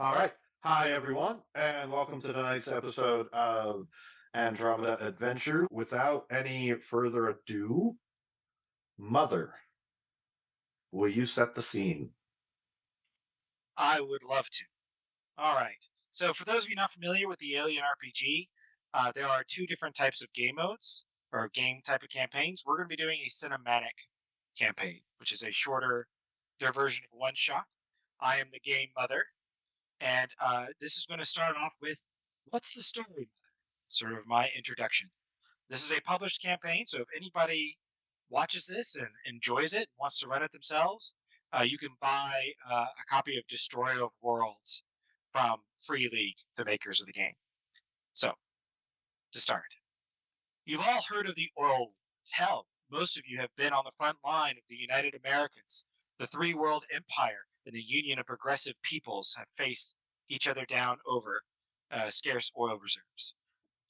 All right. Hi, everyone, and welcome to tonight's episode of Andromeda Adventures. Without any further ado, Mother, will you set the scene? I would love to. All right. So, for those of you not familiar with the Alien RPG, there are two different types of game modes or game type of campaigns. We're going to be doing a cinematic campaign, which is a shorter, their version of one shot. I am the game mother, and this is going to start off with what's the story, mother? Sort of my introduction. This is a published campaign, so if anybody watches this and enjoys it, wants to run it themselves, you can buy a copy of Destroyer of Worlds from freeleague, the makers of the game. So, to start, you've all heard of the oil wars. Hell, most of you have been on the front line of the United Americas. The three world empire and the Union of Progressive Peoples have faced each other down over scarce oil reserves.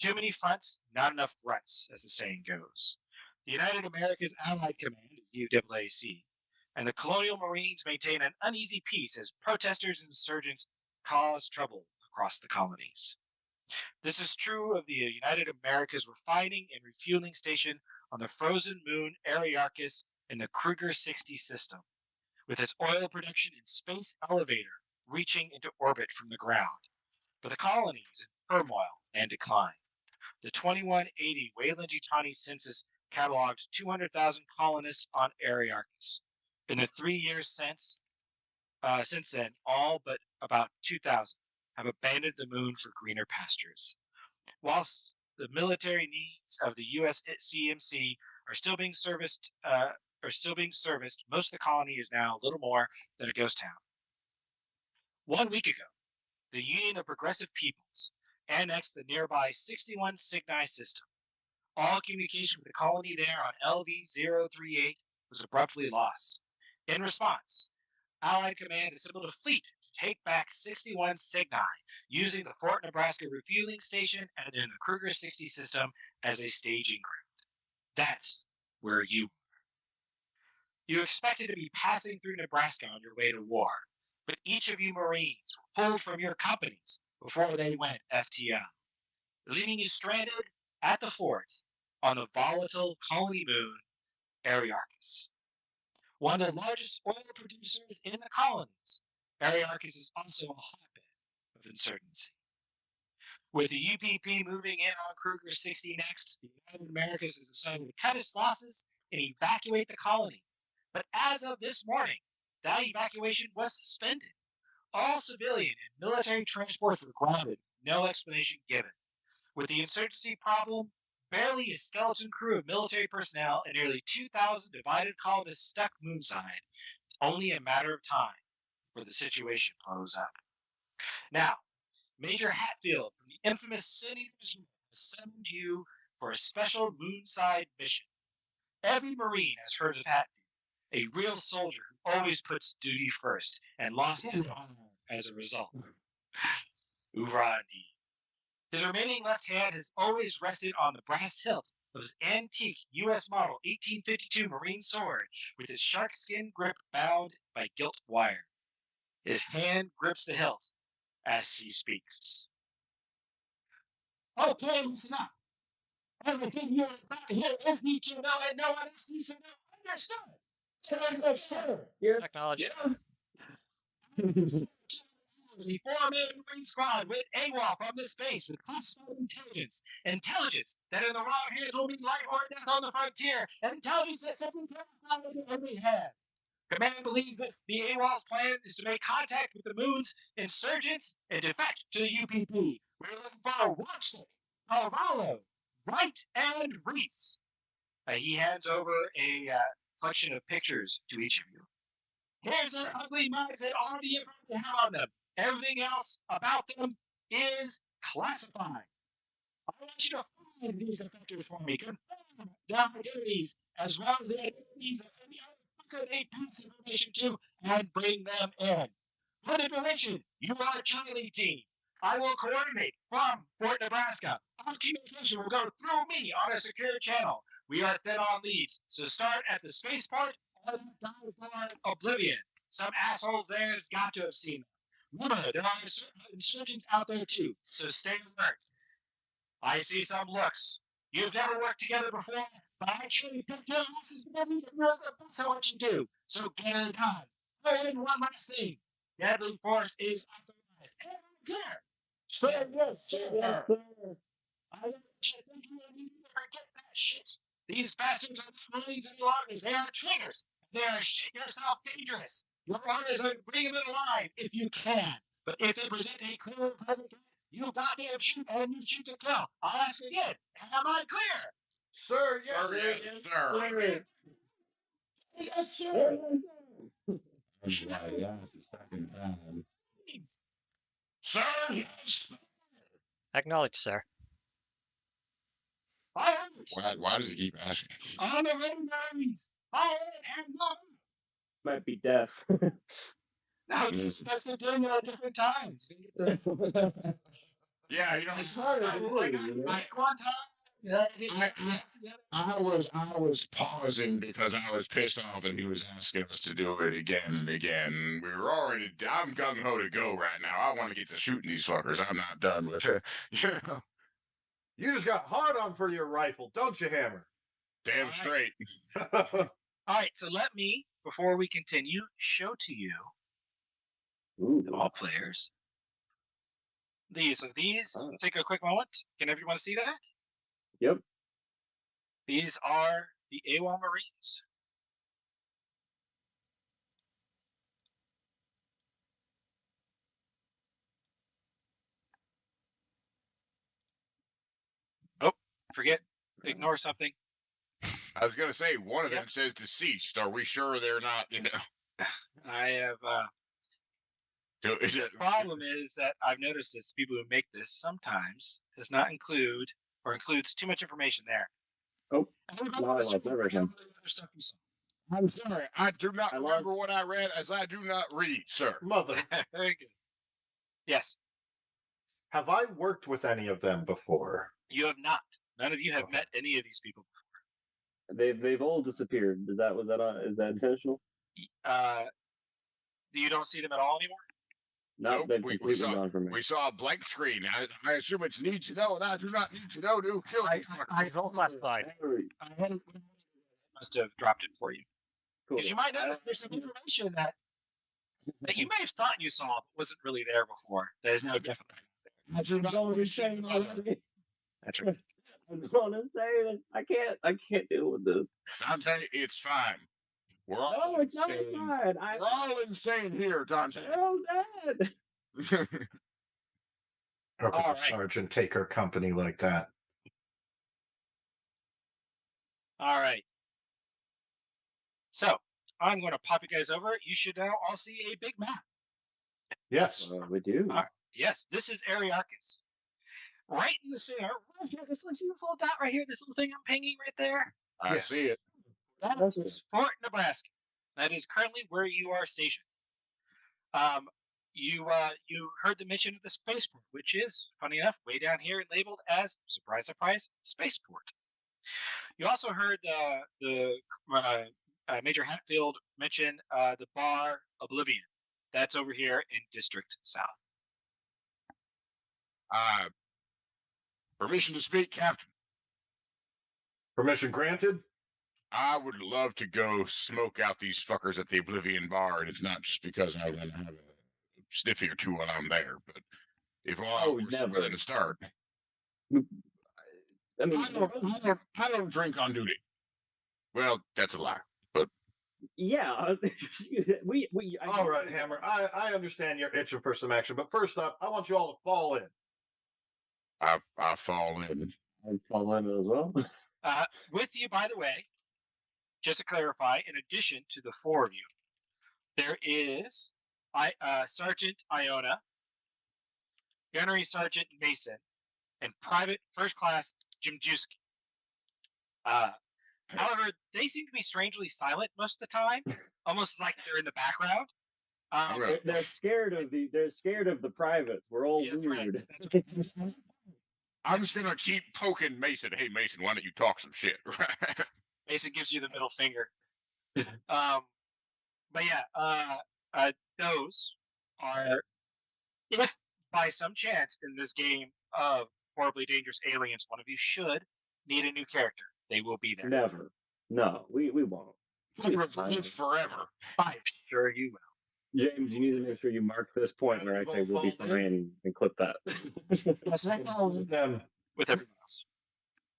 Too many fronts, not enough grunts, as the saying goes. The United Americas Allied Command, UAAC, and the Colonial Marines maintain an uneasy peace as protesters and insurgents cause trouble across the colonies. This is true of the United Americas refining and refueling station on the frozen moon Aristarchus in the Kruger 60 system, with its oil production and space elevator reaching into orbit from the ground. But the colony is in turmoil and decline. The 2180 Weyland-Yutani census cataloged 200,000 colonists on Aristarchus. In the 3 years since then, all but about 2,000 have abandoned the moon for greener pastures. Whilst the military needs of the U.S. CMC are still being serviced, most of the colony is now little more than a ghost town. 1 week ago, the Union of Progressive Peoples annexed the nearby 61 Cygni system. All communication with the colony there on LV-038 was abruptly lost. In response, Allied Command assembled a fleet to take back 61 Cygni, using the Fort Nebraska refueling station and the Kruger 60 system as a staging ground. That's where you were. You expected to be passing through Nebraska on your way to war, but each of you Marines were pulled from your companies before they went FTL, leaving you stranded at the fort on the volatile colony moon, Aristarchus. One of the largest oil producers in the colonies, Aristarchus is also a hotbed of insurgency. With the UPP moving in on Kruger 60 next, the United Americas has decided to cut its losses and evacuate the colony. But as of this morning, that evacuation was suspended. All civilian and military transports were grounded, no explanation given. With the insurgency problem, barely a skeleton crew of military personnel and nearly 2,000 divided colonists stuck moonside, it's only a matter of time before the situation blows up. Now, Major Hatfield from the infamous Senators summoned you for a special moonside mission. Every Marine has heard of Hatfield, a real soldier who always puts duty first and lost his honor as a result. Hoorah indeed. His remaining left hand has always rested on the brass hilt of his antique U.S. model 1852 Marine sword with its shark skin grip bound by gilt wire. His hand grips the hilt as he speaks. Okay, listen up. Everything you're about to hear is need to know, and no one else needs to know. Understood? Sir, Acknowledged. The four-man Marine squad went AWOL from this space with classified intelligence that in the wrong hands will mean life or death on the frontier, and intelligence that simply cannot follow in every hand. Command believes that the AWOL's plan is to make contact with the moon's insurgents and defect to the UPP. We're looking for Watchstick, Carvalho, Wright, and Reese. He hands over a collection of pictures to each of you. Here's their ugly mugs and all the info they have on them. Everything else about them is classified. I want you to find these defectors for me, confirm their identities, as well as the identities of any other fucker they pass information to, and bring them in. Manipulation, you are a Charlie team. I will coordinate from Fort Nebraska. All communication will go through me on a secure channel. We are thin on leads, so start at the spaceport or dive Oblivion. Some assholes there has got to have seen them. Remember, there are insurgents out there too, so stay alert. I see some looks. You've never worked together before, but I truly picked your asses together and knows the best how what you do. So get it done. Oh, and one last thing. Deadly force is authorized. Everyone clear. Sir, yes, sir. I don't think you need to forget that shit. These bastards are not Marines any longer. They are traitors. They are shit yourself dangerous. Your orders are bring them alive if you can. But if they present a clear and present threat, you goddamn shoot and you shoot to kill. I'll ask again. Am I clear? Sir, yes, Sir, sir. yes, sir. Sir. Yes, sir. Sir, yes. Acknowledged, sir. I am. Why does he keep asking? I'm the Red Marines. I am not. Might be deaf. Now, that's been doing it at different times. Yeah, you know, One time. I was pausing because I was pissed off that he was asking us to do it again and again. I'm gung ho to go right now. I want to get to shooting these fuckers. I'm not done with it. Yeah, You just got hard on for your rifle, don't you, Hammer? damn All right. straight. All right, so let me, before we continue, show to you, all players, these. So these, take a quick moment. Can everyone see that? Yep. These are the AWOL Marines. Oh, forget. Ignore something. I was gonna say one of Yep. them says deceased. Are we sure they're not? You know. I have. The problem is that I've noticed this. People who make this sometimes does not include or includes too much information there. Oh, And now I lost everything. other stuff you saw. I'm sorry. I do not I remember what I read, as I do not read, sir. Mother, Very good. Yes, have I worked with any of them before? you have not. None of you have Okay. met any of these people. They've all disappeared. Is that intentional? You don't see them at all anymore. No, Nope, they've we completely gone from me. We saw a blank screen. I assume it's need to know, and I do not need to know to kill these fuckers. All classified. Must have dropped it for you. Cool. Because you might notice there's some information that you may have thought you saw, but wasn't really there before. That is now definitely I do not I'm wish saying already. that's right. I'm gonna say it. I can't deal with this. Dante, it's fine. We're all No, it's not insane. fine. We're all insane here, Dante. They're all dead. How could All the right. sergeant take her company like that? All right. So I'm going to pop you guys over. You should now all see a big map. Yes. We do. All right. Yes, this is Arearchus. Right in the center, right here. See this little dot right here? This little thing I'm pinging right there? I Yeah. see it. That is Fort Nebraska. That is currently where you are stationed. You heard the mention of the spaceport, which is, funny enough, way down here and labeled as, surprise, surprise, spaceport. You also heard the Major Hatfield mention the bar Oblivion. That's over here in District South. Permission to speak, Captain. Permission granted? I would love to go smoke out these fuckers at the Oblivion Bar, and it's not just because I want to have a sniffy or two while I'm there, but if we're never. willing to start. I mean, I don't drink on duty. Well, that's a lie. But yeah. All right, Hammer. I understand you're itching for some action, but first up, I want you all to fall in. I fall in. I fall in as well. With you, by the way, just to clarify, in addition to the four of you, there is Sergeant Iona, Gunnery Sergeant Mason, and Private First Class Jimjuski. However, they seem to be strangely silent most of the time, almost like they're in the background. They're scared of the privates. We're all Yeah, weird. right. I'm just gonna keep poking Mason. Hey, Mason, why don't you talk some shit? Mason gives you the middle finger. But yeah, those are If by some chance in this game of horribly dangerous aliens, one of you should need a new character, they will be there. Never. No, we won't. Live forever. I'm sure you will. James, you need to make sure you mark this point where I say we'll be fine and clip that. With them, With everyone else.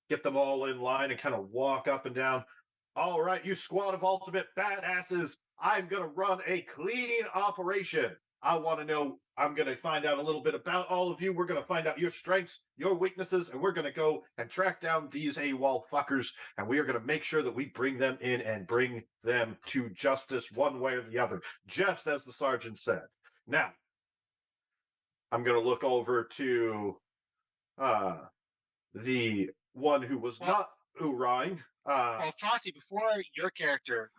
get them all in line and kind of walk up and down. All right, you squad of ultimate badasses, I'm going to run a clean operation. I want to know, I'm going to find out a little bit about all of you. We're going to find out your strengths, your weaknesses, and we're going to go and track down these AWOL fuckers, and we are going to make sure that we bring them in and bring them to justice one way or the other, just as the sergeant said. Now, I'm going to look over to the one who was not hoorahing. Well, Frosty, before your character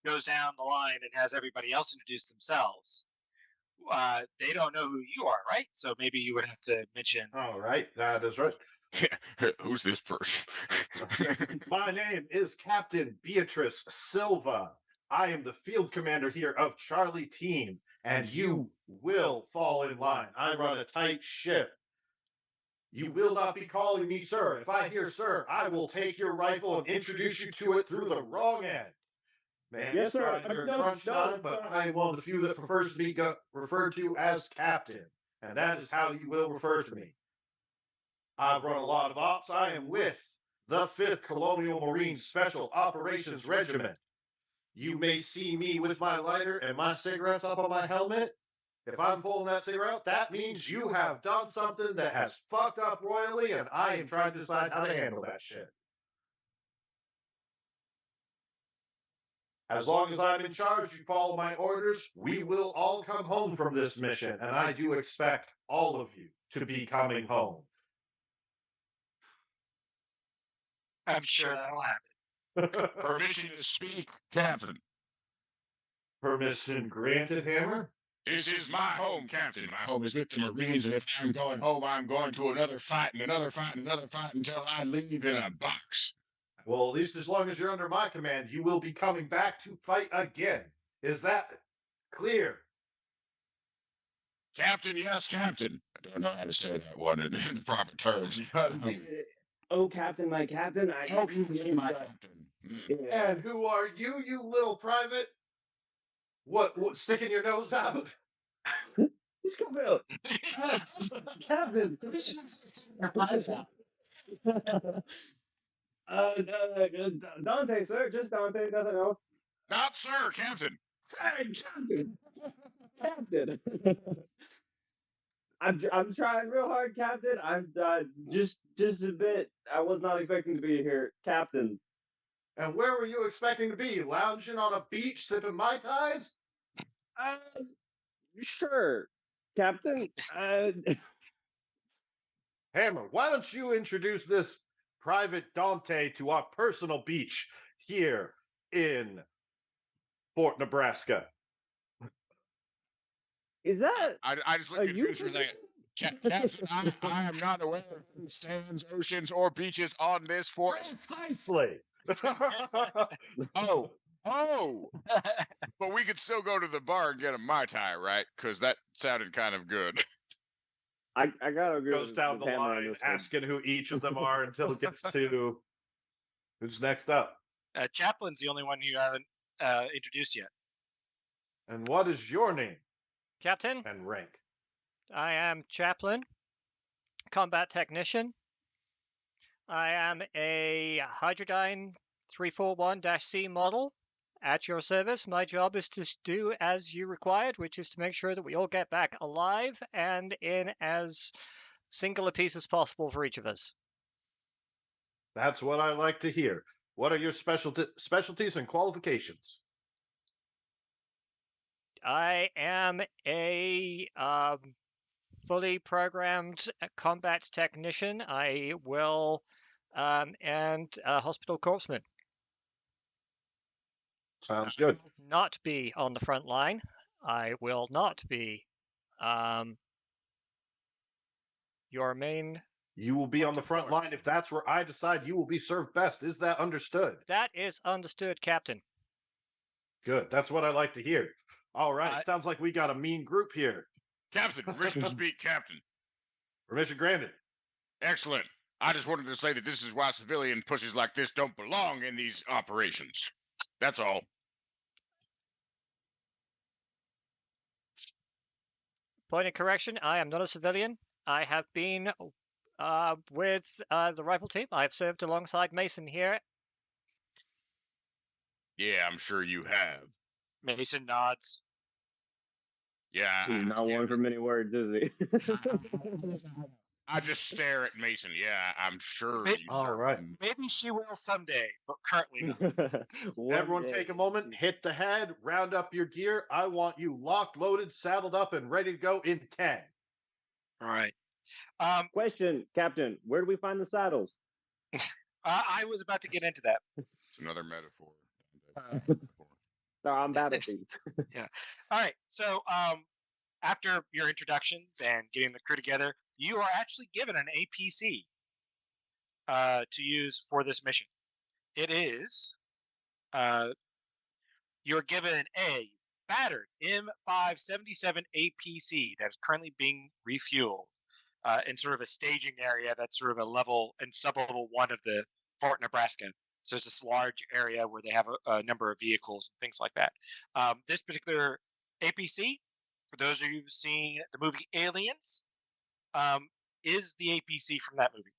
goes down the line and has everybody else introduce themselves, they don't know who you are, right? So maybe you would have to mention. All right, that is right. Who's this person? My name is Captain Beatrice Silva. I am the field commander here of Charlie Team, and you will fall in line. I run a tight ship. You will not be calling me sir. If I hear sir, I will take your rifle and introduce you to it through the wrong end. Man, Yes, sir. You're No, crunch no, time, but no. I am one of the few that prefers to be referred to as captain, and that is how you will refer to me. I've run a lot of ops. I am with the 5th Colonial Marines Special Operations Regiment. You may see me with my lighter and my cigarettes up on my helmet. If I'm pulling that cigarette, that means you have done something that has fucked up royally, and I am trying to decide how to handle that shit. As long as I'm in charge, you follow my orders, we will all come home from this mission, and I do expect all of you to be coming home. I'm sure that'll happen. Permission to speak, Captain. Permission granted, Hammer? This is my home, Captain. My home is with the Marines, and if I'm going home, I'm going to another fight and another fight and another fight until I leave in a box. Well, at least as long as you're under my command, you will be coming back to fight again. Is that clear? Captain, yes, Captain. I don't know how to say that one in the proper terms. Oh, Captain, my Captain. Okay, my Captain. Yeah. And who are you, you little private? What sticking your nose out? Captain. Dante, sir. Just Dante. Nothing else. Not sir, Captain. Sir, Captain. Captain. I'm trying real hard, Captain. I'm just a bit. I was not expecting to be here, Captain. And where were you expecting to be? Lounging on a beach, sipping Mai Tais? Sure, Captain. Hammer, why don't you introduce this Private Dante to our personal beach here in Fort Nebraska? Is that? I just looked Are at you you for a second. Captain, I am not aware of any sands, oceans, or beaches on this fort. Precisely. Oh. But we could still go to the bar and get a Mai Tai, right? Because that sounded kind of good. I gotta agree. Goes down the line asking who each of them are until it gets to who's next up. Chaplain's the only one you haven't introduced yet. And what is your name Captain, and rank? I am Chaplain, Combat Technician. I am a Hydrodyne 341-C model at your service. My job is to do as you required, which is to make sure that we all get back alive and in as single a piece as possible for each of us. That's what I like to hear. What are your specialties and qualifications? I am a fully programmed combat technician. I will and a hospital corpsman. Sounds good. Not be on the front line. I will not be your main. You will be on the front line if that's where I decide you will be served best. Is that understood? That is understood, Captain. Good. That's what I like to hear. All right. Sounds like we got a mean group here. Captain, permission to speak, Captain. Permission granted. Excellent. I just wanted to say that this is why civilian pussies like this don't belong in these operations. That's all. Point of correction, I am not a civilian. I have been with the rifle team. I have served alongside Mason here. Yeah, I'm sure you have. Mason nods. Yeah, He's not one for many words, is he? I just stare at Mason. Yeah, I'm sure. Maybe, You All served right. him. maybe she will someday, but currently not. Everyone take a moment, hit the head, round up your gear. I want you locked, loaded, saddled up, and ready to go in 10. All right. Question, Captain, where do we find the saddles? I was about to get into that. It's another metaphor. No, I'm bad at these. All right. So, after your introductions and getting the crew together, you are actually given an APC to use for this mission. It is you're given a battered M577 APC that is currently being refueled in sort of a staging area that's sort of a level and sublevel 1 of the Fort Nebraska. So it's this large area where they have a number of vehicles and things like that. This particular APC, for those of you who've seen the movie Aliens, is the APC from that movie.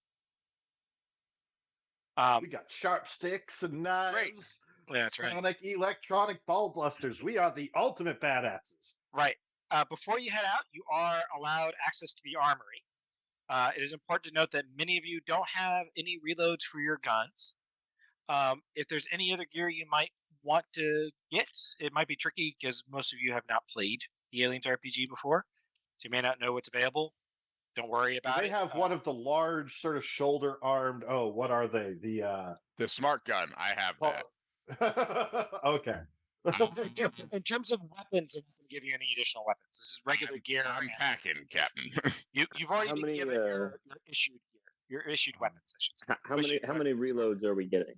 We got sharp sticks and knives. Yeah, that's right. Sonic electronic ball blusters. We are the ultimate badasses. Right. Before you head out, you are allowed access to the armory. It is important to note that many of you don't have any reloads for your guns. If there's any other gear you might want to get, it might be tricky because most of you have not played the Aliens RPG before, so you may not know what's available. Don't worry about it. They have one of the large, sort of shoulder-armed. Oh, what are they? The smart gun. I have that. Okay. In terms of weapons, I'm not going to give you any additional weapons. This is regular gear. I'm packing, Captain. You've already How been many, given your issued gear, your issued weapons. I should say. How many reloads are we getting?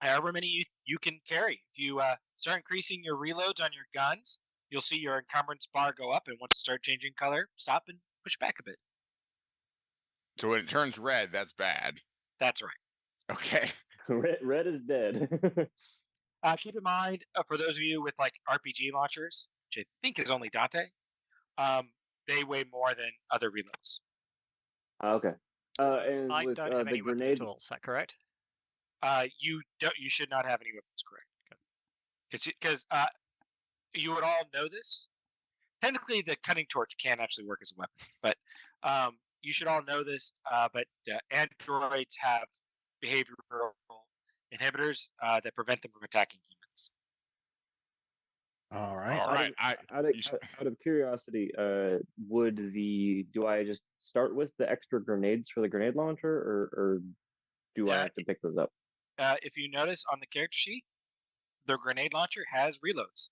However many you can carry. If you start increasing your reloads on your guns, you'll see your encumbrance bar go up, and once it starts changing color, stop and push back a bit. So when it turns red, that's bad. That's right. Okay. Red is dead. Keep in mind, for those of you with like RPG launchers, which I think is only Dante, they weigh more than other reloads. Okay. And I with don't have the any weapons grenade, at all. Is that correct? You should not have any weapons, correct? Because you would all know this. Technically, the cutting torch can actually work as a weapon, but you should all know this. But androids have behavioral inhibitors that prevent them from attacking humans. All right. All right. out of curiosity, do I just start with the extra grenades for the grenade launcher, or do I have to pick those up? If you notice on the character sheet, the grenade launcher has reloads.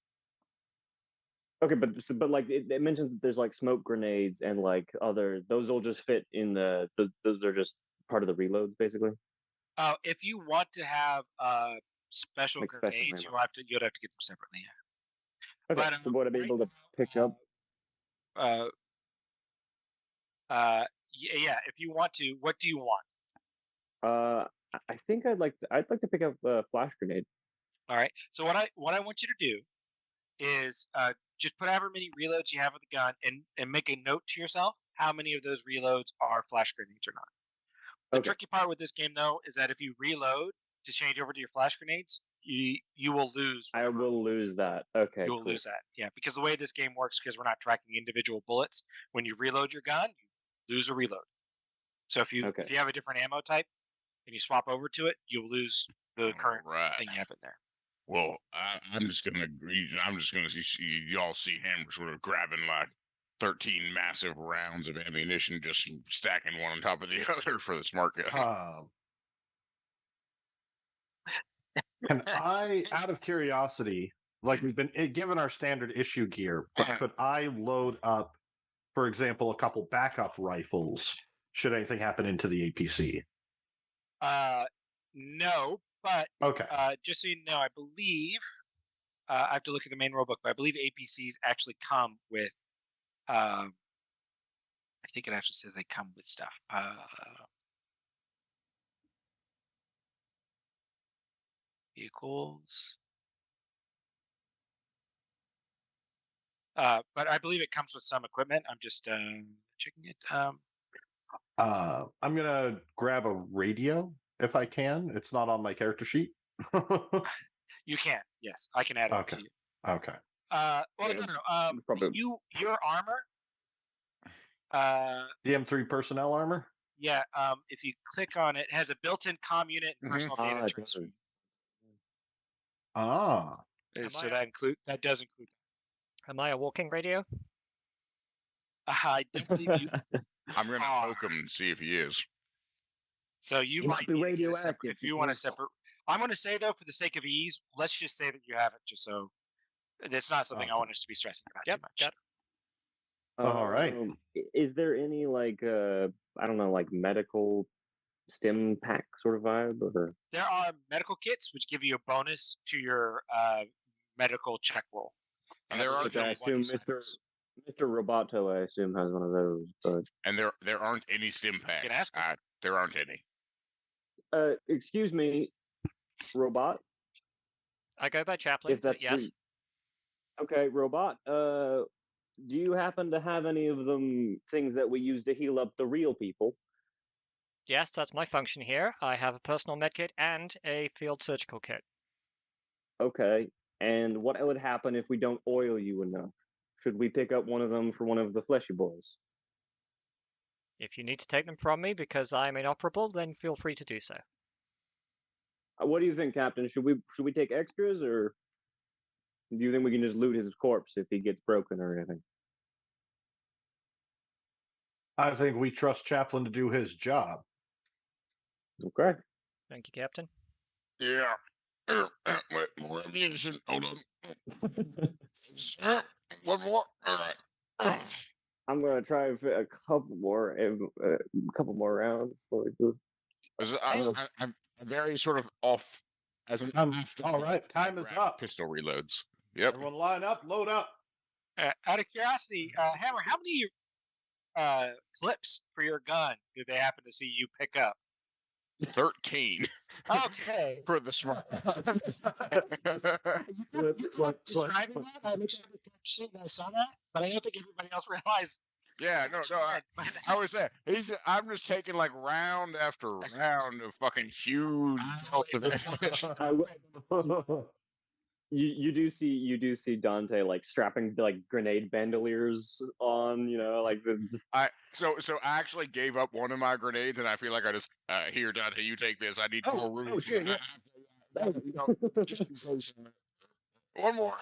Okay, but like it mentions that there's like smoke grenades and like other. Those will just fit in the. Those are just part of the reloads, basically. If you want to have special Like special grenades, ammo. you'd have to get them separately. Yeah. Okay, But, so would I be right able to pick up? Yeah. If you want to, what do you want? I think I'd like to pick up a flash grenade. All right. So what I want you to do is just put however many reloads you have with the gun, and make a note to yourself how many of those reloads are flash grenades or not. The Okay. tricky part with this game, though, is that if you reload to change over to your flash grenades, you will lose. I will lose that. Okay, You will cool. lose that. Yeah, because the way this game works, because we're not tracking individual bullets, when you reload your gun, you lose a reload. So if you have a different ammo type and you swap over to it, you'll lose the current thing you have in there. Well, I'm just gonna agree. I'm just gonna see y'all see him sort of grabbing like 13 massive rounds of ammunition, just stacking one on top of the other for the smart gun. Can I, out of curiosity, like we've been given our standard issue gear, but could I load up, for example, a couple backup rifles should anything happen into the APC? No, but Okay. just so you know, I believe I have to look at the main rulebook, but I believe APCs actually come with I think it actually says they come with stuff. Vehicles. But I believe it comes with some equipment. I'm just checking it. I'm gonna grab a radio if I can. It's not on my character sheet. You can. Yes, I can add it Okay. to you. Okay. Well, Yeah, no. probably- Your armor. DM3 personnel armor. Yeah. If you click on it, it has a built-in comm unit and Mhm. personal Ah, data it transfer. does. Ah. Am So I- that does include. Am I a walking radio? I don't believe you. I'm gonna Ah. poke him and see if he is. So you He might be need to get a radioactive, separate. If you want a separate, I'm going to say though, for the sake of ease, let's just say that you have it, just so it's not something I want us to be stressing about Yep, too much. got All right. Is there any like I don't know, like medical stim pack sort of vibe, or There are medical kits which give you a bonus to your medical check roll. And there are which I no assume Mr. Roboto, I assume, has one of those. But And there aren't any stim packs. can ask him. There aren't any. excuse me, robot. I go by Chaplain. If that's yes. okay, robot. Do you happen to have any of them things that we use to heal up the real people? Yes, that's my function here. I have a personal medkit and a field surgical kit. Okay. And what would happen if we don't oil you enough? Should we pick up one of them for one of the fleshy boys? If you need to take them from me because I'm inoperable, then feel free to do so. What do you think, Captain? Should we take extras, or do you think we can just loot his corpse if he gets broken or anything? I think we trust Chaplin to do his job. Okay. Thank you, Captain. Yeah. Wait, more ammunition. Hold on. One more. All right. I'm gonna try and fit a couple more rounds. Like this. I'm very sort of off. As an All right, time is grab up. Pistol reloads. Yep. Everyone line up, load up. Out of curiosity, Hammer, how many clips for your gun did they happen to see you pick up? 13 Okay. for the smart. Describing that, I looked at the sheet and I saw that, but I don't think everybody else realized. Yeah, no. I was there. I'm just taking like round after round of fucking huge belts of ammunition. You do see Dante like strapping like grenade bandoliers on, like just So I actually gave up one of my grenades, and I feel like I just here, Dante, you take this. I need more room. oh, shit, yeah. Just in case. One more.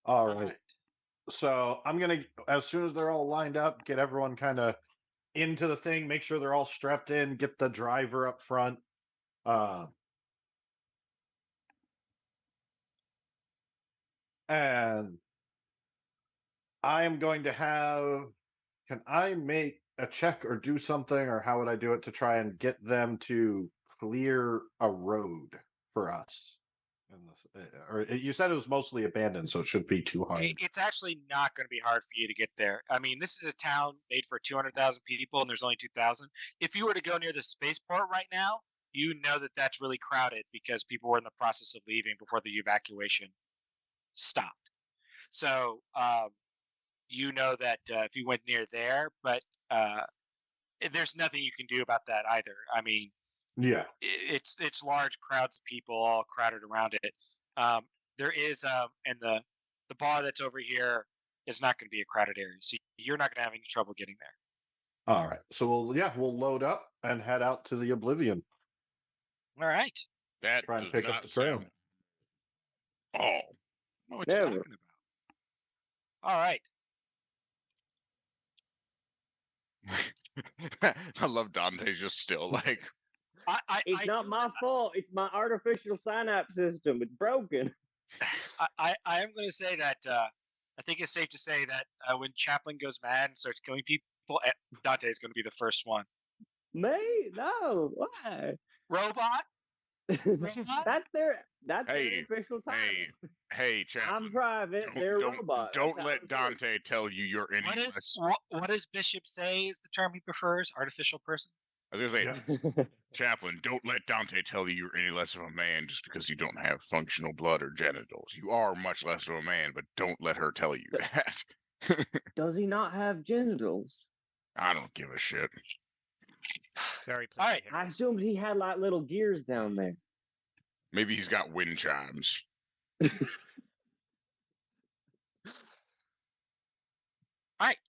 All right. So I'm gonna, as soon as they're all lined up, get everyone kind of into the thing. Make sure they're all strapped in. Get the driver up front. And I am going to have. Can I make a check or do something, or how would I do it to try and get them to clear a road for us? Or you said it was mostly abandoned, so it should be too hard. It's actually not going to be hard for you to get there. I mean, this is a town made for 200,000 people, and there's only 2,000. If you were to go near the spaceport right now, you know that that's really crowded because people were in the process of leaving before the evacuation stopped. So you know that if you went near there, but there's nothing you can do about that either. I mean, Yeah. it's large crowds of people all crowded around it. There is and the bar that's over here is not going to be a crowded area, so you're not going to have any trouble getting there. All right. So we'll load up and head out to the Oblivion. All right. That Try and does pick up not the trail. sound- Oh. I know what you're Never. talking about. All right. I love Dante's just still like. it's not my fault. It's my artificial synapse system. It's broken. I am going to say that I think it's safe to say that when Chaplin goes mad and starts killing people, Dante is going to be the first one. Me? No. Why? Robot? That's their That's Hey, their official title. Hey, Chaplain. I'm private. They're robots. Don't That's how let it's Dante tell you you're any less. What does Bishop say is the term he prefers? Artificial person? I was gonna say, Yeah. Chaplain, don't let Dante tell you you're any less of a man just because you don't have functional blood or genitals. You are much less of a man, but don't let her tell you that. Does he not have genitals? I don't give a shit. Very pleased All right. to hear I it. assumed he had like little gears down there. Maybe he's got wind chimes.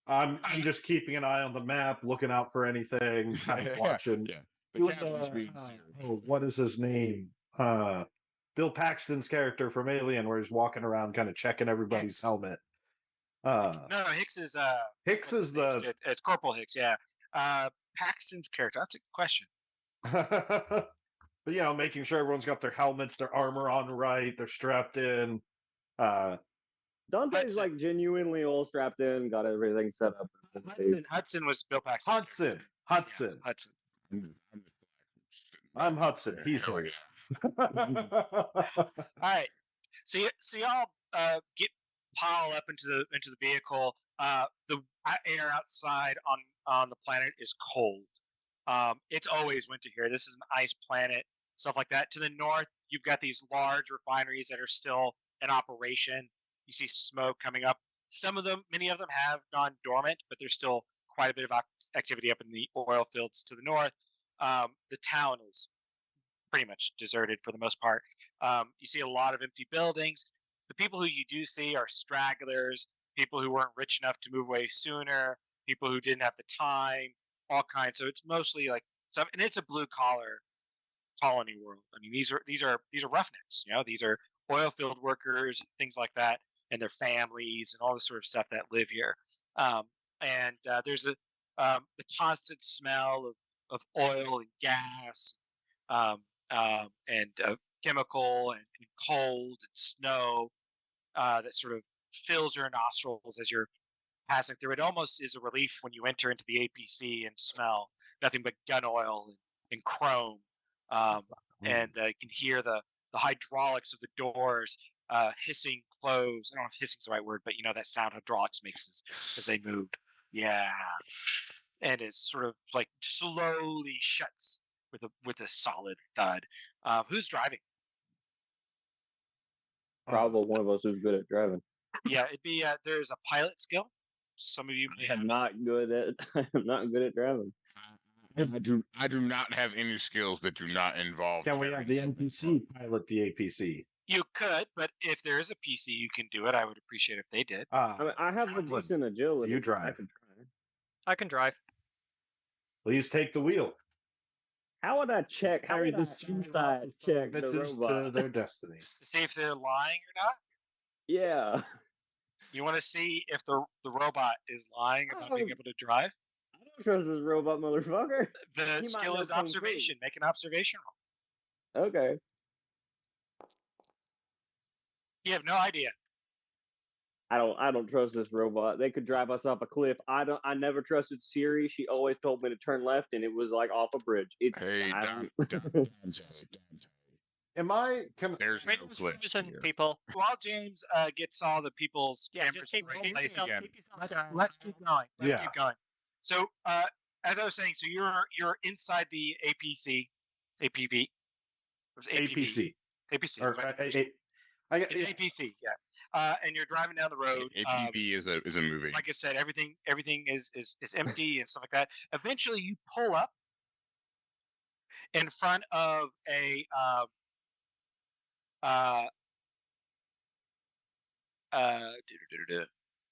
I'm just keeping an eye on the map, looking out for anything, kind of watching. Yeah. The Doing captain's the, being serious. what is his name? Bill Paxton's character from Alien, where he's walking around, kind of checking everybody's helmet. No, Hicks is Hicks what's is his name? the. It's Corporal Hicks. Yeah. Paxton's character. That's a good question. But making sure everyone's got their helmets, their armor on right, they're strapped in. Dante's Hudson. like genuinely all strapped in, got everything set up. Hudson was Bill Paxton's Hudson. character. Hudson. Yeah, Hudson. I'm Hudson. He's Hell Hicks. All right. So y'all get pile up into the vehicle. The air outside on the planet is cold. It's always winter here. This is an ice planet, stuff like that. To the north, you've got these large refineries that are still in operation. You see smoke coming up. Many of them have gone dormant, but there's still quite a bit of activity up in the oil fields to the north. The town is pretty much deserted for the most part. You see a lot of empty buildings. The people who you do see are stragglers, people who weren't rich enough to move away sooner, people who didn't have the time, all kinds. So it's mostly like some, and it's a blue collar colony world. I mean, these are roughnecks. These are oil field workers, things like that, and their families, and all this sort of stuff that live here. And there's the constant smell of oil and gas, and chemical and cold and snow that sort of fills your nostrils as you're passing through. It almost is a relief when you enter into the APC and smell nothing but gun oil and chrome. And you can hear the hydraulics of the doors hissing close. I don't know if hissing is the right word, but that sound hydraulics makes as they move. Yeah. And it sort of like slowly shuts with a solid thud. Who's driving? Probably one of us who's good at driving. Yeah, it'd be there's a pilot skill. Some of you may have. I'm not good at driving. I do not have any skills that do not involve. Can we have the NPC pilot the APC? You could, but if there is a PC you can do it, I would appreciate if they did. I have a Chaplain, decent agility. you drive. I can try. I can drive. Please take the wheel. How would I check? How would this inside check the Bitches robot? to their destiny. To see if they're lying or not. Yeah. You want to see if the robot is lying about being able to drive? I don't trust this robot motherfucker. The He might skill know is kung fu. observation. Make an observation roll. Okay. You have no idea. I don't trust this robot. They could drive us off a cliff. I never trusted Siri. She always told me to turn left and it was like off a bridge. It's Hey, I- Dante. Am I? There's no Radios cliff frozen, here. people. While James gets all the people's Yeah, cameras just keep in keep place yourself- again, keep yourself let's keep going. Let's Yeah. keep going. So, as I was saying, so you're inside the APC, APV, It was APC. APC. Or, right? it's It's APC, yeah. And you're driving down the road. APB is a movie. Like I said, everything is empty and stuff like that. Eventually, you pull up in front of a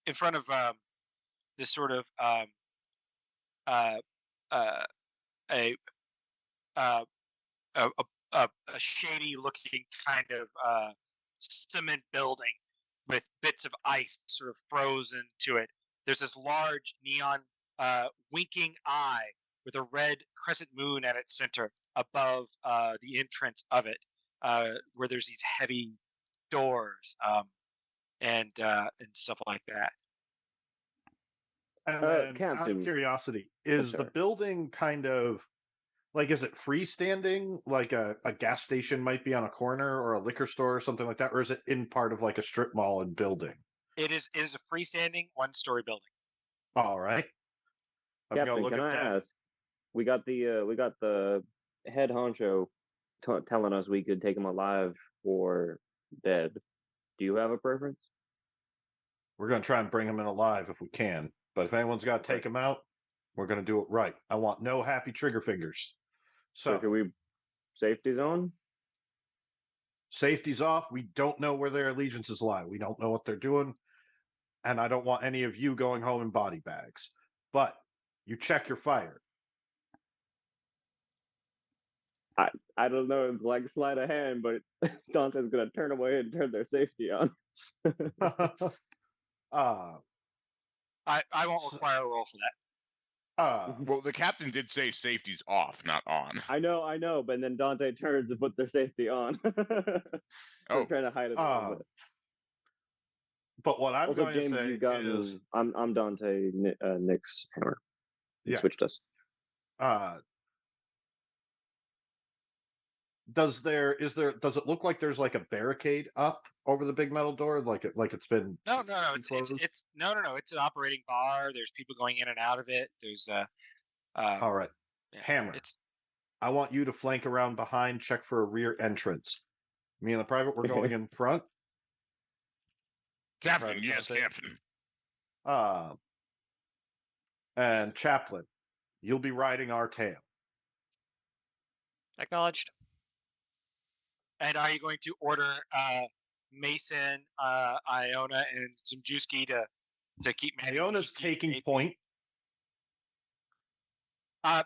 in front of this sort of uh, uh, a, uh, a shady looking kind of cement building with bits of ice sort of frozen to it. There's this large neon winking eye with a red crescent moon at its center above the entrance of it, where there's these heavy doors and stuff like that. And then, out of Captain. curiosity, is the sorry. building kind of Like, is it freestanding? Like a gas station might be on a corner or a liquor store or something like that? Or is it in part of like a strip mall and building? It is a freestanding one-story building. All right. I'm going to Captain, look can at I that. ask? We got the head honcho telling us we could take him alive or dead. Do you have a preference? We're going to try and bring him in alive if we can. But if anyone's got to take him out, we're going to do it right. I want no happy trigger fingers. So So should we safety zone? safety's off. We don't know where their allegiances lie. We don't know what they're doing. And I don't want any of you going home in body bags. But you check your fire. I don't know. It's like sleight of hand, but Dante's gonna turn away and turn their safety on. uh, I won't require a roll for that. Well, the captain did say safety's off, not on. I know, but then Dante turns and puts their safety on. Oh. Trying to hide it a little bit. But what I'm Also, going James, to say you've gotten. is, I'm Dante. Nick's hammer. You switched us. does it look like there's like a barricade up over the big metal door, like it's been No. It's closed? no. It's an operating bar. There's people going in and out of it. There's All right, yeah, Hammer. It's I want you to flank around behind, check for a rear entrance. Me and the private, we're going in front. Captain, Private yes, Dante. Captain. And Chaplain, you'll be riding our tail. Acknowledged. And are you going to order Mason, Iona, and some Juski to keep Iona's taking point. To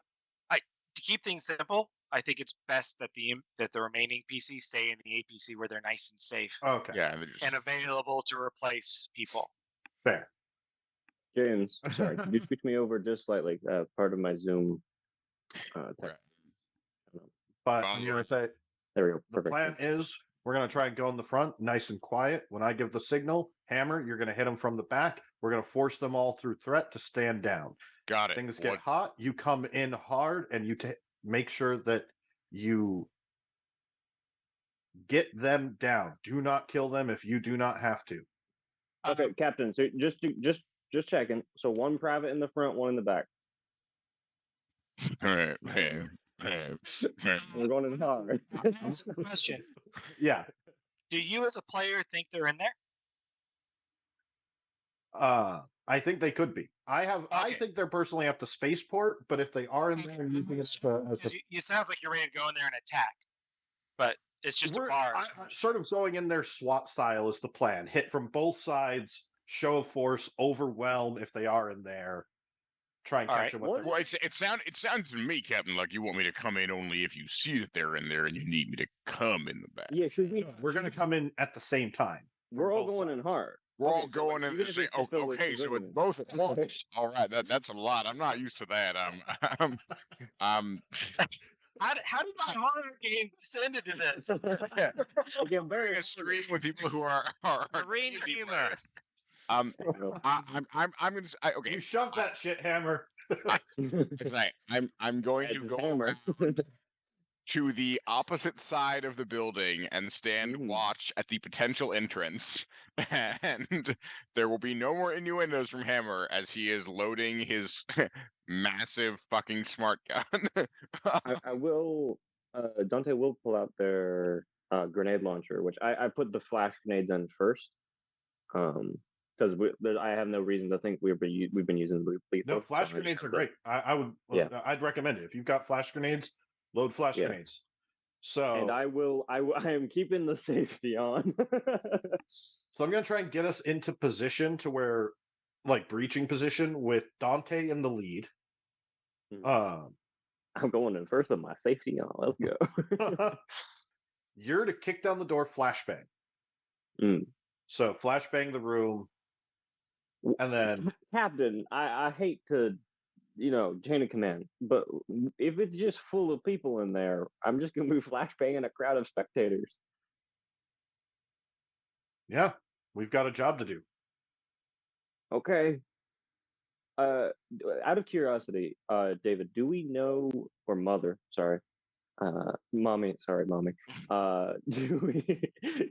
keep things simple, I think it's best that the remaining PCs stay in the APC where they're nice and safe. Okay. Yeah, and available to replace people. Fair. James, sorry, could you switch me over just slightly? Part of my Zoom. But I'm going to say, there we go. The Perfect. plan is we're going to try and go in the front, nice and quiet. When I give the signal, Hammer, you're going to hit them from the back. We're going to force them all through threat to stand down. Got it. Things get hot. You come in hard, and you make sure that you get them down. Do not kill them if you do not have to. Okay, Captain. So just checking. So one private in the front, one in the back. We're going in hard. Ask a question. Yeah. Do you, as a player, think they're in there? I think they could be. I think they're personally at the spaceport, but if they are in there and using it as it sounds like you're ready to go in there and attack, but it's just a bar. Sort of going in there SWAT style is the plan. Hit from both sides, show of force, overwhelm if they are in there. Try and catch them. Well, it sounds to me, Captain, like you want me to come in only if you see that they're in there and you need me to come in the back. Yeah, we're going to come in at the same time. We're all going in hard. We're all going in the same. Okay, so with both at once. All right, that's a lot. I'm not used to that. How did my horror game descend into this? I'm very extreme with people who are marine humor. I'm gonna okay. You shoved that shit, Hammer. I'm going to go to the opposite side of the building and stand watch at the potential entrance, and there will be no more innuendos from Hammer as he is loading his massive fucking smart gun. I will. Dante will pull out their grenade launcher, which I put the flash grenades in first. Because I have no reason to think we've been using lethal. No, flash grenades are great. I'd recommend it if you've got flash grenades. Load flash grenades. So and I am keeping the safety on. So I'm gonna try and get us into position to where, like, breaching position with Dante in the lead. I'm going in first with my safety on. Let's go. You're to kick down the door, flashbang. So flashbang the room, and then Captain, I hate to, chain of command, but if it's just full of people in there, I'm just gonna be flashbanging a crowd of spectators. Yeah, we've got a job to do. Okay. Out of curiosity, David, do we know, or mother, sorry, mommy, sorry, mommy,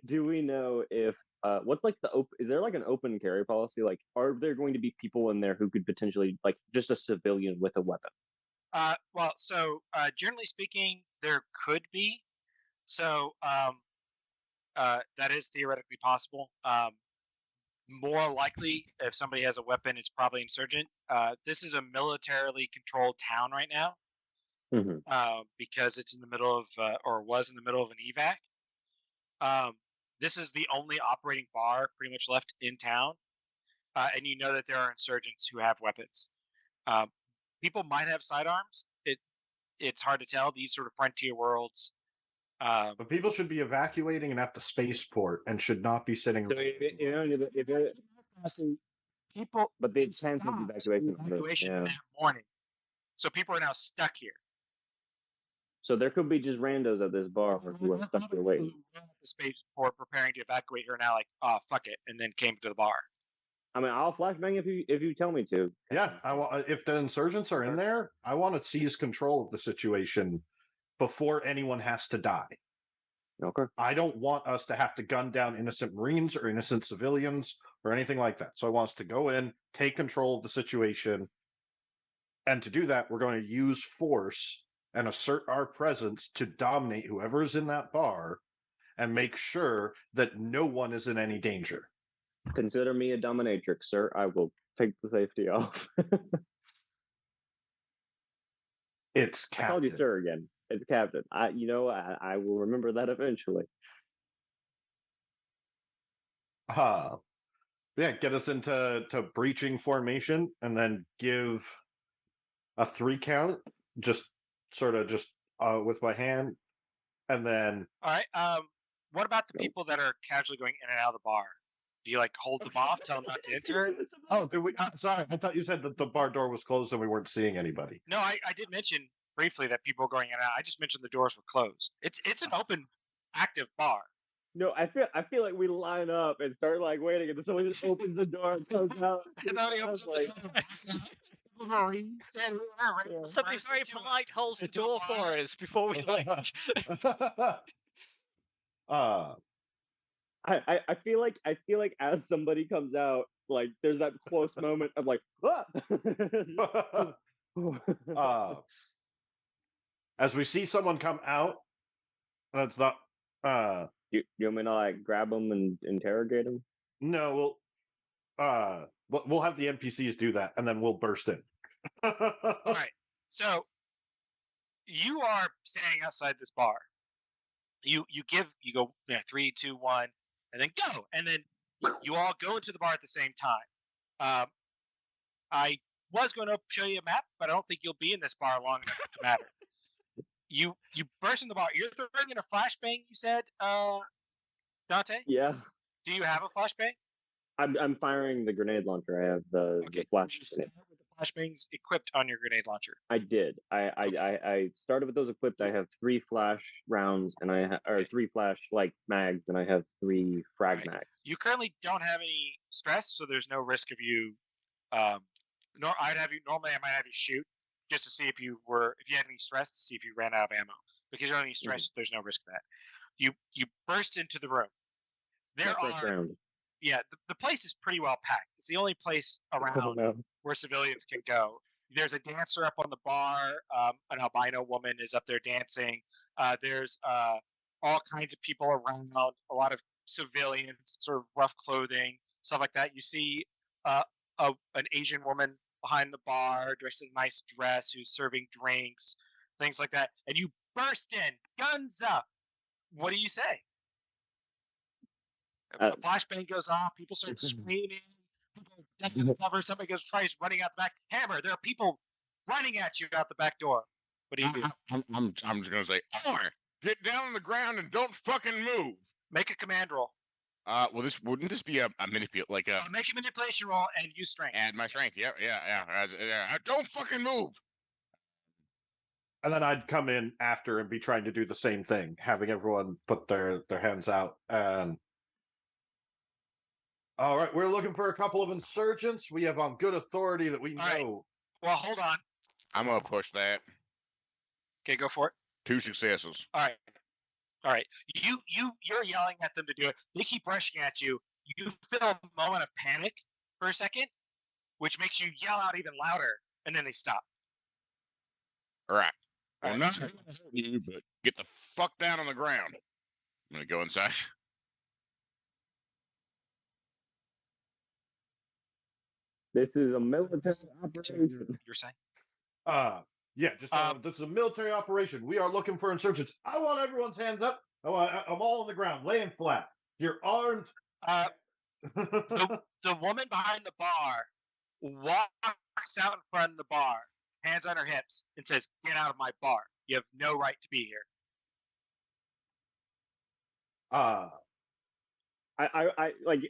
do we know if what's like is there like an open carry policy? Like, are there going to be people in there who could potentially, like, just a civilian with a weapon? Generally speaking, there could be. So that is theoretically possible. More likely, if somebody has a weapon, it's probably insurgent. This is a militarily controlled town right now Mm-hmm. because it's in the middle of, or was in the middle of an evac. This is the only operating bar pretty much left in town, and you know that there are insurgents who have weapons. People might have sidearms. It's hard to tell. These sort of frontier worlds. But people should be evacuating and at the spaceport and should not be sitting. So People, but the chance of evacuation, yeah. that morning, so people are now stuck here. So there could be just randos at this bar who are stuck here waiting. At the spaceport preparing to evacuate are now like, oh fuck it, and then came to the bar. I mean, I'll flashbang if you tell me to. Yeah, if the insurgents are in there, I want to seize control of the situation before anyone has to die. Okay. I don't want us to have to gun down innocent Marines or innocent civilians or anything like that. So I want us to go in, take control of the situation. And to do that, we're going to use force and assert our presence to dominate whoever is in that bar and make sure that no one is in any danger. Consider me a dominatrix, sir. I will take the safety off. It's Captain. I called you sir again. It's Captain. I will remember that eventually. Yeah, get us into breaching formation and then give a 3 count, just with my hand, and then. All right. What about the people that are casually going in and out of the bar? Do you like hold them off, tell them not to enter? Oh, did we? Sorry, I thought you said that the bar door was closed and we weren't seeing anybody. No, I did mention briefly that people were going in and out. I just mentioned the doors were closed. It's an open, active bar. No, I feel like we line up and start like waiting, and then someone just opens the door and comes out. Somebody very polite holds the door for us before we like. I feel like as somebody comes out, like there's that close moment of like, as we see someone come out, that's not. You want me to like grab them and interrogate them? No, we'll have the NPCs do that, and then we'll burst in. All right. So you are standing outside this bar. You go 3, 2, 1, and then go, and then you all go into the bar at the same time. I was going to show you a map, but I don't think you'll be in this bar long enough to matter. You burst in the bar. You're throwing in a flashbang, you said, Dante? Yeah. Do you have a flashbang? I'm firing the grenade launcher. I have the flash. The flashbangs equipped on your grenade launcher. I did. I started with those equipped. I have 3 flash rounds, and or 3 flash mags, and I have 3 frag mags. You currently don't have any stress, so there's no risk of you. Normally I might have you shoot just to see if you had any stress, to see if you ran out of ammo. Because you don't have any stress, there's no risk of that. You burst into the room. The place is pretty well packed. It's the only place around where civilians can go. There's a dancer up on the bar. An albino woman is up there dancing. There's all kinds of people around. A lot of civilians, sort of rough clothing, stuff like that. You see an Asian woman behind the bar, dressed in a nice dress, who's serving drinks, things like that. And you burst in, guns up. What do you say? A flashbang goes off. People start screaming. People ducking the cover. Somebody tries running out the back. Hammer, there are people running at you out the back door. What do you do? I'm just gonna say, get down on the ground and don't fucking move. Make a command roll. Well, wouldn't this be a manipulate make a manipulation roll and use strength. Add my strength. Yeah. Don't fucking move. And then I'd come in after and be trying to do the same thing, having everyone put their hands out and All right, we're looking for a couple of insurgents. We have on good authority that we All right. know. Well, hold on. I'm gonna push that. Okay, go for it. 2 successes. All right. All right. You're yelling at them to do it. They keep rushing at you. You feel a moment of panic for a second, which makes you yell out even louder, and then they stop. All right. All Well, right, not sorry. you, but get the fuck down on the ground. I'm gonna go inside. This is a military operation. You're saying? Yeah, just this is a military operation. We are looking for insurgents. I want everyone's hands up. I'm all on the ground, laying flat. You're armed. The woman behind the bar walks out in front of the bar, hands on her hips, and says, "Get out of my bar. You have no right to be here." I like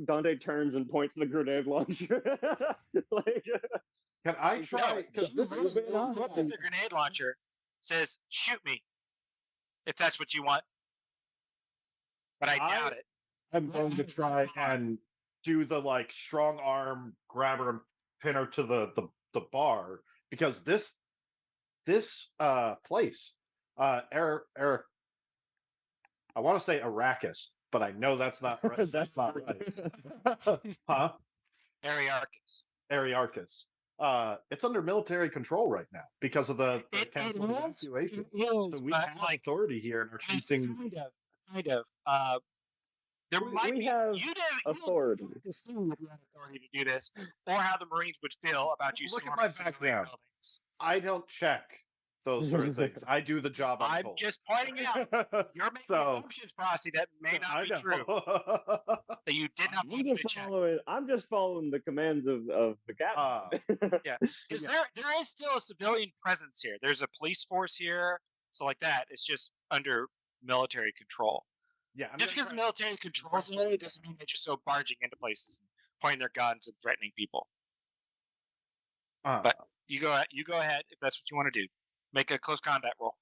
Dante turns and points to the grenade launcher. Like, Can I try? Because this is looks at the grenade launcher, says, "Shoot me, if that's what you want." But I doubt it. I'm going to try and do the like strong arm grab her and pin her to the bar because this place Eric I want to say Arrakis, but I know that's not right. That's not right. Huh? Ariarchus. Ariarchus. It's under military control right now because of the cancelled evacuation. So we have authority here and are chasing. Kind of. There might we be. have You didn't authority. to see if you had authority to do this, or how the Marines would feel about you Look at storming my civilian background. buildings. I don't check those sort of things. I do the job I'm told. just pointing out you're making assumptions, Frosty, that may not be true. That you did not believe to check. I'm just following the commands of the captain. Yeah, because there is still a civilian presence here. There's a police force here, so like that. It's just under military control. Yeah, Just because the military controls an area doesn't mean they're just so barging into places and pointing their guns and threatening people. But you go ahead if that's what you want to do. Make a close combat roll.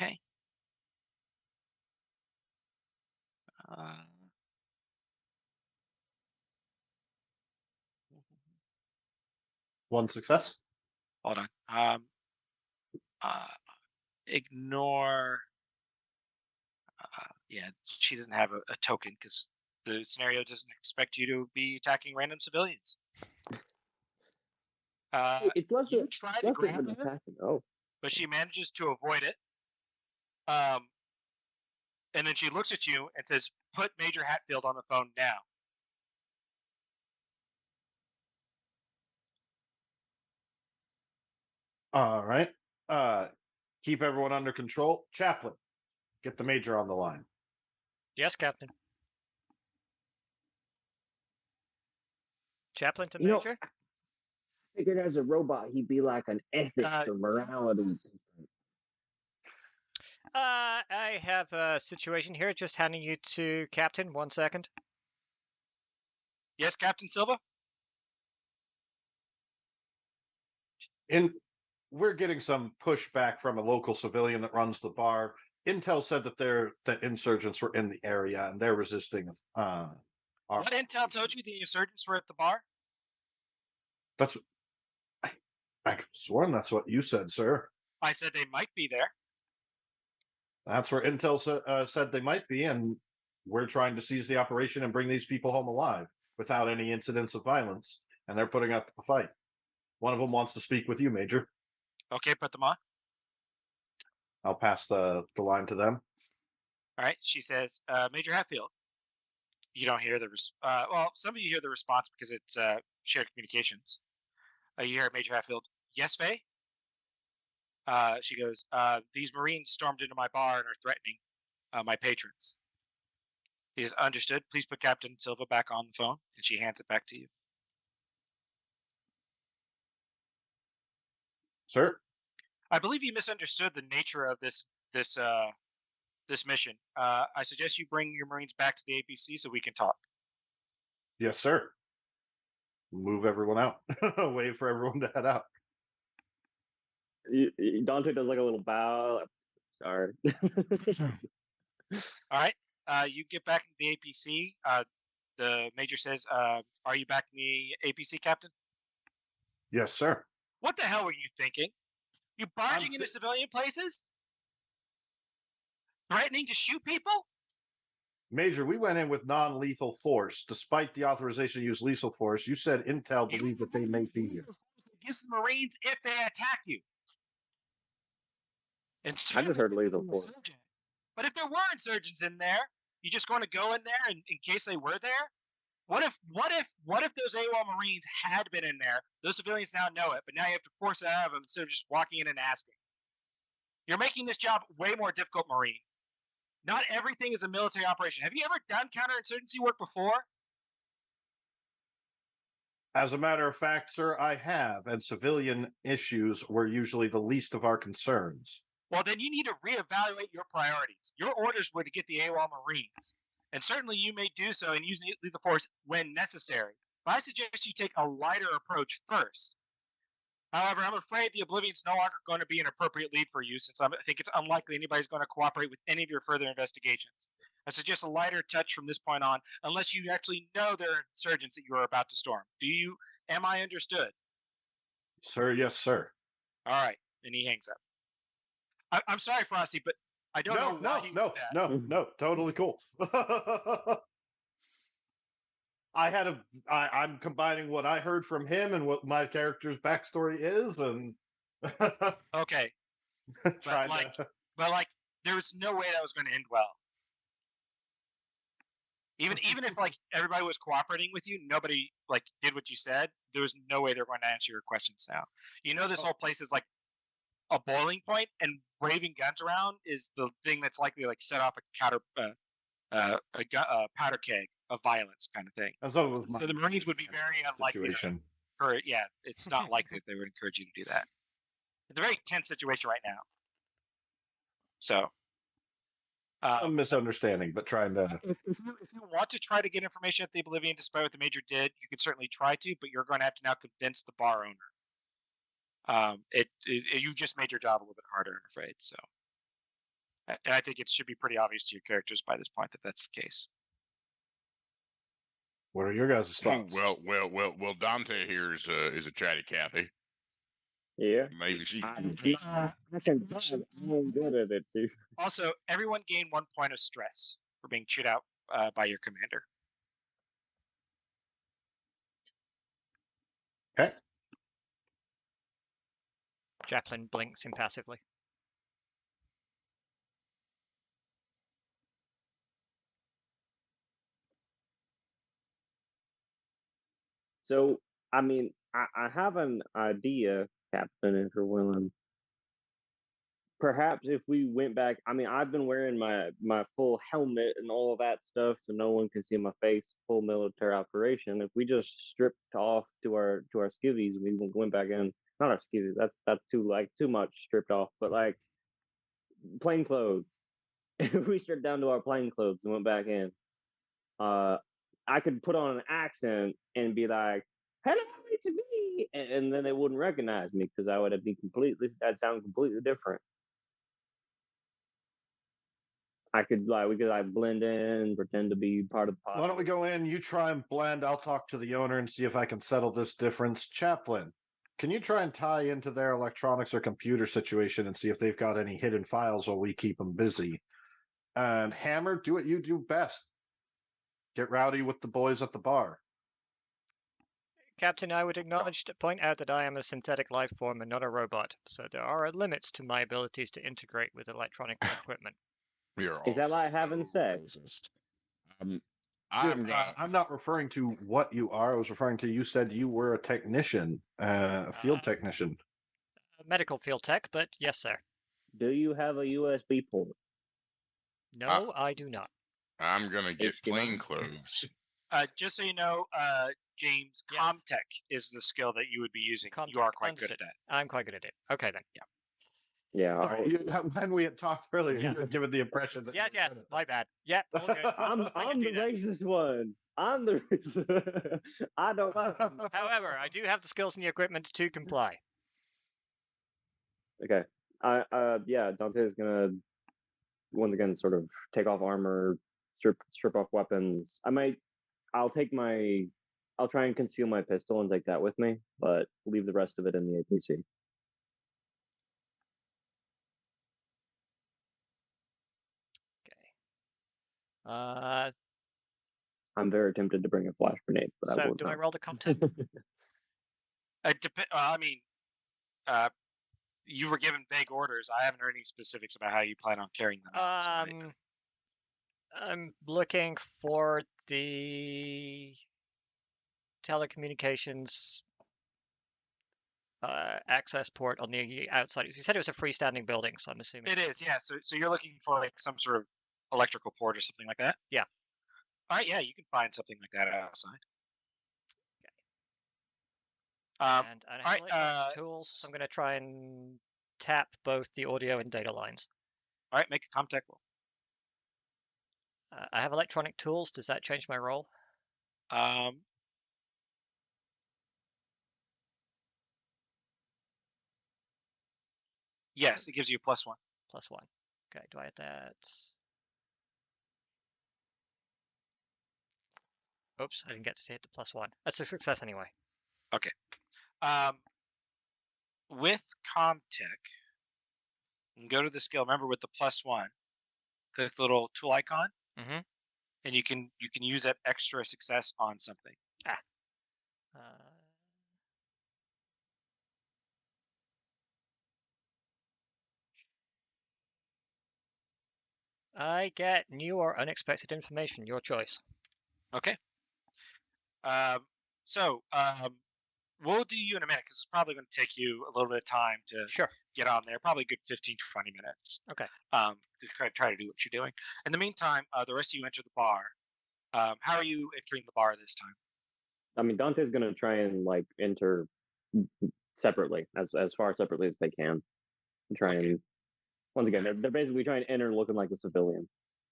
Okay. One success. Hold on. Ignore. Yeah, she doesn't have a token because the scenario doesn't expect you to be attacking random civilians. It's less You try to grab her, attacking. Oh, but she manages to avoid it. And then she looks at you and says, "Put Major Hatfield on the phone now." All right. Keep everyone under control. Chaplain, get the major on the line. Yes, Captain. Chaplain to You know, Major? I figured as a robot he'd be like an ethics or morality. I have a situation here. Just handing you to Captain. 1 second. Yes, Captain Silva? We're getting some pushback from a local civilian that runs the bar. Intel said that insurgents were in the area and they're resisting. What intel told you the insurgents were at the bar? That's. I could have sworn that's what you said, sir. I said they might be there. That's where Intel said they might be, and we're trying to seize the operation and bring these people home alive without any incidents of violence, and they're putting up a fight. One of them wants to speak with you, Major. Okay, put them on. I'll pass the line to them. All right, she says, Major Hatfield. You don't hear the well, some of you hear the response because it's shared communications. You hear Major Hatfield, "Yes, Faye?" She goes, "These Marines stormed into my bar and are threatening my patrons." He is understood. Please put Captain Silva back on the phone, and she hands it back to you. Sir? I believe you misunderstood the nature of this mission. I suggest you bring your Marines back to the APC so we can talk. Yes, sir. Move everyone out. Wait for everyone to head out. Dante does like a little bow. Darn. All right. You get back into the APC. The major says, "Are you back in the APC, Captain?" Yes, sir. What the hell were you thinking? You barging into thi- civilian places, threatening to shoot people? Major, we went in with non-lethal force. Despite the authorization to use lethal force, you said intel You believed that they may be here. against the Marines if they attack you. And I just heard lethal force. But if there were insurgents in there, you just going to go in there in case they were there? What if those AWOL Marines had been in there? Those civilians now know it, but now you have to force it out of them instead of just walking in and asking. You're making this job way more difficult, Marine. Not everything is a military operation. Have you ever done counterinsurgency work before? As a matter of fact, sir, I have, and civilian issues were usually the least of our concerns. Well, then you need to reevaluate your priorities. Your orders were to get the AWOL Marines, and certainly you may do so and use lethal force when necessary. But I suggest you take a lighter approach first. However, I'm afraid the Oblivion's no longer going to be an appropriate lead for you, since I think it's unlikely anybody's going to cooperate with any of your further investigations. I suggest a lighter touch from this point on, unless you actually know there are insurgents that you are about to storm. Am I understood? Sir, yes, sir. All right. And he hangs up. I'm sorry, Frosty, but I don't know why he did that. No, totally cool. I'm combining what I heard from him and what my character's backstory is, and Okay. trying But there was no way that was going to end well. Even if everybody was cooperating with you, nobody did what you said. There was no way they're going to answer your questions now. This whole place is like a boiling point, and waving guns around is the thing that's likely to set off a powder keg of violence kind of thing. so the Marines would be very unlikely. It's not likely that they would encourage you to do that. It's a very tense situation right now. So. a misunderstanding, but trying to. If you want to try to get information at the Oblivion, despite what the major did, you can certainly try to, but you're going to have to now convince the bar owner. You've just made your job a little bit harder, I'm afraid. So, and I think it should be pretty obvious to your characters by this point that that's the case. What are your guys' thoughts? Well, Dante here is a chatty Cathy. Yeah. Maybe she. I'm good at it too. Also, everyone gain 1 point of stress for being chewed out by your commander. Okay. Chaplain blinks impassively. So, I mean, I have an idea, Captain, if you're willing. Perhaps if we went back, I mean, I've been wearing my full helmet and all of that stuff, so no one can see my face. Full military operation. If we just stripped off to our skivvies, we went back in. Not our skivvies. That's too much stripped off. But plain clothes. If we stripped down to our plain clothes and went back in, I could put on an accent and be like, "Hello, it's me," and then they wouldn't recognize me because I would that'd sound completely different. We could blend in, pretend to be part of the pod. Why don't we go in? You try and blend. I'll talk to the owner and see if I can settle this difference. Chaplain, can you try and tie into their electronics or computer situation and see if they've got any hidden files while we keep them busy? And Hammer, do what you do best. Get rowdy with the boys at the bar. Captain, I would point out that I am a synthetic life form and not a robot, so there are limits to my abilities to integrate with electronic equipment. Is that like having sex? I'm not referring to what you are. I was referring to, you said you were a technician, a field technician. A medical field tech, but yes, sir. Do you have a USB port? No, I do not. I'm gonna get HDMI? plain clothes. Just so you know, James, Yes. Comtech is the skill that you would be using. You Comtech, are quite good at understood. that. I'm quite good at it. Okay, then. Yeah. Yeah. When we had talked earlier, Yeah. you had given the impression that. Yeah, my bad. Yeah, all good. I'm the racist one. I'm the racist. I don't know. However, I do have the skills and the equipment to comply. Okay. Yeah, Dante is gonna once again sort of take off armor, strip off weapons. I'll try and conceal my pistol and take that with me, but leave the rest of it in the APC. Okay. I'm very tempted to bring a flash grenade, but I So will do I not. roll the content? I mean, you were given vague orders. I haven't heard any specifics about how you plan on carrying them out. So I'm looking for the telecommunications access port on the outside. You said it was a freestanding building, so I'm assuming it is, yeah. So you're looking for like some sort of electrical port or something like that? Yeah. All right, yeah, you can find something like that outside. And I all have right, electronics tools. So I'm going to try and tap both the audio and data lines. All right, make a comtech roll. I have electronic tools. Does that change my roll? Yes, it gives you a +1. +1. Okay, do I add that? Oops, I didn't get to hit the +1. That's a success anyway. Okay. With comtech, you can go to the skill. Remember, with the +1, click the little tool icon, and you can use that extra success on something. I get new or unexpected information. Your choice. Okay. We'll do you in a minute because it's probably going to take you a little bit of time to get on there. Probably a good 15 to 20 minutes. Okay. To try to do what you're doing. In the meantime, the rest of you enter the bar. How are you entering the bar this time? I mean, Dante's gonna try and like enter separately, as far separately as they can, and try and once again they're basically trying to enter looking like a civilian.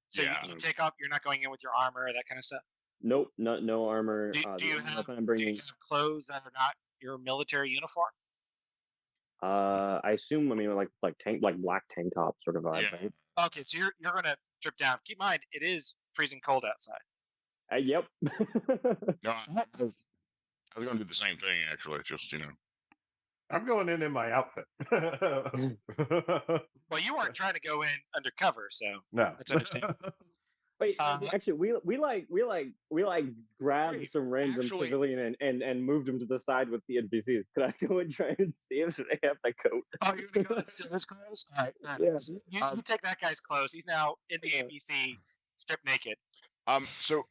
So you take off. You're not going in with your armor or that kind of stuff. Nope, no armor. Do you have bringing clothes that are not your military uniform? I assume. I mean, like black tank top sort of vibe. Right? Okay, so you're gonna strip down. Keep in mind, it is freezing cold outside. Yep. No, I was going to do the same thing actually. Just I'm going in my outfit. Well, you weren't trying to go in undercover, so no, that's understandable. Wait, actually, we grabbed some random civilian and moved him to the side with the NPCs. Could I go and try and see if they have the coat? Oh, you're gonna go and steal his clothes? All right, yeah. You take that guy's clothes. He's now in the APC, stripped naked. So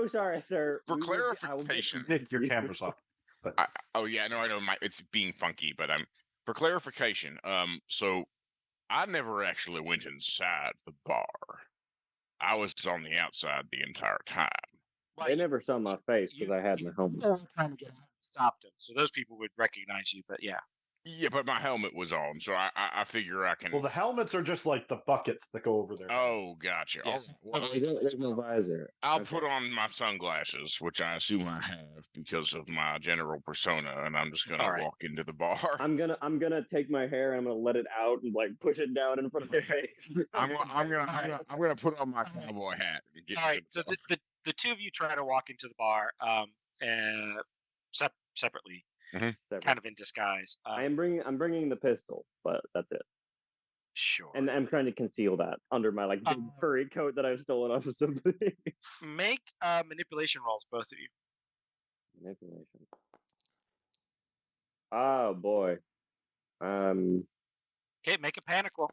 sorry, sir. For clarification, Nick, your camera's off. But oh yeah, no, I know it's being funky, but for clarification, so I never actually went inside the bar. I was on the outside the entire time. They never saw my face because I had my helmet. Trying to get out and stopped him, so those people would recognize you. But yeah. Yeah, but my helmet was on, so I figure I can. Well, the helmets are just like the buckets that go over there. Oh, gotcha. Yes. There's no visor. I'll put on my sunglasses, which I assume I have because of my general persona, and I'm just gonna walk into the bar. I'm gonna take my hair and I'm gonna let it out and like push it down in front of their face. I'm gonna put on my cowboy hat. And get all right. So the two of you try to walk into the bar, separately. Kind of in disguise. I'm bringing the pistol, but that's it. Sure. And I'm trying to conceal that under my like big furry coat that I've stolen off of somebody. Make manipulation rolls, both of you. Manipulation. Oh boy. Okay, make a panic roll.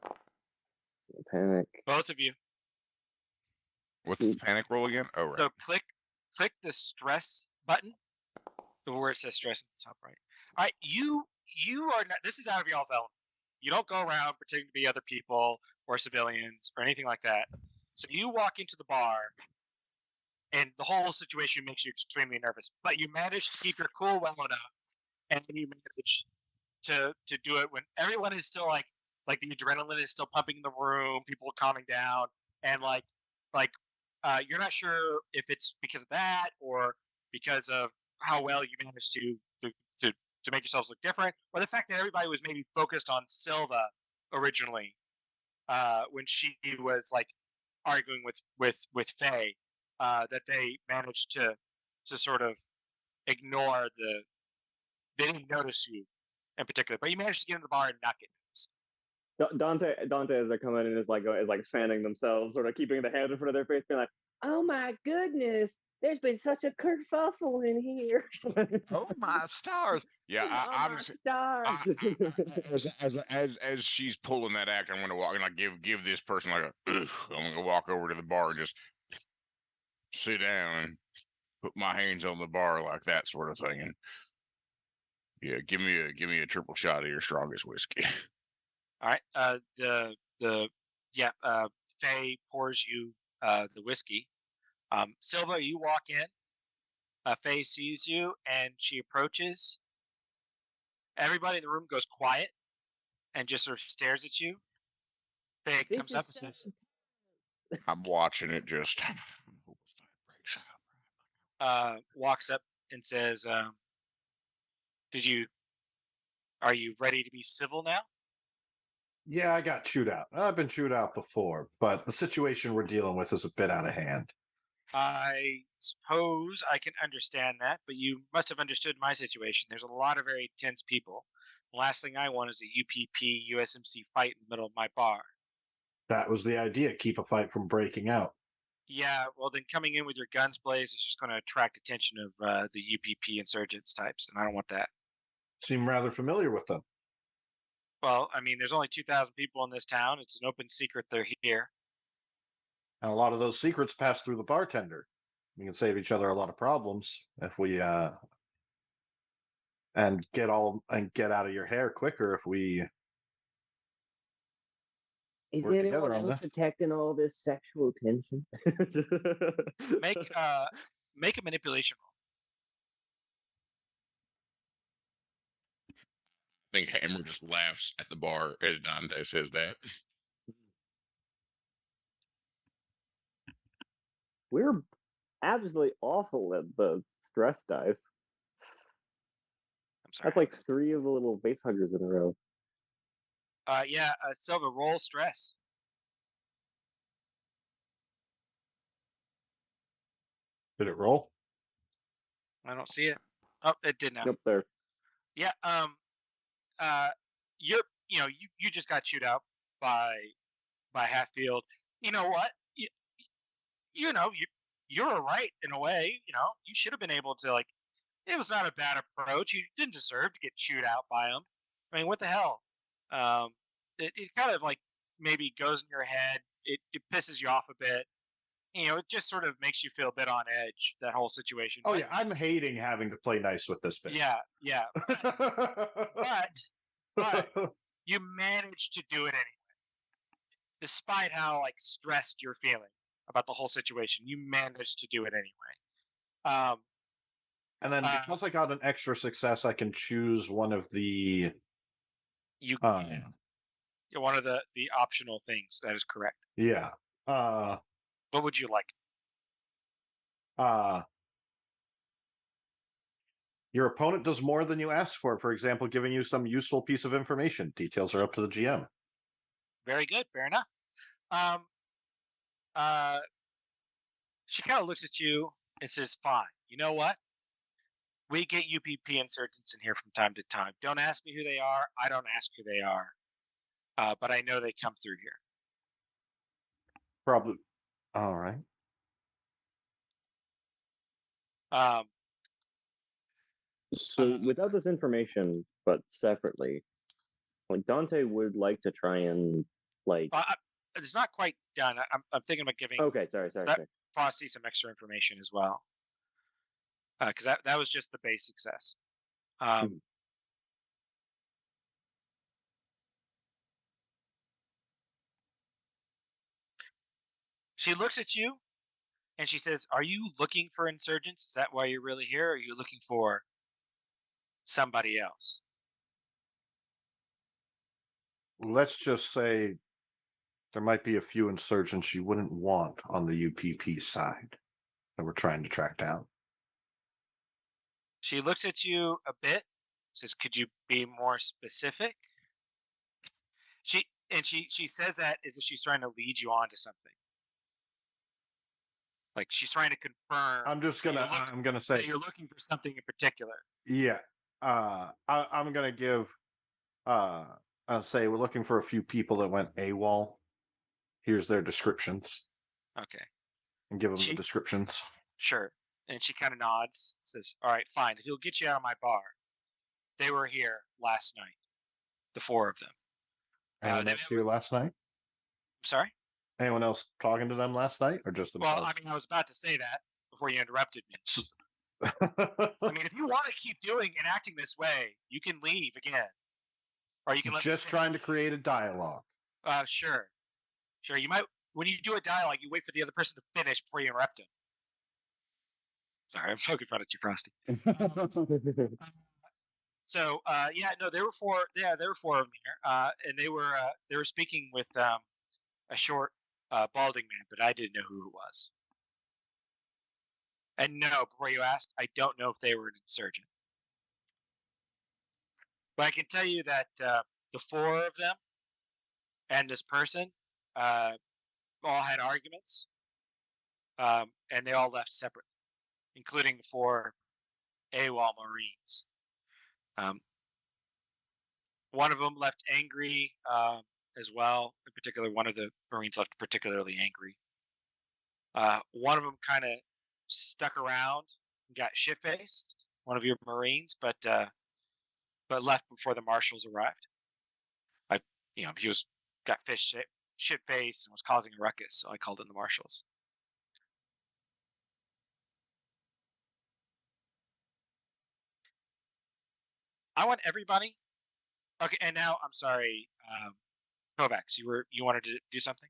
Panic. Both of you. What's the panic roll again? Oh right. So click the stress button. Where it says stress at the top right. All right, you are not. This is out of y'all's element. You don't go around pretending to be other people or civilians or anything like that. So you walk into the bar, and the whole situation makes you extremely nervous. But you manage to keep your cool well enough, and you manage to do it when everyone is still like the adrenaline is still pumping in the room. People are calming down, and you're not sure if it's because of that or because of how well you managed to make yourselves look different, or the fact that everybody was maybe focused on Silva originally, when she was like arguing with Faye, that they managed to sort of ignore the. They didn't notice you in particular, but you managed to get in the bar and not get noticed. Dante, as they come in and is like fanning themselves, sort of keeping the hand in front of their face, being like, "Oh my goodness, there's been such a kerfuffle in here." Oh my stars! Yeah, Oh I'm. my stars! As she's pulling that act, I'm going to walk and like give this person like a. I'm going to walk over to the bar and just sit down and put my hands on the bar like that sort of thing, and yeah, give me a triple shot of your strongest whiskey. All right. Faye pours you the whiskey. Silva, you walk in. Faye sees you and she approaches. Everybody in the room goes quiet and just sort of stares at you. Faye This comes is up and so says, I'm watching it just. walks up and says, are you ready to be civil now? Yeah, I got chewed out. I've been chewed out before, but the situation we're dealing with is a bit out of hand. I suppose I can understand that, but you must have understood my situation. There's a lot of very tense people. The last thing I want is a UPP USMC fight in the middle of my bar. That was the idea, keep a fight from breaking out. Yeah, well, then coming in with your guns blazed is just going to attract attention of the UPP insurgents types, and I don't want that. Seem rather familiar with them. Well, I mean, there's only 2,000 people in this town. It's an open secret they're here. And a lot of those secrets pass through the bartender. We can save each other a lot of problems if we and get out of your hair quicker if we Is work anyone together on else this. detecting all this sexual tension? Make a manipulation roll. I think Hammer just laughs at the bar as Dante says that. We're absolutely awful at the stress dice. I'm sorry. That's like 3 of the little base huggers in a row. Silva, roll stress. Did it roll? I don't see it. Oh, it did now. Up there. Yeah. You just got chewed out by Hatfield. You know what? You're right in a way. You know, you should have been able to like. It was not a bad approach. You didn't deserve to get chewed out by him. I mean, what the hell? It kind of like maybe goes in your head. It pisses you off a bit. You know, it just sort of makes you feel a bit on edge, that whole situation. Oh, yeah, I'm hating having to play nice with this bitch. Yeah. But you managed to do it anyway. Despite how like stressed you're feeling about the whole situation, you managed to do it anyway. And then because I got an extra success, I can choose one of the one of the optional things. That is correct. Yeah. What would you like? Your opponent does more than you asked for example, giving you some useful piece of information. Details are up to the GM. Very good. Fair enough. She kind of looks at you and says, fine. You know what? We get UPP insurgents in here from time to time. Don't ask me who they are. I don't ask who they are. But I know they come through here. Probably. All right. So without this information, but separately, like Dante would like to try and like. It's not quite done. I'm thinking about giving. Okay, sorry. Frosty some extra information as well, because that was just the base success. She looks at you, and she says, "Are you looking for insurgents? Is that why you're really here? Or are you looking for somebody else?" Let's just say there might be a few insurgents you wouldn't want on the UPP side that we're trying to track down. She looks at you a bit, says, "Could you be more specific?" And she says that as if she's trying to lead you on to something. Like she's trying to confirm. I'm just gonna. I'm gonna that say. you're looking for something in particular. Yeah. I'm gonna give. I'll say we're looking for a few people that went AWOL. Here's their descriptions. Okay. And give them the descriptions. Sure. And she kind of nods, says, "All right, fine. If you'll get you out of my bar, they were here last night, the 4 of them." Anyone else here last night? Sorry? Anyone else talking to them last night, or just themselves? Well, I mean, I was about to say that before you interrupted me. I mean, if you want to keep doing and acting this way, you can leave again, or you can let just trying to create a dialogue. Sure. You might, when you do a dialogue, you wait for the other person to finish before you interrupt him. Sorry, I'm poking fun at you, Frosty. So, yeah, no, there were 4. Yeah, there were 4 of them here, and they were speaking with a short, balding man, but I didn't know who it was. And no, before you ask, I don't know if they were an insurgent. But I can tell you that the 4 of them and this person all had arguments, and they all left separately, including the 4 AWOL Marines. One of them left angry as well. In particular, one of the Marines left particularly angry. One of them kind of stuck around and got shit-faced, one of your Marines, but left before the marshals arrived. He got shit-faced and was causing a ruckus, so I called in the marshals. I want everybody. Okay, and now I'm sorry, Kovacs, you wanted to do something?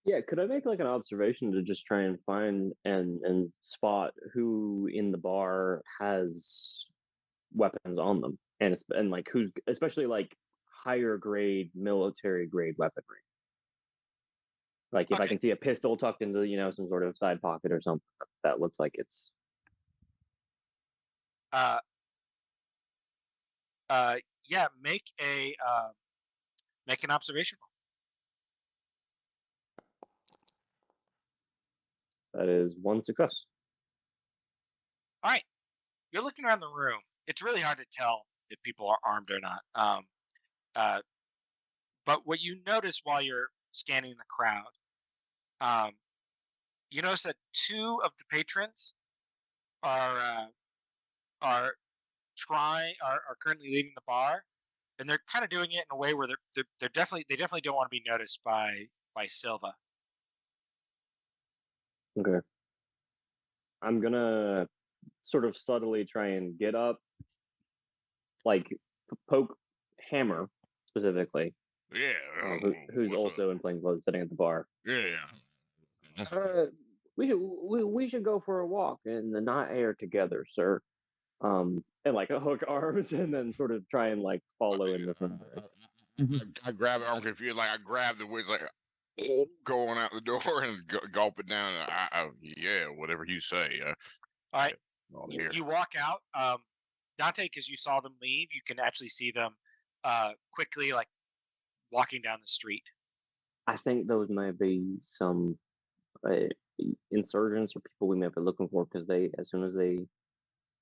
Yeah, could I make like an observation to just try and find and spot who in the bar has weapons on them, and like who's especially like higher grade military grade weaponry. Like if I can see a pistol tucked into some sort of side pocket or something that looks like it's. Yeah, make an observation roll. That is 1 success. All right, you're looking around the room. It's really hard to tell if people are armed or not. But what you notice while you're scanning the crowd, you notice that 2 of the patrons are currently leaving the bar, and they're kind of doing it in a way where they definitely don't want to be noticed by Silva. Okay. I'm gonna sort of subtly try and get up, like poke Hammer specifically. Yeah. Who's also in plain clothes sitting at the bar. Yeah. We should go for a walk in the night air together, sir. And like hook arms and then sort of try and like follow in the front. I grab it. I'm confused. Like I grab the witch, like going out the door and gulp it down. Yeah, whatever you say. All right, yeah, you walk out, Dante, because you saw them leave. You can actually see them quickly, like walking down the street. I think those may be some insurgents or people we may be looking for because as soon as they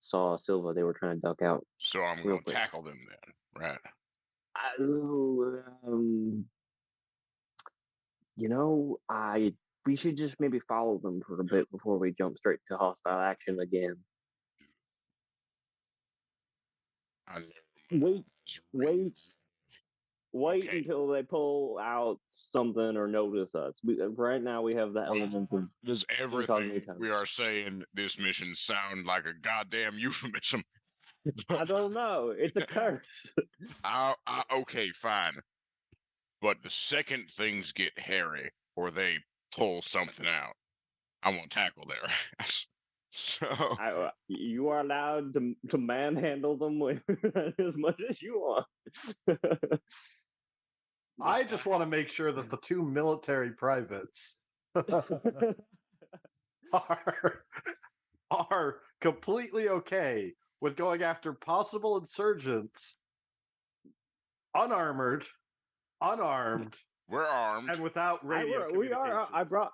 saw Silva, they were trying to duck out. So I'm going to tackle them then, right? We should just maybe follow them for a bit before we jump straight to hostile action again. Wait Okay. until they pull out something or notice us. Right now we have the element of. Does everything we are saying this mission sound like a goddamn euphemism? I don't know. It's a curse. Okay, fine. But the second things get hairy or they pull something out, I'm gonna tackle their ass. So you are allowed to manhandle them as much as you want. I just want to make sure that the 2 military privates are completely okay with going after possible insurgents unarmored unarmed, We're armed. and without radio we are.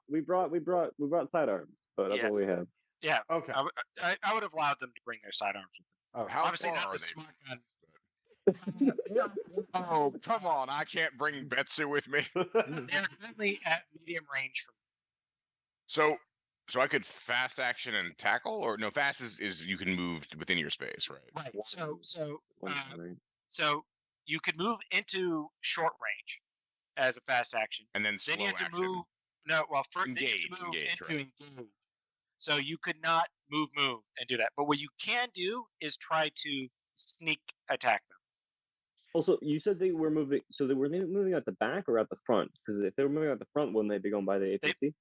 We brought sidearms, but that's Yeah. what we have. Yeah, Okay. I would have allowed them to bring their sidearms with them. Oh, How Obviously, far not are the they? smart gun. Oh, come on! I can't bring Betsy with me. They're currently at medium range for me. So I could fast action and tackle, or no? Fast is you can move within your space, right? Right. One time, right? So you could move into short range as a fast action. And then slow Then you have to action. move. No, well, first then you have to move Engage, into right. engage. So you could not move and do that. But what you can do is try to sneak attack them. Also, you said they were moving. So they were moving at the back or at the front? Because if they were moving at the front, wouldn't they be going by the APC?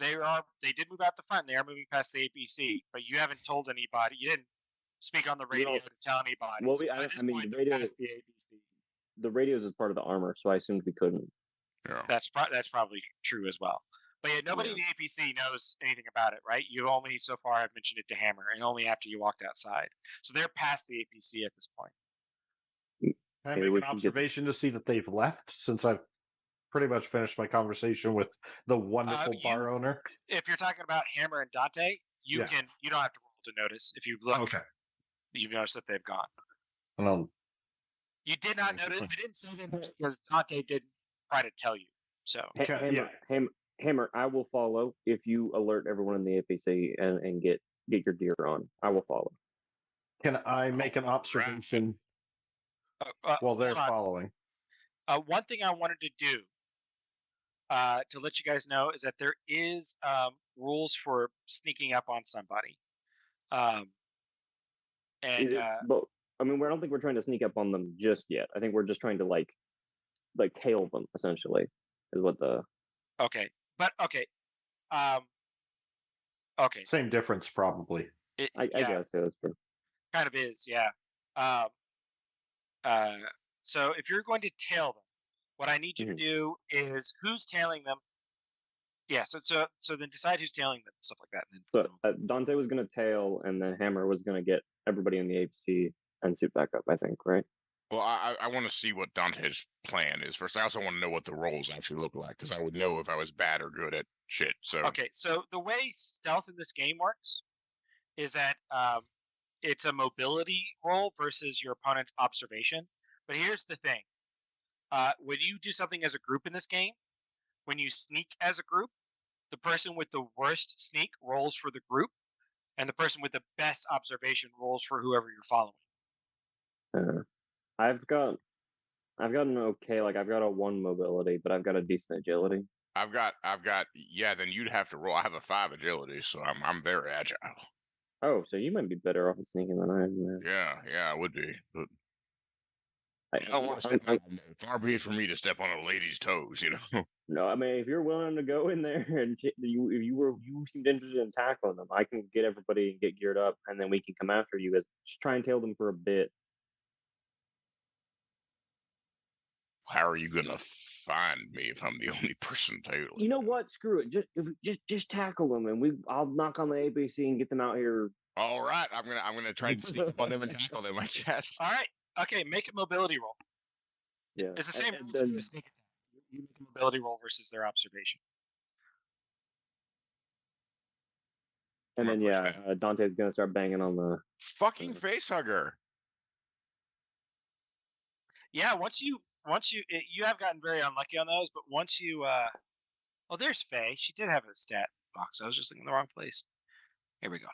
They did move out the front. They are moving past the APC, but you haven't told anybody. You didn't speak on the radio to tell anybody. Well, So I at this mean, point, the they're radio- past the APC. The radios is part of the armor, so I assumed we couldn't. Yeah. That's probably true as well. But yeah, nobody in the APC knows anything about it, right? You only so far have mentioned it to Hammer, and only after you walked outside. So they're past the APC at this point. Can I Maybe we make an can get- observation to see that they've left, since I've pretty much finished my conversation with the wonderful bar owner? If you're talking about Hammer and Dante, you Yeah. you don't have to roll to notice. If you look, Okay. you've noticed that they've gone. You did not notice. I didn't say them because Dante didn't try to tell you. So Okay, Hammer, I will follow if you alert everyone in the APC and get your gear on. I will follow. Can I make an observation while they're hold on. following? One thing I wanted to do to let you guys know is that there is rules for sneaking up on somebody. But I mean, I don't think we're trying to sneak up on them just yet. I think we're just trying to like tail them essentially. Is what the okay. Okay. Same difference, probably. I guess that's true. Kind of is, yeah. So if you're going to tail them, what I need you to do is who's tailing them. Yeah. So then decide who's tailing them, stuff like that. And then So Dante was going to tail, and then Hammer was going to get everybody in the APC and suit back up. I think, right? Well, I want to see what Dante's plan is first. I also want to know what the roles actually look like, because I would know if I was bad or good at shit. So okay, so the way stealth in this game works is that it's a mobility roll versus your opponent's observation. But here's the thing: when you do something as a group in this game, when you sneak as a group, the person with the worst sneak rolls for the group, and the person with the best observation rolls for whoever you're following. I've got an okay, I've got a 1 mobility, but I've got a decent agility. I've got yeah. Then you'd have to roll. I have a 5 agility, so I'm very agile. Oh, so you might be better off at sneaking than I am. Yeah, I would be. But I don't want to step on. Far be it from me to step on a lady's toes, you know. No, I mean, if you're willing to go in there and if you seemed interested in tackling them, I can get everybody and get geared up, and then we can come after you. Just try and tail them for a bit. How are you gonna find me if I'm the only person tailing? You know what? Screw it. Just tackle them, and I'll knock on the APC and get them out here. All right, I'm gonna try and sneak up on them and tackle them, I guess. All right. Okay, make a mobility roll. Yeah, It's the same rule as a sneak attack. You make a mobility roll versus their observation. And then Dante's gonna start banging on the fucking face hugger. Yeah, once you have gotten very unlucky on those, but once you oh, there's Faye. She did have a stat box. I was just looking in the wrong place. Here we go.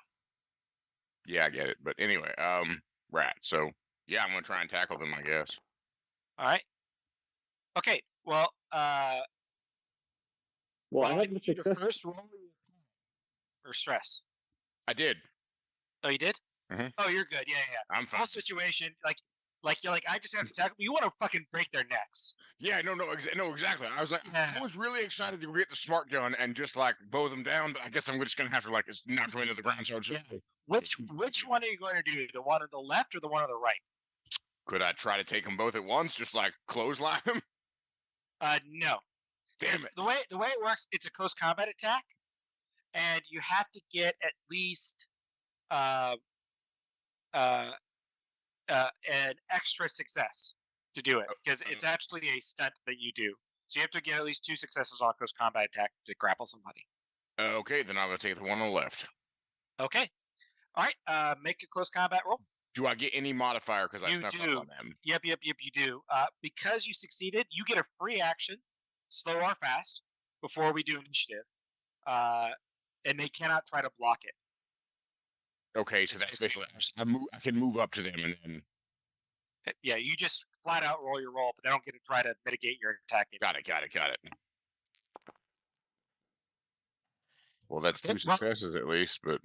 Yeah, I get it. But anyway, right. So yeah, I'm gonna try and tackle them, I guess. All right. Okay. Well, I had the success. First roll or stress. I did. Oh, you did? Mhm. Oh, you're good. Yeah. I'm fine. Whole situation, like you're like, I just have to tackle. You want to fucking break their necks. Yeah, no, exactly. I was like, Yeah. I was really excited to get the smart gun and just bow them down, but I guess I'm just gonna have to knock them into the ground. So just, Which one are you going to do? The one on the left or the one on the right? could I try to take them both at once, just clothesline them? No. Damn it! The way it works, it's a close combat attack, and you have to get at least an extra success to do it because it's actually a stunt that you do. So you have to get at least 2 successes on close combat attack to grapple somebody. Okay, then I'm gonna take the one on the left. Okay. All right. Make a close combat roll. Do I get any modifier because I You snuck do. up on them? Yep. You do. Because you succeeded, you get a free action, slow or fast, before we do initiative. And they cannot try to block it. Okay, so that's basically I can move up to them and then. Yeah, you just flat out roll your roll, but they don't get to try to mitigate your attack. Got it. Well, that's Okay, 2 successes at least, but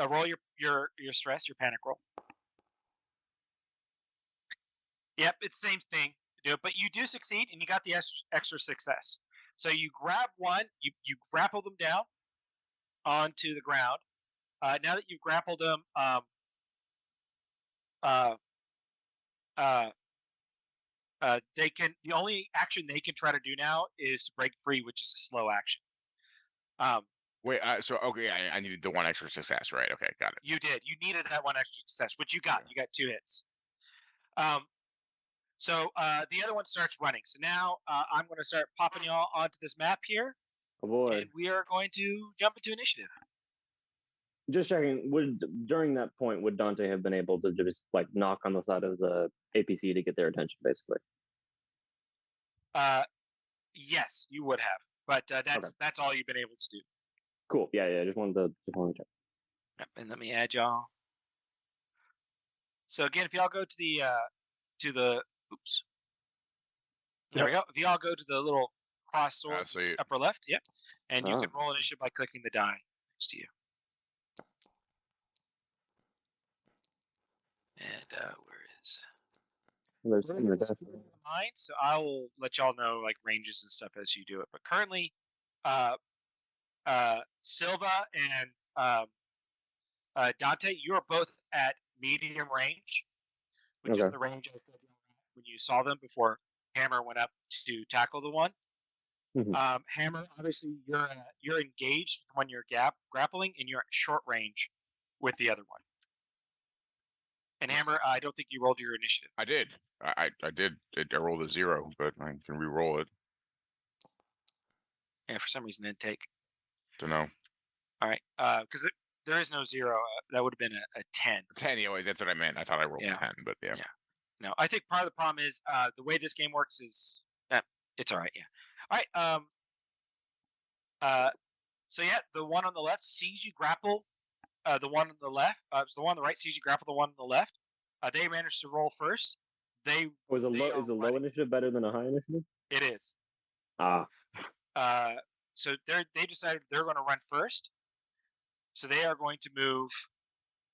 roll your stress, your panic roll. Yep, it's the same thing. Do it, but you do succeed, and you got the extra success. So you grab one, you grapple them down onto the ground. Now that you've grappled them, they can. The only action they can try to do now is to break free, which is a slow action. wait. So okay, I needed the 1 extra success, right? Okay, got it. You did. You needed that 1 extra success, which you got. You got 2 hits. So the other one starts running. So now I'm going to start popping y'all onto this map here, Oh boy. and we are going to jump into initiative. Just checking. During that point would Dante have been able to just like knock on the side of the APC to get their attention, basically? Yes, you would have, but that's all you've been able to do. Cool. Yeah. Just wanted to check. Yep, and let me add y'all. So again, if y'all go to the oops, there we go. If y'all go to the little cross sword I see it. upper left, yep, and you Oh. can roll initiative by clicking the die next to you. And where is? There's We're in the gonna desk. keep it in mind, so I will let y'all know like ranges and stuff as you do it. But currently, Silva and Dante, you are both at medium range, which is Okay. the range I said when you saw them before Hammer went up to tackle the one. Mhm. Hammer, obviously, you're engaged with the one you're grappling, and you're at short range with the other one. And Hammer, I don't think you rolled your initiative. I did. I did. I rolled a 0, but I can re-roll it. Yeah, for some reason, it didn't take. Don't know. All right, because there is no 0. That would have been a 10. 10. Yeah, wait, that's what I meant. I thought I rolled a 10, but yeah. No, I think part of the problem is the way this game works is it's all right. Yeah. All right. So yeah, the one on the left sees you grapple. The one on the left, so the one on the right sees you grapple the one on the left. They managed to roll first. Is a low initiative better than a high initiative? It is. Ah. So they decided they're going to run first. So they are going to move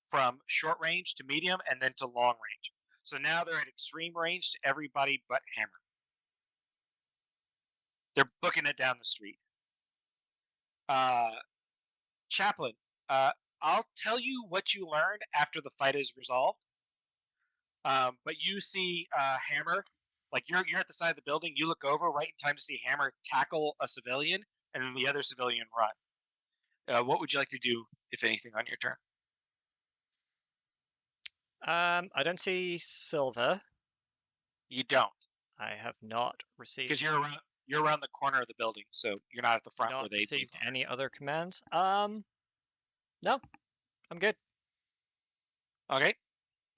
from short range to medium and then to long range. So now they're at extreme range to everybody but Hammer. They're booking it down the street. Chaplain, I'll tell you what you learned after the fight is resolved. But you see Hammer, like you're at the side of the building. You look over right in time to see Hammer tackle a civilian, and then the other civilian run. What would you like to do, if anything, on your turn? I don't see Silver. You don't, I have not received. because you're around the corner of the building, so you're not at the front not where they received any other commands. No, I'm good. Okay,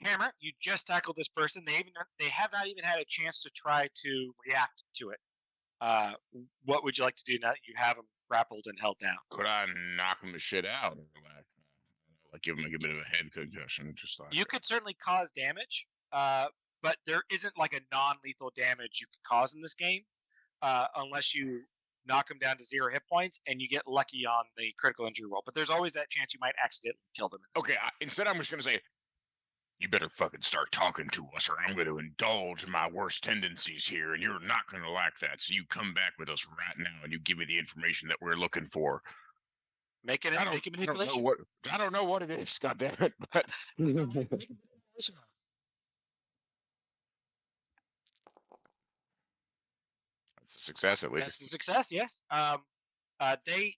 Hammer, you just tackled this person. They have not even had a chance to try to react to it. What would you like to do now that you have them grappled and held down? Could I knock him the shit out? Like give him a bit of a head concussion, just like You could certainly cause damage, but there isn't like a non-lethal damage you could cause in this game, unless you knock him down to 0 hit points and you get lucky on the critical injury roll. But there's always that chance you might accidentally kill them. Okay, instead I'm just gonna say, you better fucking start talking to us, or I'm going to indulge my worst tendencies here, and you're not going to like that. So you come back with us right now, and you give me the information that we're looking for. Make a manipulation. I don't know what it is. God damn it! But That's a success at least. That's a success. Yes. They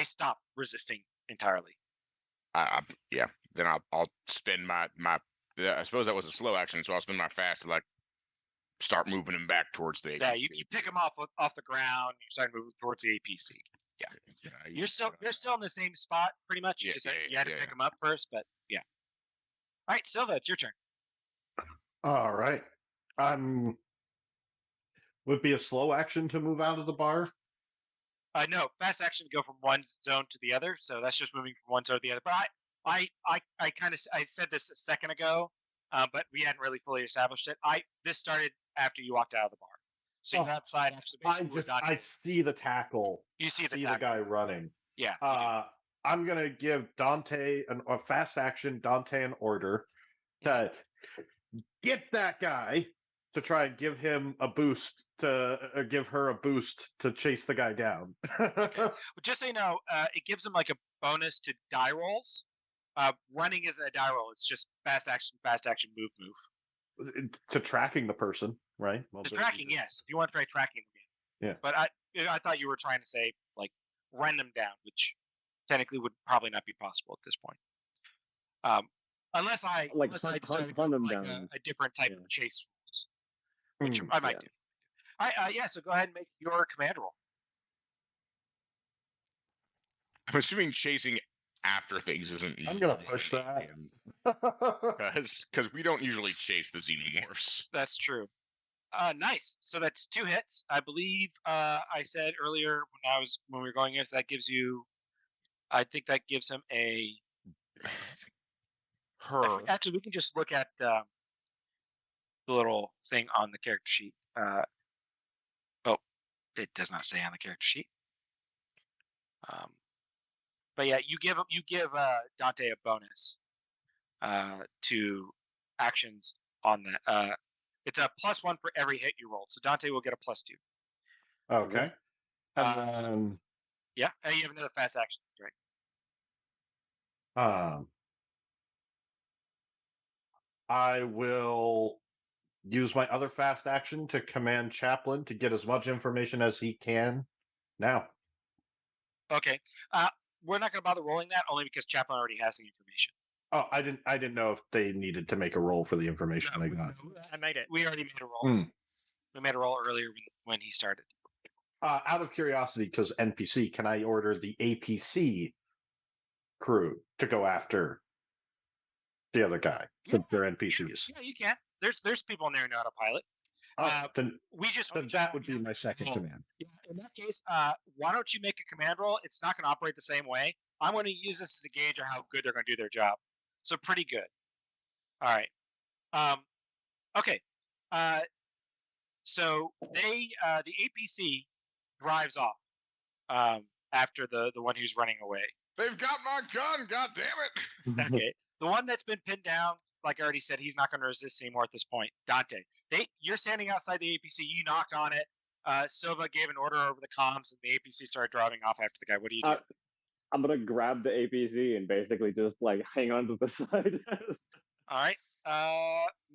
stop resisting entirely. Yeah. Then I'll spend my. I suppose that was a slow action, so I'll spend my fast to like start moving him back towards the APC. Yeah, you pick him off the ground. You start moving towards the APC. Yeah, you're still in the same spot pretty much. You had to pick him up first, but yeah. All right, Silva, it's your turn. All right. Would be a slow action to move out of the bar. No, fast action to go from one zone to the other. So that's just moving from one zone to the other. But I said this a second ago, but we hadn't really fully established it. This started after you walked out of the bar. So you're outside actually. I see the tackle. You see the guy running. Yeah. I'm gonna give Dante a fast action. Dante an order to get that guy to try and give him a boost give her a boost to chase the guy down. Okay. But just so you know, it gives him like a bonus to die rolls. Running isn't a die roll; it's just fast action, move. To tracking the person, right? To tracking, yes. If you want to try tracking them, yeah. But I thought you were trying to say like run them down, which technically would probably not be possible at this point. Unless I decide to them like down. a different type of chase rules, which I might do. All right, yeah. So go ahead and make your command roll. I'm assuming chasing after things isn't. I'm gonna push that because we don't usually chase the xenomorphs. That's true. Nice. So that's 2 hits. I believe I said earlier when we were going, that gives you. I think that gives him a. Actually, we can just look at the little thing on the character sheet. It does not say on the character sheet. But yeah, you give Dante a bonus to actions on that. It's a +1 for every hit you roll. So Dante will get a +2. Okay. And then yeah, you have another fast action, right? I will use my other fast action to command Chaplin to get as much information as he can now. Okay. We're not going to bother rolling that only because Chaplin already has the information. Oh, I didn't know if they needed to make a roll for the information they got. I made it. We already made a roll. We made a roll earlier when he started. Out of curiosity, because NPC, can I order the APC crew to go after the other guy? Since they're NPCs. Yeah, you can. There's people in there who know how to pilot. Then that would be my second command. Yeah, in that case, why don't you make a command roll? It's not going to operate the same way. I'm going to use this as a gauge of how good they're going to do their job. So pretty good. All right. Okay. So the APC drives off after the one who's running away. They've got my gun. God damn it. Okay. The one that's been pinned down, like I already said, he's not going to resist anymore at this point. Dante, you're standing outside the APC. You knocked on it. Silva gave an order over the comms, and the APC started driving off after the guy. What do you do? I'm gonna grab the APC and basically just like hang on to the side. All right.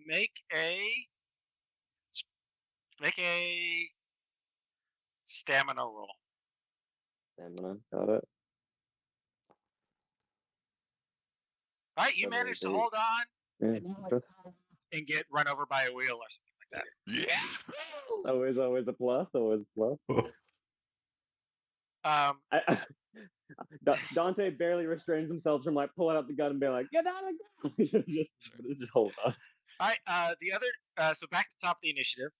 Make a stamina roll. Stamina, got it. All right, you managed to hold on and get run over by a wheel or something like that. Yeah. Always a plus. Always a plus. Dante barely restrains himself from like pulling out the gun and being like, "Get out of the gun!" just hold on. All right. The other. So back to top of the initiative.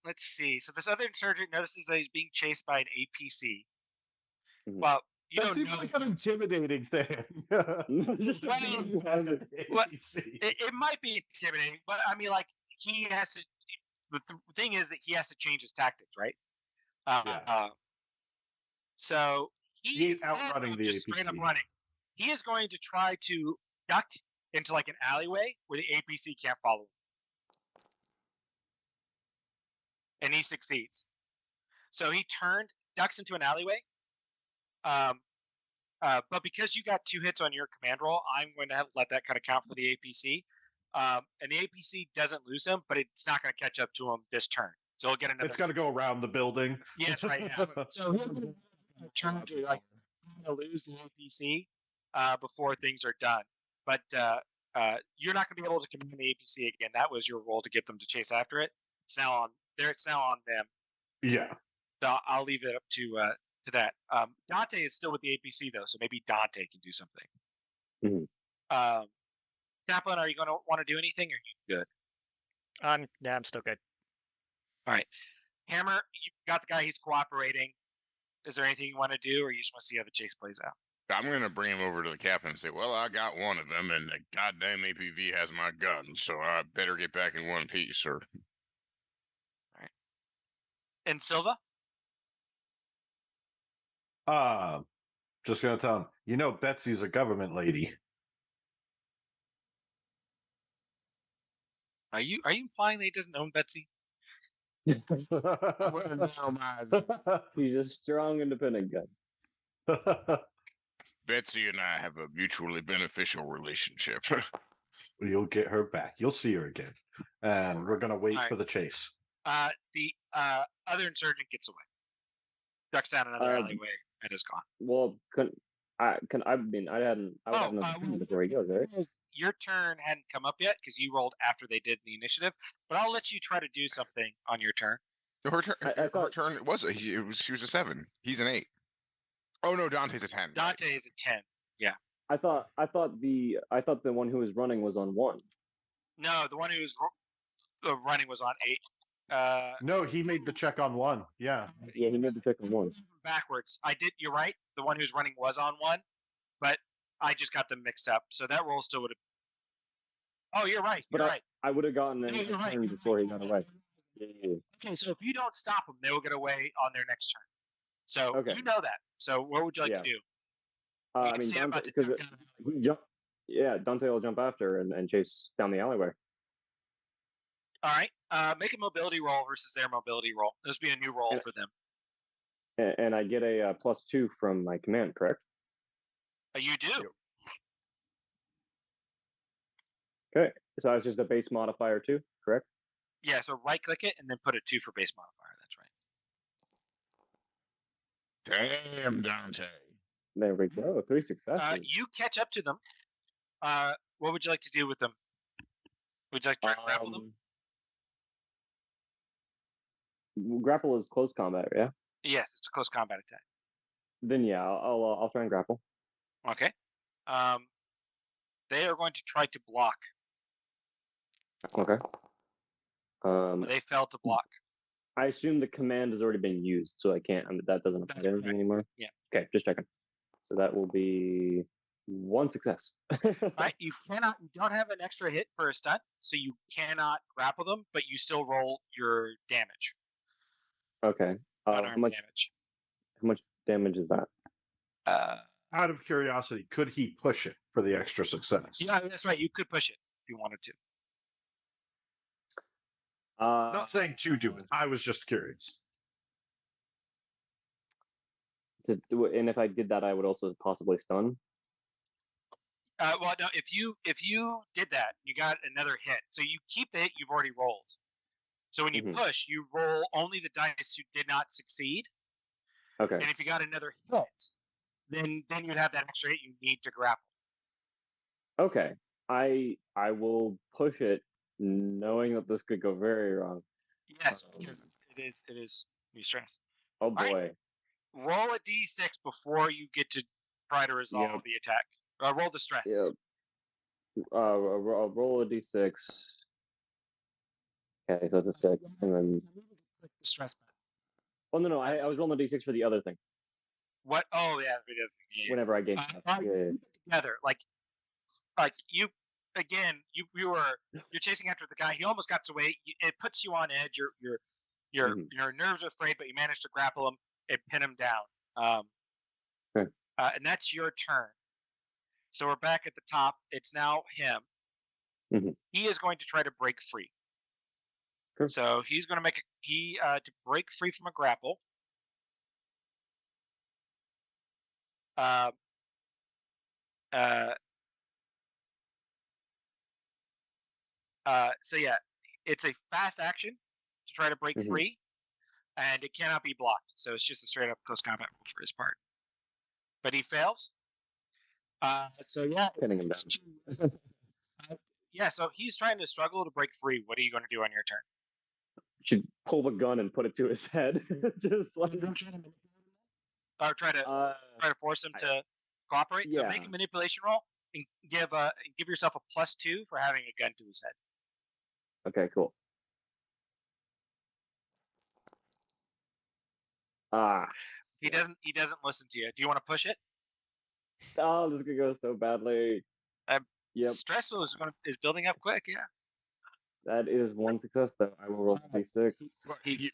Let's see. So this other insurgent notices that he's being chased by an APC. Mm-hmm. Well, you that don't seems know like an intimidating thing. It might be intimidating, but I mean, like he has to. The thing is that he has to change his tactics, right? So he's outrunning the APC. Straight up running. He is going to try to duck into like an alleyway where the APC can't follow him. And he succeeds. So he ducks into an alleyway. But because you got 2 hits on your command roll, I'm going to let that kind of count for the APC. And the APC doesn't lose him, but it's not going to catch up to him this turn. So he'll get another. It's got to go around the building. Yeah, that's right. Yeah. So he'll get a turn to like lose the APC before things are done. But You're not going to be able to command the APC again. That was your role to get them to chase after it. It's now on. It's now on them. Yeah. So I'll leave it up to that. Dante is still with the APC though, so maybe Dante can do something. Mhm. Chaplain, are you going to want to do anything, or are you good? I'm still good. All right, Hammer, you got the guy. He's cooperating. Is there anything you want to do, or you just want to see how the chase plays out? I'm gonna bring him over to the captain and say, "Well, I got one of them, and the goddamn APV has my gun, so I better get back in one piece, sir." And Silva? Just gonna tell him, you know, Betsy's a government lady. Are you implying that he doesn't own Betsy? Well, now, my He's a strong, independent guy. Betsy and I have a mutually beneficial relationship. You'll get her back. You'll see her again. And we're gonna wait Alright. for the chase. The other insurgent gets away. Ducks down another alleyway and is gone. Well, I mean, I would have another turn before he goes, right? Your turn hadn't come up yet because you rolled after they did the initiative. But I'll let you try to do something on your turn. Her turn. I Her thought- turn she was a 7. He's an 8. Oh no, Dante's a 10. Dante is a 10. I thought the one who was running was on 1. No, the one who was running was on 8. No, he made the check on 1. Yeah. Yeah, he made the pick on 1. Backwards. I did. You're right. The one who's running was on 1, but I just got them mixed up. So that roll still would have. Oh, you're right. But You're right. I would have gotten a you're right. turn before he got away. Yeah. Okay, so if you don't stop them, they will get away on their next turn. So Okay. you know that. So what would you like Yeah. to do? I can mean, see I'm about Dante, to because Dante will jump after and chase down the alleyway. All right. Make a mobility roll versus their mobility roll. This would be a new roll And- for them. And I get a +2 from my command, correct? You do. Yep. Okay, so that's just a base modifier too, correct? Yeah. So right click it and then put a 2 for base modifier. That's right. Damn, Dante. There we go, 3 successes. You catch up to them. What would you like to do with them? Would you like to try to grapple them? Grapple is close combat, yeah. Yes, it's a close combat attack. Then yeah, I'll try and grapple. Okay. They are going to try to block. Okay. They failed to block. I assume the command has already been used, so I can't. That doesn't apply to anything anymore. Yeah. Okay, just checking. So that will be 1 success. Right? You don't have an extra hit for a stun, so you cannot grapple them, but you still roll your damage. Okay. How Unarmed much damage is that? Out of curiosity, could he push it for the extra success? Yeah, that's right. You could push it if you wanted to. Not saying to do it. I was just curious. And if I did that, I would also possibly stun. Well, no. If you did that, you got another hit. So you keep the hit you've already rolled. So when you Mhm. push, you roll only the dice you did not succeed. Okay. And if you got another hit, then you'd have that extra hit you need to grapple. Okay. I will push it, knowing that this could go very wrong. Yes, because it is you stress. Oh right. boy. Roll a d6 before you get to try to resolve Yep. the attack. Roll the stress. Yep. I'll roll a d6. Okay, so it's a 6, and then. The stress button. Oh no, I was rolling a d6 for the other thing. What? Oh yeah, the other thing, yeah. Whenever I gain stuff. Yeah. Together, like you again. You're chasing after the guy. He almost got away. It puts you on edge. Your nerves are frayed, but you managed to grapple him and pin him down. Okay. And that's your turn. So we're back at the top. It's now him. Mhm. He is going to try to break free. Sure. So he's going to make to break free from a grapple. So yeah, it's a fast action to try to break Mhm. free, and it cannot be blocked. So it's just a straight up close combat roll for his part. But he fails. So yeah, Pinning him down. Yeah, so he's trying to struggle to break free. What are you going to do on your turn? Should pull the gun and put it to his head. Just like Or try to force him to cooperate? So make yeah. a manipulation roll and give yourself a +2 for having a gun to his head. Okay, cool. Ah, He doesn't listen to you. Do you want to push it? oh, this could go so badly. Yep, Stress is building up quick. Yeah. that is one success though. I will roll d6. But He-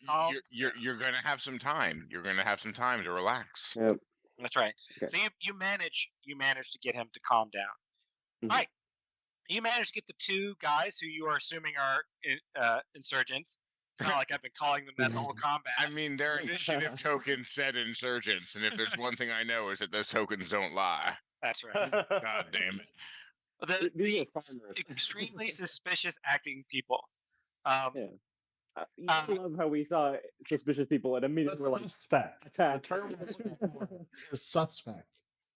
you're gonna have some time. You're gonna have some time to relax. Yep. That's right. Okay. So you manage to get him to calm down. Mhm. All right. You manage to get the two guys who you are assuming are insurgents. It's not like I've been calling them that the whole combat. I mean, their initiative token said insurgents, and if there's one thing I know is that those tokens don't lie. That's right. God damn it. These The are farmers. extremely suspicious acting people. Yeah. You love how we saw suspicious people and immediately were like suspect. attack. The term is suspect.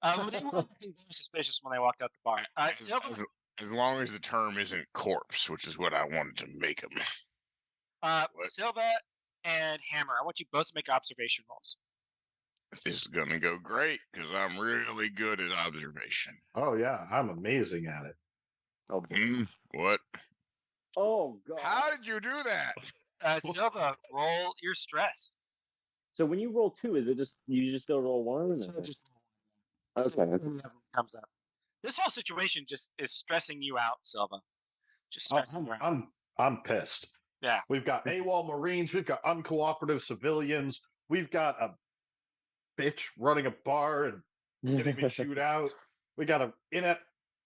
They were acting very suspicious when they walked out the bar. As long as the term isn't corpse, which is what I wanted to make them. What? Silva and Hammer, I want you both to make observation rolls. This is gonna go great because I'm really good at observation. Oh yeah, I'm amazing at it. Oh, boy. What? Oh god. How did you do that? Silva, roll your stress. So when you roll 2, is it just you just still roll 1? So just Okay. comes up. This whole situation just is stressing you out, Silva. Just Oh, stressing you out. I'm pissed. Yeah. We've got AWOL Marines, we've got uncooperative civilians, we've got a bitch running a bar and getting me shoot out. We got an inept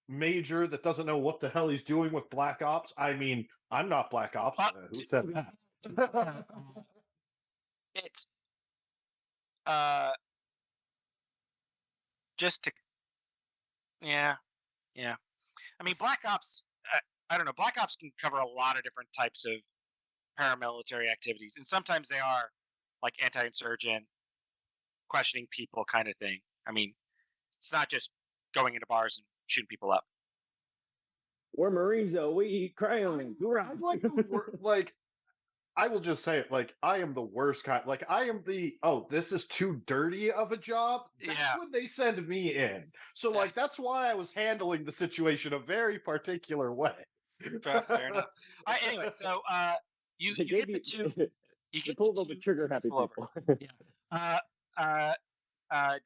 major that doesn't know what the hell he's doing with Black Ops. I mean, I'm not Black Ops. Who said that? It's just to yeah. I mean, Black Ops. I don't know. Black Ops can cover a lot of different types of paramilitary activities, and sometimes they are like anti-insurgent, questioning people kind of thing. I mean, it's not just going into bars and shooting people up. We're Marines though. We eat crayons. I'm like, like, I will just say it. Like, I am the worst kind. Like, I am the this is too dirty of a job. That's when they send me in. So, like, that's why I was handling the situation a very particular way. Fair enough. All right. Anyway, so you get the two. You get pulled over trigger happy people.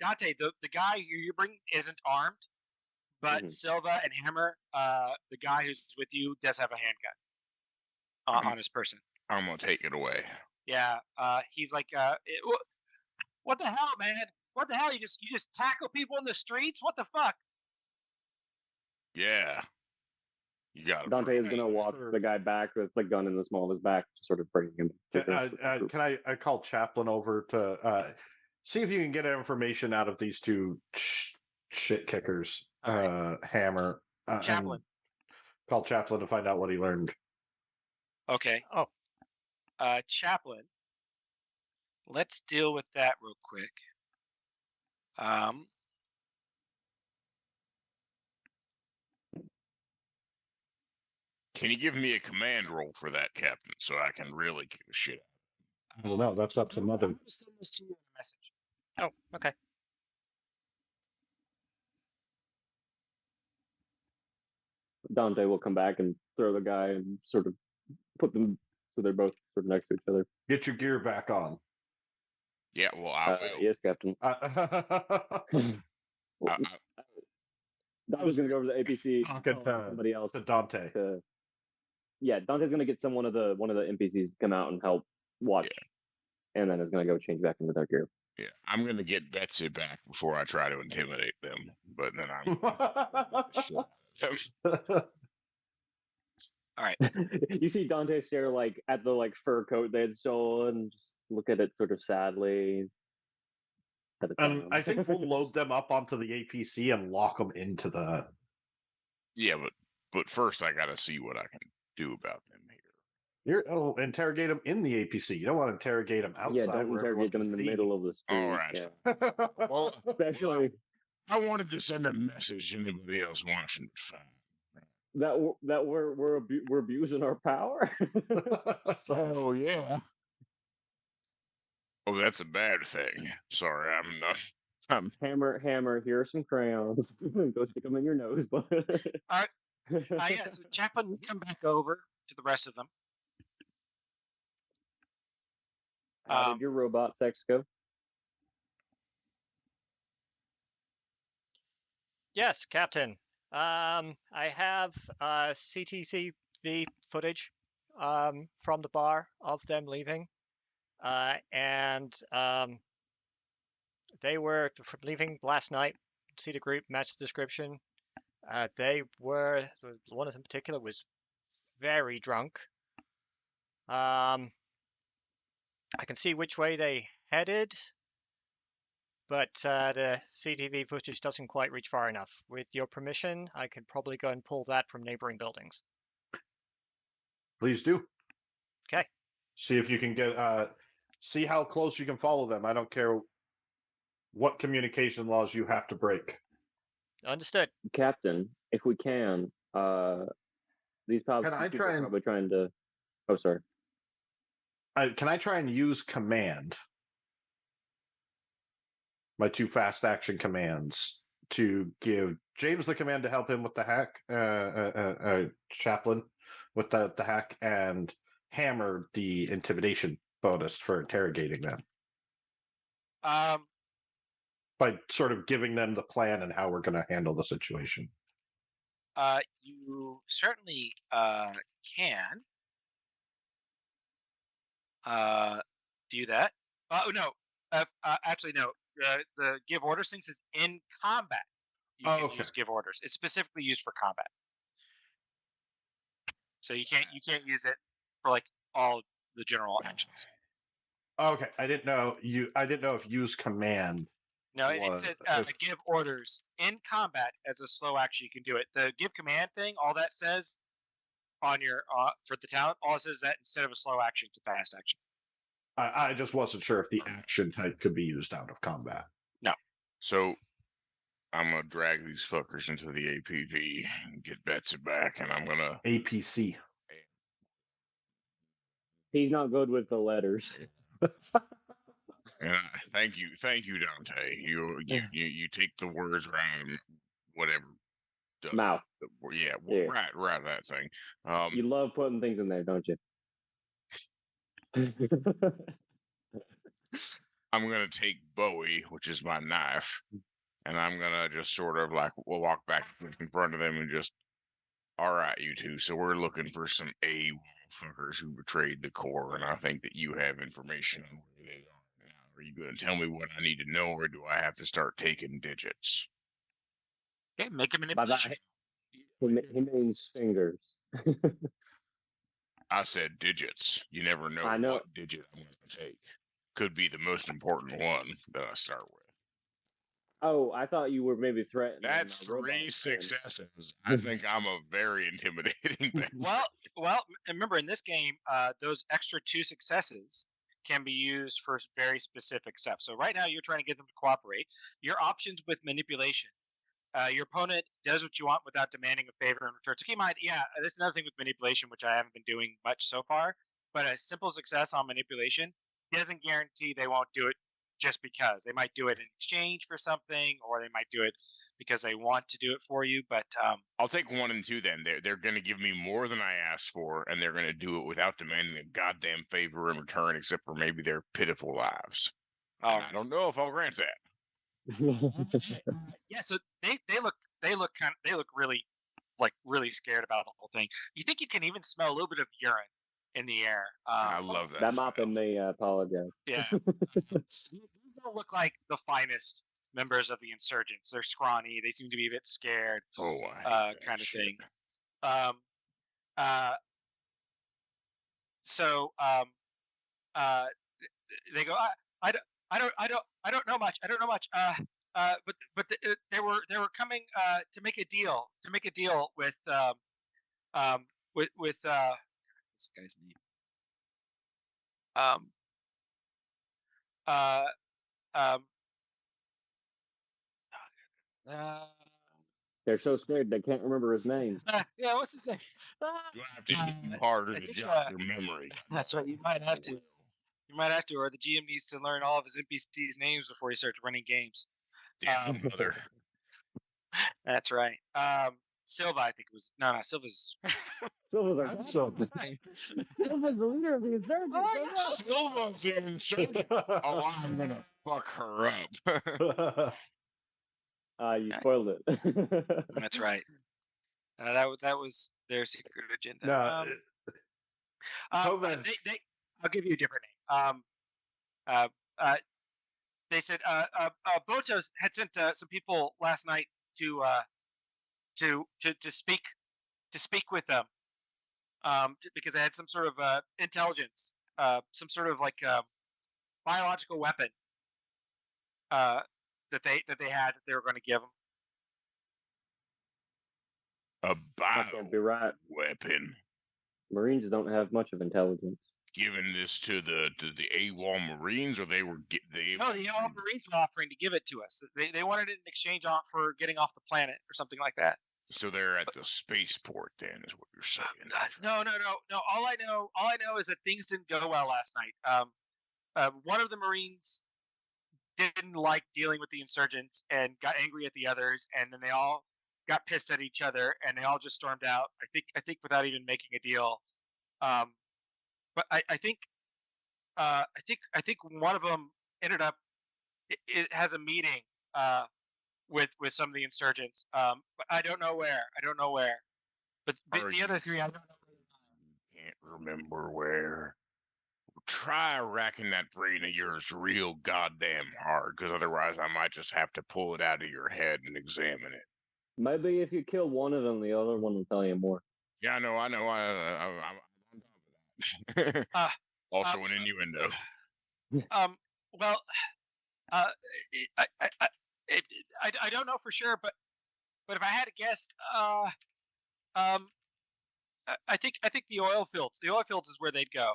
Dante, the guy you bring isn't armed, but Silva and Hammer, the guy who's with you, does have a handgun on his person. I'm gonna take it away. Yeah. He's like, what the hell, man? What the hell? You just tackle people in the streets? What the fuck? Yeah. You got it. Dante is gonna walk the guy back with the gun in the small of his back, sort of bringing him. Can I call Chaplin over to see if you can get information out of these two shit kickers, right. Hammer, Chaplin. Call Chaplin to find out what he learned. Okay. Oh, Chaplin. Let's deal with that real quick. Can you give me a command roll for that, Captain, so I can really kick the shit out? Well, no, that's up to Mother. I'm just sending this to you in a message. Oh, okay. Dante will come back and throw the guy and sort of put them so they're both sort of next to each other. Get your gear back on. Yeah, well, I will. Yes, Captain. I was going to go over to the APC. Somebody else. To Dante. Yeah, Dante's going to get one of the NPCs to come out and help watch, and then is going to go change back into their gear. Yeah, I'm going to get Betsy back before I try to intimidate them, but then I'm. All right. You see Dante stare at the fur coat they had stolen, just look at it sort of sadly. I think we'll load them up onto the APC and lock them into the. Yeah, but first I got to see what I can do about them here. Interrogate them in the APC. You don't want to interrogate them outside. Yeah, don't interrogate them in the middle of the street. All right. Yeah. Well, especially. I wanted to send a message. Anybody else watching? Fine. we're abusing our power. Oh yeah. Oh, that's a bad thing. Sorry, I'm not. Hammer. Here are some crayons. Go stick them in your nose. All right. Yeah. So Chaplin, come back over to the rest of them. How did your robot sex go? Yes, Captain. I have CTCV footage from the bar of them leaving, and they were leaving last night. See the group, match the description. They were, one of them in particular was very drunk. I can see which way they headed, but the CTV footage doesn't quite reach far enough. With your permission, I could probably go and pull that from neighboring buildings. Please do. Okay. See if you can get see how close you can follow them. I don't care what communication laws you have to break. Understood. Captain, if we can, these people Can I are try and probably trying to. Oh, sorry. can I try and use command? My 2 fast action commands to give James the command to help him with the hack, Chaplin with the hack, and Hammer the intimidation bonus for interrogating them by sort of giving them the plan and how we're going to handle the situation. You certainly can do that. Oh no, actually no. The give orders things is in combat. You can use give orders. It's specifically used for combat, so you can't use it for like all the general actions. Okay, I didn't know if use command. No, it's give orders in combat as a slow action. You can do it. The give command thing, all that says on your for the talent, all it says is that instead of a slow action, it's a fast action. I just wasn't sure if the action type could be used out of combat. No. So I'm gonna drag these fuckers into the APV and get Betsy back, and I'm gonna APC. He's not good with the letters. And thank you, Dante. You take the words around whatever. Mouth. Yeah, Yeah. right. That thing. You love putting things in there, don't you? I'm gonna take Bowie, which is my knife, and I'm gonna just sort of like we'll walk back in front of them and just, all right, you two. So we're looking for some fuckers who betrayed the core, and I think that you have information on where they are now. Are you gonna tell me what I need to know, or do I have to start taking digits? Okay, make a By manipulation. that, he means fingers. I said digits. You never know, I know. what digit I'm gonna take. Could be the most important one that I start with. Oh, I thought you were maybe threatening. That's 3 successes. I think I'm a very intimidating thing. Well, remember in this game, those extra 2 successes can be used for very specific stuff. So right now, you're trying to get them to cooperate. Your options with manipulation. Your opponent does what you want without demanding a favor in return. So keep in mind, this is another thing with manipulation, which I haven't been doing much so far. But a simple success on manipulation doesn't guarantee they won't do it just because. They might do it in exchange for something, or they might do it because they want to do it for you. But I'll take 1 and 2 then. They're going to give me more than I asked for, and they're going to do it without demanding a goddamn favor in return, except for maybe their pitiful lives. I don't know if I'll grant that. Yeah, so they look really really scared about the whole thing. You think you can even smell a little bit of urine in the air. I love that. That mop and me, I apologize. Yeah. These don't look like the finest members of the insurgents. They're scrawny. They seem to be a bit scared. Oh, kind of shit. thing. They go. I don't know much. I don't know much. But they were coming to make a deal. With what's the guy's name? Uh, um, They're so scared they can't remember his name. Yeah, what's his name? You have to hit Uh, harder I to think, jog their memory. that's right. You might have to. You might have to, or the GM needs to learn all of his NPCs' names before he starts running games. Damn mother. That's right. Silva, I think it was. No, Silva's. Silva's our I'm captain. so- Silva's the leader of the insurgents. Silva's the insurgent. Oh, I'm gonna fuck her up. You spoiled it. That's right. That was their secret agenda. no, so then- I'll give you a different name. Uh, uh, they said Botos had sent some people last night to speak with them, because they had some sort of intelligence, some sort of like biological weapon that they had that they were going to give them. A That can't be right. weapon. Marines don't have much of intelligence. Giving this to the AWOL Marines, or they were No, the all Marines were offering to give it to us. They wanted it in exchange for getting off the planet or something like that. So they're at the spaceport, then, is what you're saying. No. All I know is that things didn't go well last night. One of the Marines didn't like dealing with the insurgents and got angry at the others, and then they all got pissed at each other, and they all just stormed out. I think without even making a deal. But I think one of them ended up it has a meeting with some of the insurgents. But I don't know where. But the other three, I don't know. Can't remember where. Try racking that brain of yours real goddamn hard, because otherwise I might just have to pull it out of your head and examine it. Maybe if you kill one of them, the other one will tell you more. Yeah, I know. I'm on top of that. Also an innuendo. Well, I don't know for sure, but if I had to guess, I think the oil fields. The oil fields is where they'd go.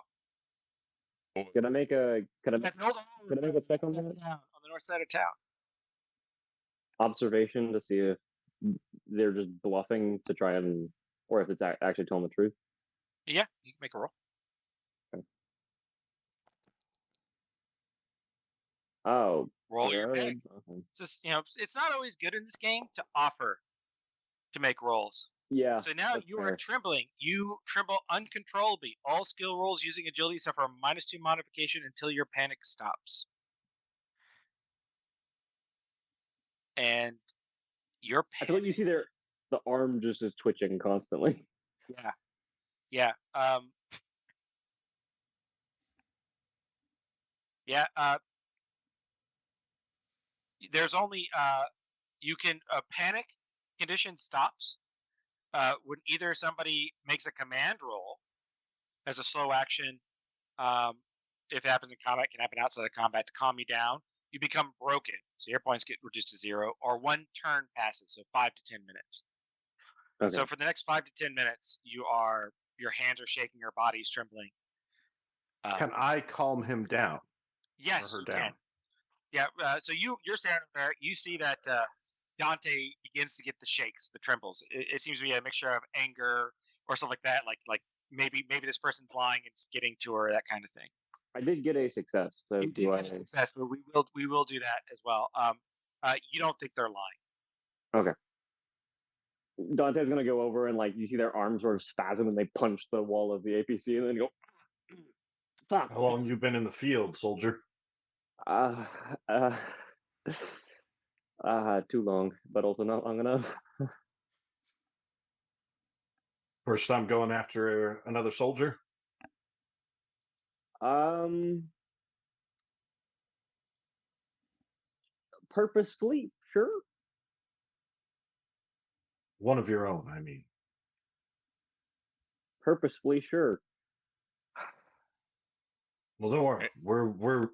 Can I make a check on that? On the north side of town. Observation to see if they're just bluffing to try and, or if it's actually telling the truth. Yeah, you can make a roll. Okay. Oh, roll your good. pick. Okay. It's just, it's not always good in this game to offer to make rolls. Yeah. So now you are trembling. You tremble uncontrollably. All skill rolls using agility suffer a -2 modification until your panic stops. And your I feel like you see the arm just is twitching constantly. Yeah. There's only you can panic condition stops when either somebody makes a command roll as a slow action. If it happens in combat, it can happen outside of combat to calm you down. You become broken, so your points get reduced to 0, or one turn passes, so 5 to 10 minutes. Okay. So for the next 5 to 10 minutes, your hands are shaking, your body's trembling. Can I calm him down? Yes, Or her you down? can. Yeah. So you're standing there. You see that Dante begins to get the shakes, the trembles. It seems to be a mixture of anger or something like that. Like maybe this person's lying and it's getting to her, that kind of thing. I did get a success. So You did get a success, but we will do that as well. You don't think they're lying? Okay. Dante's gonna go over and you see their arms sort of spasm and they punch the wall of the APC and then go. Fuck. How long you been in the field, soldier? Too long, but also not long enough. First time going after another soldier? Purposefully, sure. One of your own, I mean. Purposefully, sure. Well, don't worry. We're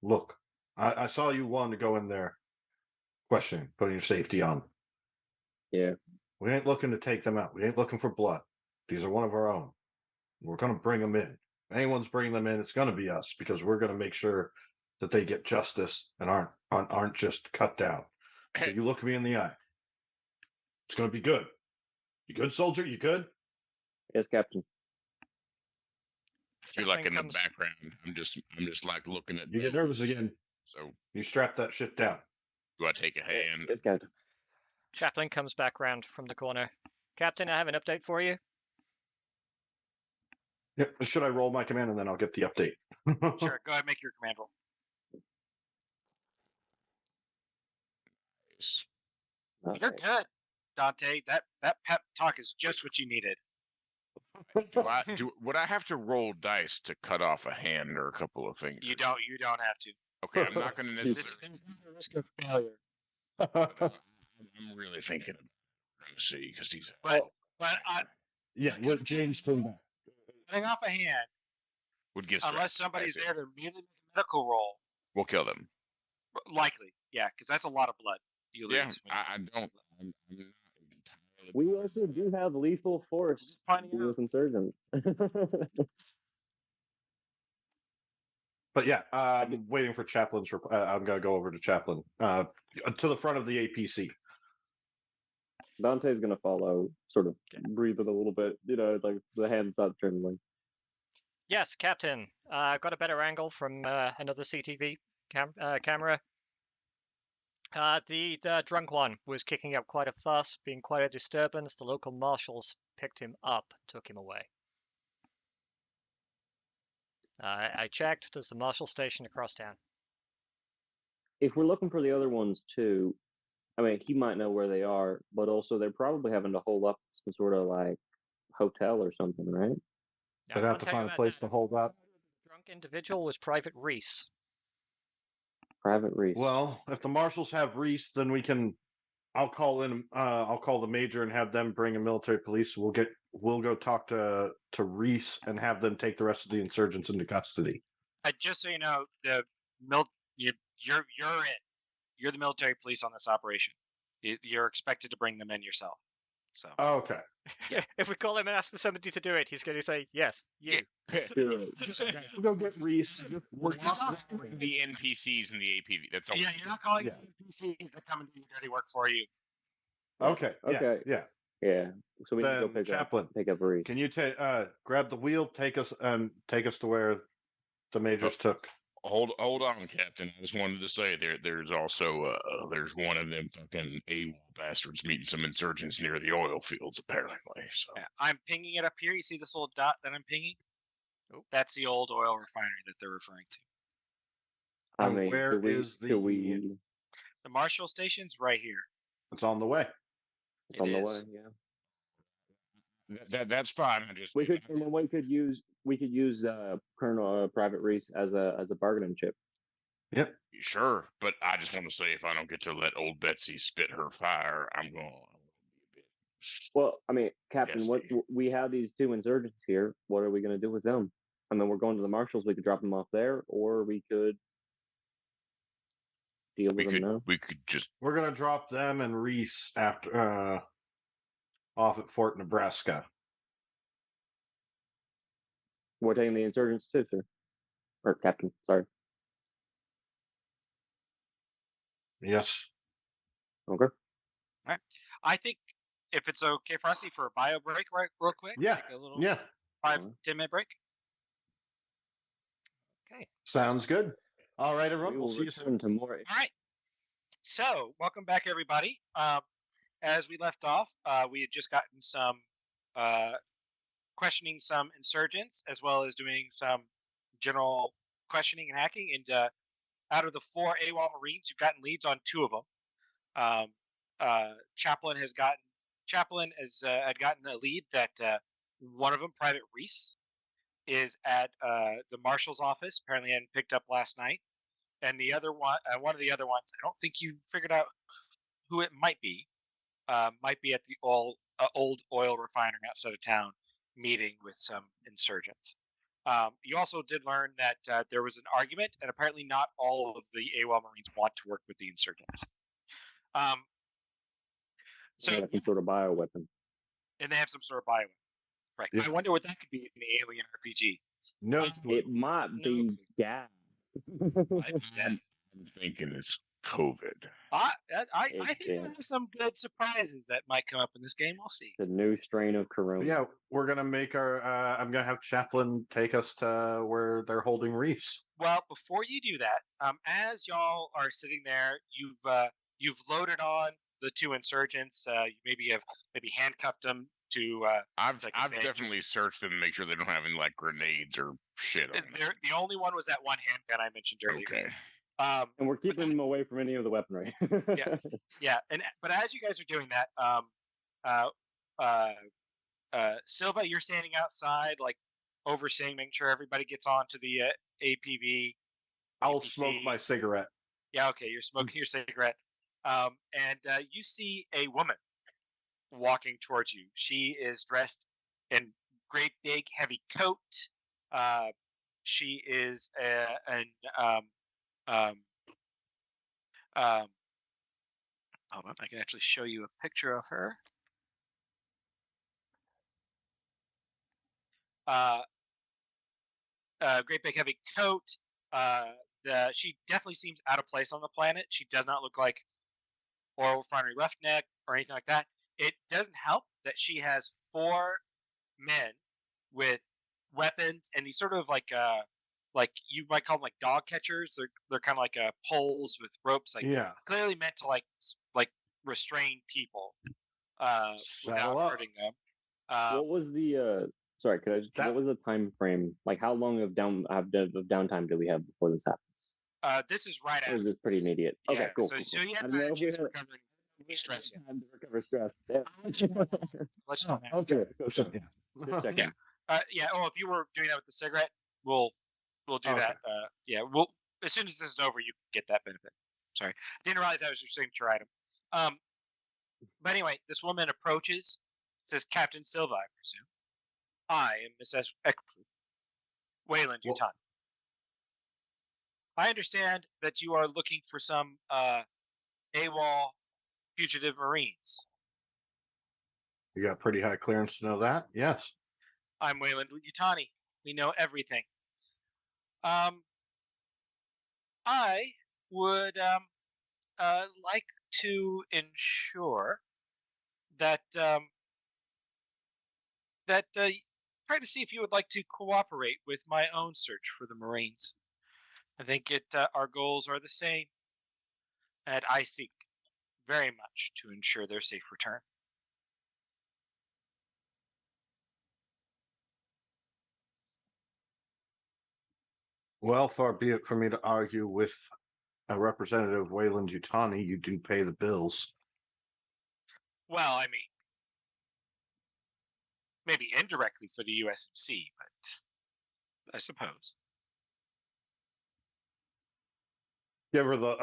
look. I saw you wanting to go in there, questioning, putting your safety on. Yeah. We ain't looking to take them out. We ain't looking for blood. These are one of our own. We're going to bring them in. If anyone's bringing them in, it's going to be us, because we're going to make sure that they get justice and aren't just cut down. So you look me in the eye. It's going to be good. You good, soldier? You good? Yes, Captain. I feel like in Chaplain the comes- background, I'm just like looking at. You get nervous again. So You strap that shit down. do I take a hand? Yes, Captain. Chaplain comes back round from the corner. Captain, I have an update for you. Yeah. Should I roll my command and then I'll get the update? Sure, go ahead and make your command roll. Yes. You're Okay. good, Dante. That pep talk is just what you needed. Would I have to roll dice to cut off a hand or a couple of fingers? You don't have to. Okay, I'm not going to This necessarily. is risk of failure. I'm really thinking about it. Let me see, because he's. But Yeah, let James come back. cutting off a hand, Would get unless stressed, I somebody's think. there to immediately make a medical roll, We'll kill them. likely, yeah, because that's a lot of blood you lose. Yeah, when I don't. I'm not entirely. We also do have lethal force Finding out. with insurgents. But yeah, I'm waiting for Chaplin's. I'm gonna go over to Chaplin, to the front of the APC. Dante's gonna follow, sort of breathing a little bit, like the hands not trembling. Yes, Captain. Got a better angle from another CTV camera. The drunk one was kicking up quite a fuss, being quite a disturbance. The local marshals picked him up, took him away. I checked. There's the marshal station across town. If we're looking for the other ones too, I mean, he might know where they are, but also they're probably having to hold up some sort of like hotel or something, right? Now, They'd I'll have to tell you find a about place that. to hold up. The drunk individual was Private Reese. Private Reese. Well, if the marshals have Reese, then we can. I'll call in. I'll call the major and have them bring in military police. We'll go talk to Reese and have them take the rest of the insurgents into custody. Just so you know, you're it. You're the military police on this operation. You're expected to bring them in yourself. So Okay. If we call him and ask for somebody to do it, he's going to say, yes, you. We'll go get Reese. We're just the NPCs and the APV. That's all. yeah, you're not calling Yeah. NPCs that come and do dirty work for you. Okay. Okay. Yeah. Yeah. So we need to go Then Chaplin, pick up Reese. can you grab the wheel, take us to where the majors took? Hold on, Captain. I just wanted to say there's also there's one of them fucking AWOL bastards meeting some insurgents near the oil fields apparently. So Yeah, I'm pinging it up here. You see this little dot that I'm pinging? Oh, that's the old oil refinery that they're referring to. I And mean, where is do we? The Marshall station's right here. It's on the way. It's It on the is. way. Yeah. that's fine. I just We could, and then we could use Colonel Private Reese as a bargaining chip. Yep. Sure, but I just want to say if I don't get to let old Betsy spit her fire, I'm going to be a bit. Well, I mean, Captain, Yes, what we have these two insurgents here. What are we going to do with them? I mean, we're going to the marshals. We could drop them off there, or we could deal with them now. We could just We're gonna drop them and Reese after off at Fort Nebraska. We're taking the insurgents too, sir. Or Captain, sorry. Yes. Okay. I think if it's okay for us, for a bio break, right, real quick. Yeah. Take a little Yeah. 5-10 minute break. Okay. Sounds good. All right, everyone. We We'll will see you soon. return to more. All right. So, welcome back, everybody. As we left off, we had just gotten some questioning some insurgents, as well as doing some general questioning and hacking. And out of the 4 AWOL Marines, you've gotten leads on 2 of them. Chaplin had gotten a lead that one of them, Private Reese, is at the marshal's office. Apparently, hadn't picked up last night. And the other one, one of the other ones, I don't think you figured out who it might be. Might be at the old oil refinery outside of town, meeting with some insurgents. You also did learn that there was an argument, and apparently not all of the AWOL Marines want to work with the insurgents. So, Some sort of bioweapon. and they have some sort of bio. Right. Yeah. I wonder what that could be in the Alien RPG. No. It might be gas. Might be dead. I'm thinking it's COVID. I think Yeah. there's some good surprises that might come up in this game. We'll see. The new strain of corona. But yeah, we're gonna make our. I'm gonna have Chaplin take us to where they're holding reefs. Well, before you do that, as y'all are sitting there, you've loaded on the two insurgents. You maybe have handcuffed them to. I've like a bench. definitely searched them to make sure they don't have any like grenades or shit on them. The only one was that one handgun I mentioned earlier. Okay. And we're keeping them away from any of the weaponry. Yeah, but as you guys are doing that, Silva, you're standing outside, like overseeing, making sure everybody gets onto the APV. I'll APC. smoke my cigarette. Yeah, okay, you're smoking your cigarette, and you see a woman walking towards you. She is dressed in great big heavy coat. She is hold on, I can actually show you a picture of her. Great big heavy coat. She definitely seems out of place on the planet. She does not look like oil refinery roughneck or anything like that. It doesn't help that she has 4 men with weapons, and these sort of like you might call them like dog catchers. They're kind of like poles with ropes, like Yeah. clearly meant to like restrain people without Saddle up. hurting them. What was the sorry, could I just, That- what was the time frame? Like how long of downtime do we have before this happens? This is right Or after. is this pretty immediate? Okay, Yeah, cool. So, cool, so cool. you I have don't know that if we chance had- recovering stress. Yeah. time to recover stress. Yeah. Let's Oh, not have- okay. So, Just yeah. checking. Yeah. Oh, if you were doing that with the cigarette, we'll do Okay. that. Yeah. We'll as soon as this is over, you can get that benefit. Sorry, I didn't realize that was your signature item. But anyway, this woman approaches, says, "Captain Silva, I presume. I am Mrs. Wayland Well- Yutani. I understand that you are looking for some AWOL fugitive Marines. You got pretty high clearance to know that. Yes. I'm Wayland Yutani. We know everything. I would like to ensure that try to see if you would like to cooperate with my own search for the Marines. I think our goals are the same, and I seek very much to ensure their safe return." Well, far be it for me to argue with a representative of Wayland Yutani. You do pay the bills. Well, I mean, maybe indirectly for the USMC, but I suppose. Give her the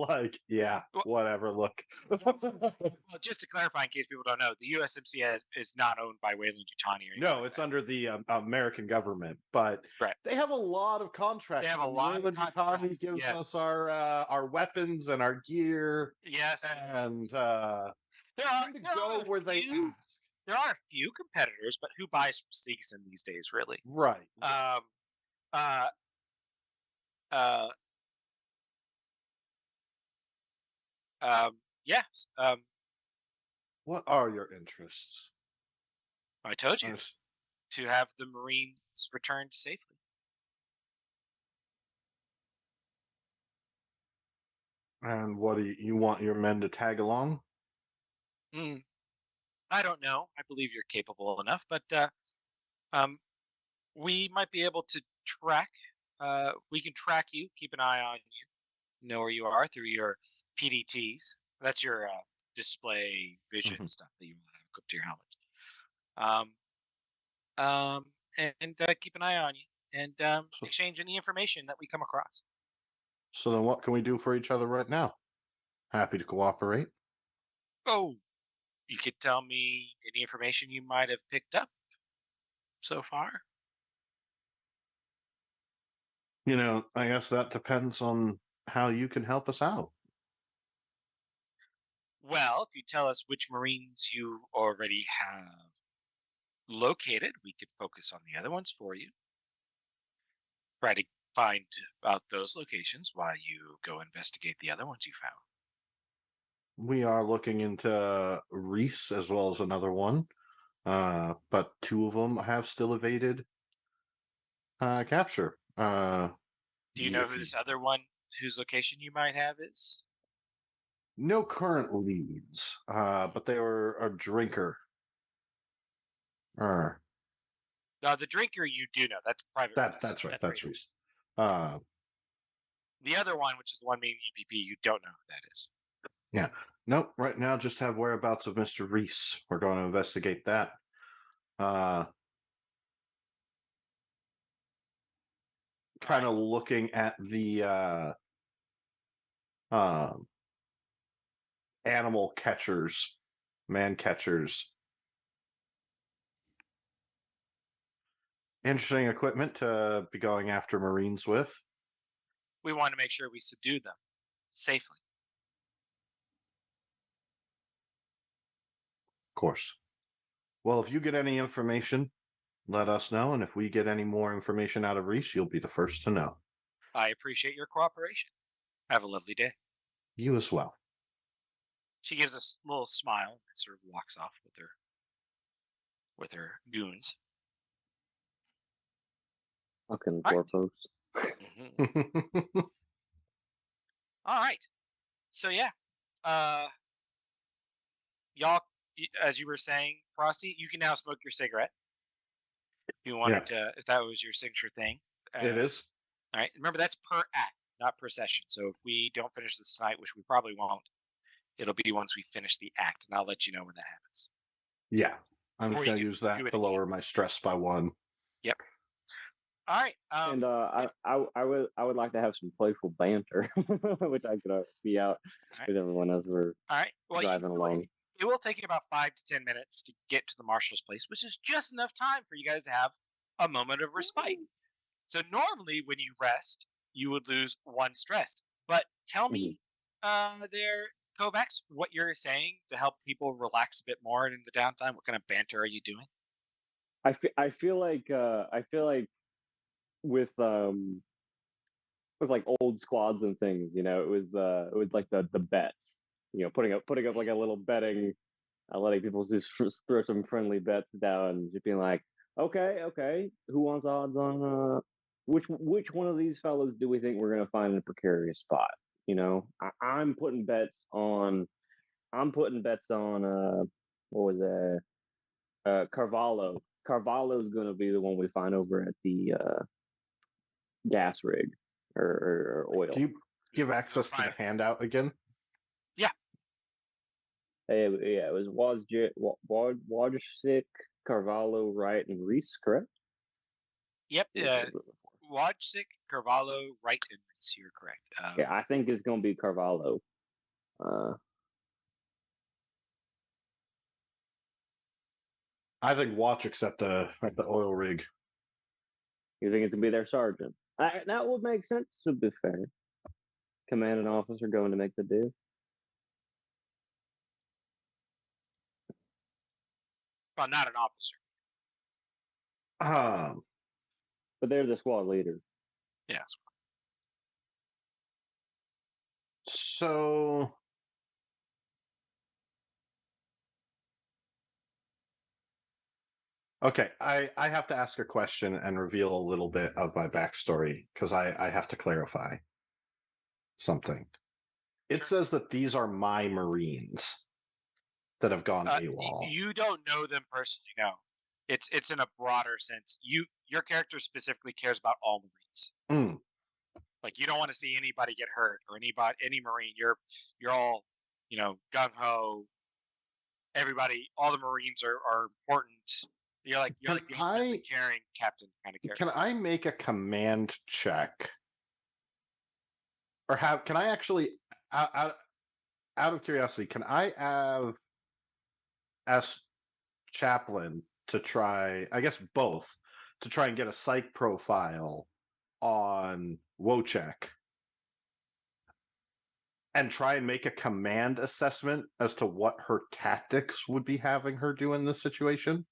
like, yeah, Well- whatever. Look. Well, just to clarify, in case people don't know, the USMC is not owned by Wayland Yutani. Or anything No, like it's that. under the American government, but Right. they have a lot of contracts. They have a lot of Wayland Yutani contracts, gives yes. us our weapons and our gear, Yes, and there are to go where they ask. there are a few competitors, but who buys from Season these days, really? Right. Yes. What are your interests? I told you Honest- to have the Marines returned safely. And what do you want your men to tag along? I don't know. I believe you're capable enough, but we might be able to track. We can track you, keep an eye on you, know where you are through your PDTs. That's your display vision stuff that you have hooked up to your helmet. And keep an eye on you and exchange any information that we come across. So then what can we do for each other right now? Happy to cooperate. Oh, you could tell me any information you might have picked up so far. You know, I guess that depends on how you can help us out. Well, if you tell us which Marines you already have located, we could focus on the other ones for you. Try to find out those locations while you go investigate the other ones you found. We are looking into Reese as well as another one, but two of them have still evaded capture. Do you know if who this other one, whose location you might have is? No current leads, but they were a drinker. The drinker you do know. That's private. That's right. That's Reese. The other one, which is the one being EPP, you don't know who that is. Yeah. Nope. Right now, just have whereabouts of Mr. Reese. We're going to investigate that. Kind of looking at the animal catchers, man catchers. Interesting equipment to be going after Marines with. We want to make sure we subdue them safely. Of course. Well, if you get any information, let us know. And if we get any more information out of Reese, you'll be the first to know. I appreciate your cooperation. Have a lovely day. You as well. She gives a little smile and sort of walks off with her goons. Fucking All right. doorposts. All right. So yeah, y'all, as you were saying, Frosty, you can now smoke your cigarette. If you wanted to, if that was your signature thing. It is. All right. Remember, that's per act, not per session. So if we don't finish this tonight, which we probably won't, it'll be once we finish the act, and I'll let you know when that happens. Yeah. I'm Or just you going to can use that do it to lower my stress by 1. Yep. All right. And I would like to have some playful banter, which I could be out with everyone as we're driving along. It will take you about 5 to 10 minutes to get to the marshal's place, which is just enough time for you guys to have a moment of respite. So normally when you rest, you would lose 1 stress. But tell me, there, Kovacs, what you're saying to help people relax a bit more in the downtime. What kind of banter are you doing? I feel like with like old squads and things, it was like the bets, putting up like a little betting, letting people just throw some friendly bets down, just being like, okay, who wants odds on which one of these fellows do we think we're gonna find in a precarious spot? I'm putting bets on what was that? Carvalho. Carvalho's gonna be the one we find over at the gas rig or oil. Can you give access to the handout again? Yeah. It was Wojcik, Carvalho, Wright, and Reese, correct? Yep. Wojcik, Carvalho, Wright, and Reese. You're correct. Yeah, I think it's going to be Carvalho. I think Wojcik's at the oil rig. You think it's going to be their sergeant? That would make sense, to be fair. Commanding officer going to make the deal. Well, not an officer. But they're the squad leader. Yeah. So okay, I have to ask a question and reveal a little bit of my backstory because I have to clarify something. It says that these are my Marines that have gone AWOL. You don't know them personally, no. It's in a broader sense. Your character specifically cares about all Marines. Like you don't want to see anybody get hurt or any Marine. You're all, gung ho. Everybody, all the Marines are important. You're like the ultimately caring captain kind of character. Can I make a command check? Or can I actually out of curiosity, can I ask Chaplain to try, I guess both, to try and get a psych profile on Wojcik and try and make a command assessment as to what her tactics would be having her do in this situation?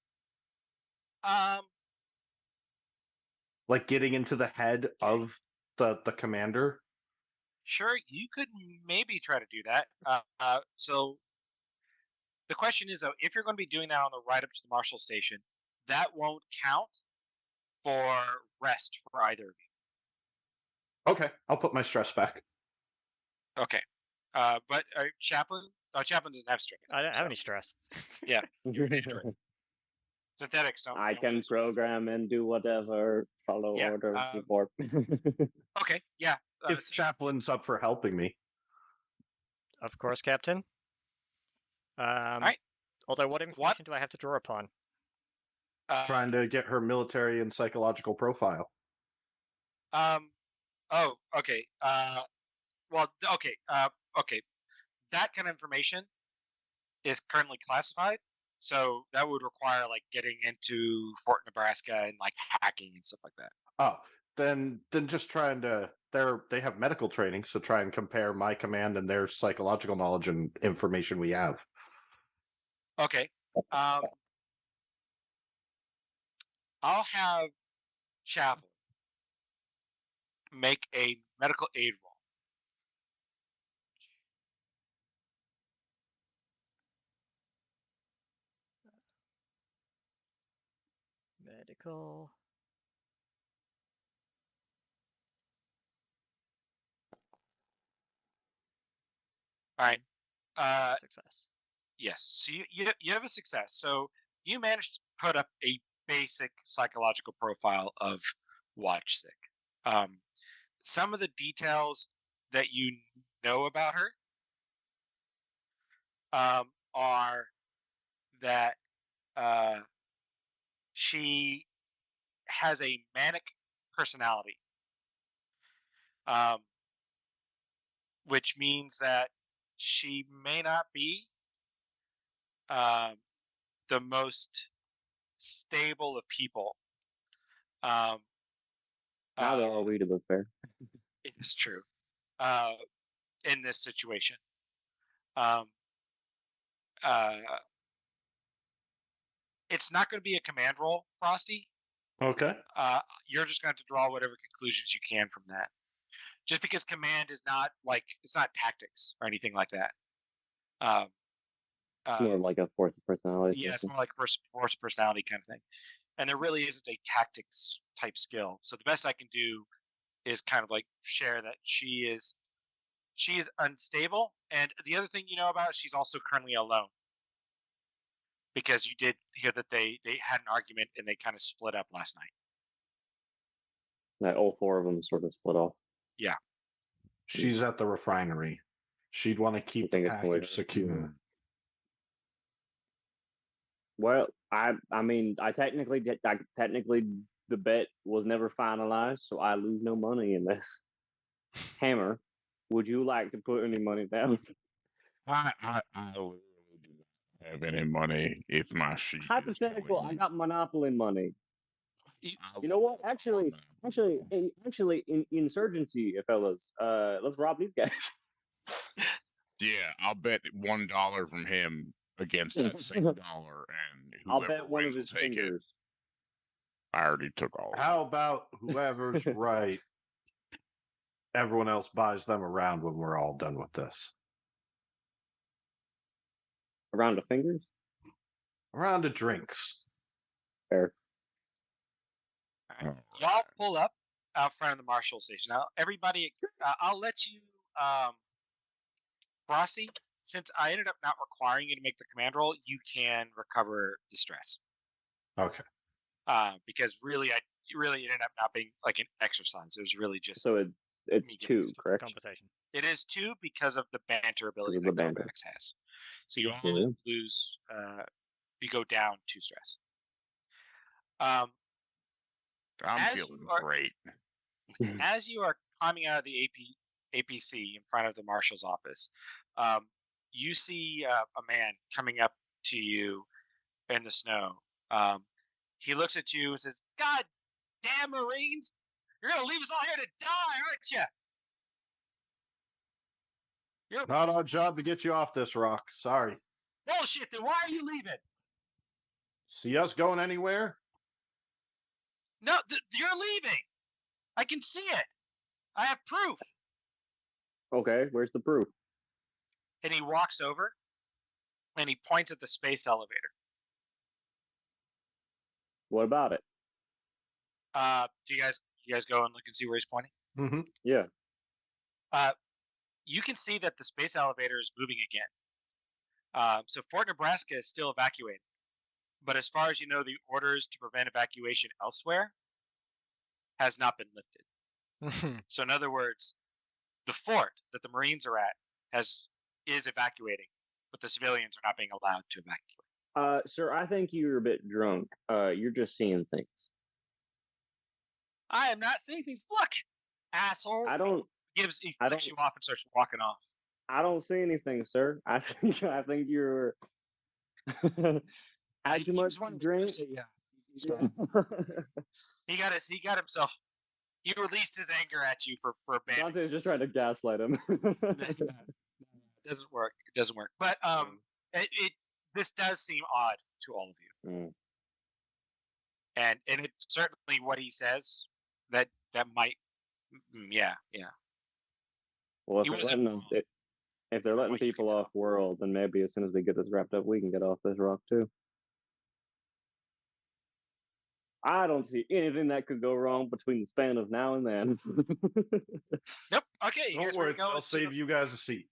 Like getting into the head of the commander? Sure, you could maybe try to do that. So the question is, though, if you're going to be doing that on the ride up to the Marshall station, that won't count for rest for either of you. Okay, I'll put my stress back. Okay. But Chaplain? Oh, Chaplain doesn't have stress. I don't have any stress. Yeah. Synthetics don't. I don't can have stress. program and do whatever, follow Yeah, orders before. Okay, yeah. If So- Chaplain's up for helping me. Of course, Captain. right. Although, what information do I have to draw upon? Trying to get her military and psychological profile. Oh, okay. Well, okay. Okay. That kind of information is currently classified, so that would require like getting into Fort Nebraska and like hacking and stuff like that. Oh, then just trying to they have medical training, so try and compare my command and their psychological knowledge and information we have. Okay. I'll have Chaplain make a medical aid roll. Medical. All right. Success. Yes. So you have a success. So you managed to put up a basic psychological profile of Watchsick. Some of the details that you know about her are that she has a manic personality, which means that she may not be the most stable of people. Neither are we, to be fair. It is true. In this situation, it's not going to be a command roll, Frosty. Okay. You're just going to have to draw whatever conclusions you can from that. Just because command is not like it's not tactics or anything like that. More of like a force of personality. Yeah, it's more like force personality kind of thing. And there really isn't a tactics type skill. So the best I can do is kind of like share that she is unstable. And the other thing you know about, she's also currently alone. Because you did hear that they had an argument and they kind of split up last night. That all four of them sort of split off. Yeah. She's at the refinery. She'd want to keep the think it's package later. secure. Well, I mean, I technically the bet was never finalized, so I lose no money in this. Hammer, would you like to put any money down? I literally do not have any money if my sheet. Hypothetical, I got Monopoly money. You know what? Actually, insurgency, fellas. Let's rob these guys. Yeah, I'll bet $1 from him against that same dollar, and I'll whoever bet one of wins his will take it. fingers. I already took all. How about whoever's right? Everyone else buys them around when we're all done with this. A round of fingers? A round of drinks. Fair. All right. Y'all pull up out front of the Marshall station. Now, everybody, I'll let you, Frosty, since I ended up not requiring you to make the command roll, you can recover the stress. Okay. Because really, it ended up not being like an exercise. It was really just. So it's Me two, getting correct? Conversation. It is 2 because of the banter ability Because that of the banter. Kovacs has. So you Okay. only lose, you go down 2 stress. I'm as feeling you are- great. As you are climbing out of the APC in front of the marshal's office, you see a man coming up to you in the snow. He looks at you and says, "God damn Marines! You're going to leave us all here to die, aren't you?" You're Not our job to get you off this rock. Sorry. bullshit. Then why are you leaving? See us going anywhere? No, you're leaving. I can see it. I have proof. Okay, where's the proof? And he walks over and he points at the space elevator. What about it? Do you guys go and look and see where he's pointing? Mm-hmm. Yeah. You can see that the space elevator is moving again. So Fort Nebraska is still evacuated. But as far as you know, the orders to prevent evacuation elsewhere has not been lifted. So in other words, the fort that the Marines are at is evacuating, but the civilians are not being allowed to evacuate. Sir, I think you're a bit drunk. You're just seeing things. I am not seeing these. Look, assholes. He flicks you off and starts walking off. I don't see anything, sir. I think you're had too much drink. Yeah. He got himself. He released his anger at you for abandoning. Dante's just trying to gaslight him. It doesn't work. It doesn't work. But this does seem odd to all of you. Mm. And it's certainly what he says that might. Yeah. Well, He if wasn't they're letting wrong. if they're letting What you people can off world, then maybe as soon as we get this wrapped up, we can get off this rock too. I don't see anything that could go wrong between the span of now and then. Nope. Okay. You Don't guys worry, ready to go? I'll save you guys a seat.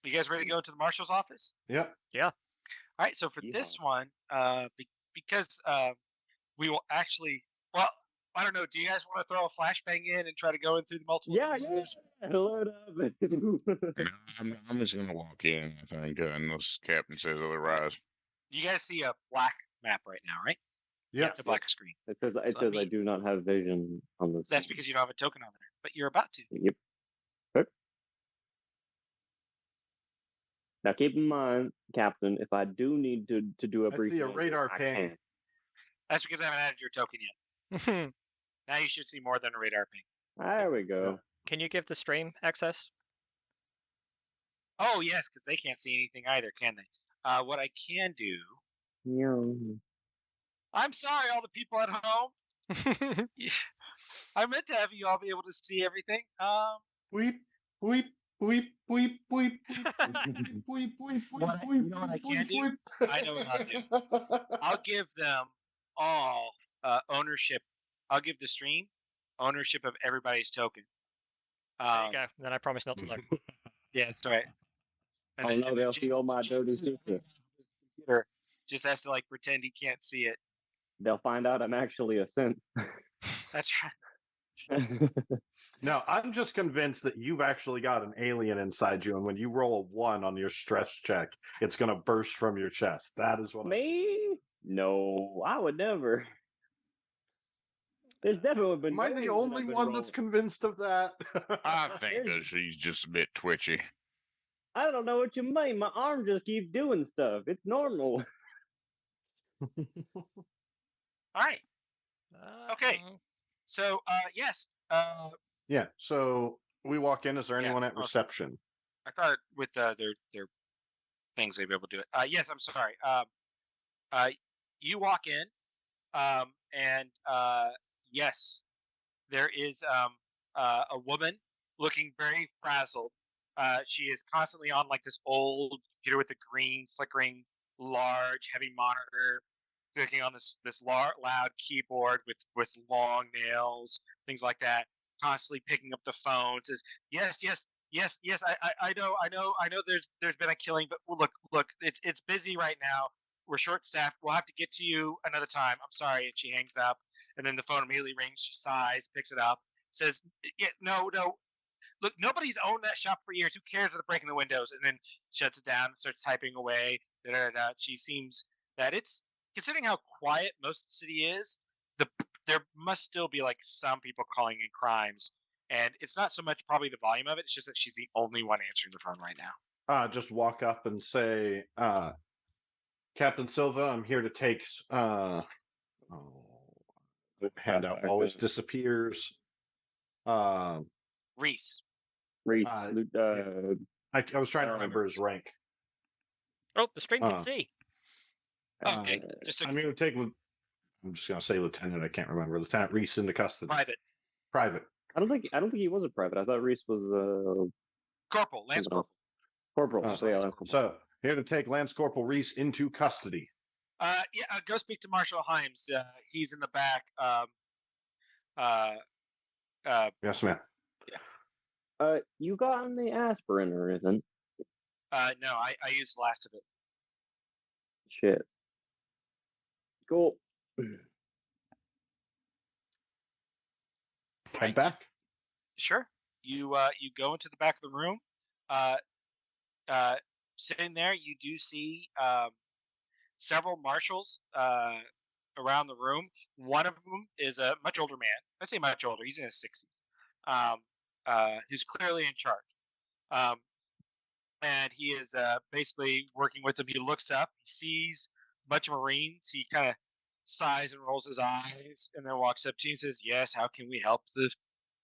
You guys ready to go to the marshal's office? Yep. All right. So for this one, because we will actually. Well, I don't know. Do you guys want to throw a flashbang in and try to go in through the multiple? Yeah. Load up. I'm just gonna walk in, I think, unless Captain says otherwise. You guys see a black map right now, right? Yep. The black screen. It says let I me- do not have vision on this. That's because you don't have a token on there, but you're about to. Yep. Okay. Now keep in mind, Captain, if I do need to do a I brief see a radar I ping. can. That's because I haven't added your token yet. Now you should see more than a radar ping. There we go. Can you give the stream access? Oh yes, because they can't see anything either, can they? What I can do. Yeah. I'm sorry, all the people at home. I meant to have you all be able to see everything. Weep, weep, weep, weep, weep, weep, weep, weep, You know what I can do? I know what I'll do. I'll give them all ownership. I'll give the stream ownership of everybody's token. There you go. Then I promise not to look. Yeah, that's right. Oh no, they'll steal my dirty secret. Computer just has to like pretend he can't see it. They'll find out I'm actually a synth. That's right. No, I'm just convinced that you've actually got an alien inside you, and when you roll a 1 on your stress check, it's going to burst from your chest. That is what Me? No, I would never. There's definitely been. Am I the only one that's convinced of that? I think that she's just a bit twitchy. I don't know what you mean. My arm just keeps doing stuff. It's normal. All right. Okay. So yes. Yeah, so we walk in. Is there Yeah, anyone at okay. reception? I thought with their things they'd be able to do it. Yes, I'm sorry. You walk in, and yes, there is a woman looking very frazzled. She is constantly on like this old computer with a green, flickering, large, heavy monitor, clicking on this loud keyboard with long nails, things like that. Constantly picking up the phone, says yes. I know. There's been a killing, but look, it's busy right now. We're short staffed. We'll have to get to you another time. I'm sorry. And she hangs up, and then the phone immediately rings. She sighs, picks it up, says, "Yeah, no. Look, nobody's owned that shop for years. Who cares if they're breaking the windows?" And then shuts it down and starts typing away. She seems that it's considering how quiet most of the city is. There must still be like some people calling in crimes, and it's not so much probably the volume of it. It's just that she's the only one answering the phone right now. Just walk up and say, Captain Silva, I'm here to take. Handout always disappears. Reese. Reese, I was trying to remember his rank. Oh, the stream can see. Okay, just I'm going to take. I'm just going to say Lieutenant. I can't remember. Lieutenant Reese into custody. private. Private. I don't think he was a private. I thought Reese was Corporal, Lance something else. Corporal. Corporal. Oh, So yeah, Lance Corporal. So here to take Lance Corporal Reese into custody. Go speak to Marshal Himes. He's in the back. Yes, ma'am. You got on the aspirin or anything? No, I used the last of it. Shit. Cool. Head back. Sure. You go into the back of the room. Sitting there, you do see several marshals around the room. One of them is a much older man. I say much older. He's in his 60s. Who's clearly in charge. And he is basically working with him. He looks up. He sees a bunch of Marines. He kind of sighs and rolls his eyes, and then walks up to you and says, "Yes, how can we help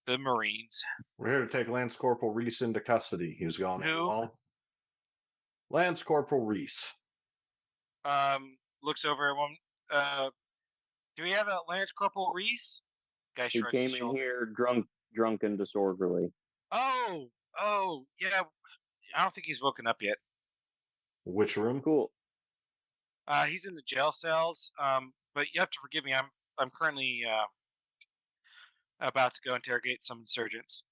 the Marines?" We're here to take Lance Corporal Reese into custody. He's gone. Who? Lance Corporal Reese. Looks over at one. Do we have a Lance Corporal Reese? Guy He shrugs came his in shoulder. here drunk and disorderly. Oh, yeah. I don't think he's woken up yet. Which room? Cool. He's in the jail cells. But you have to forgive me. I'm currently about to go interrogate some insurgents.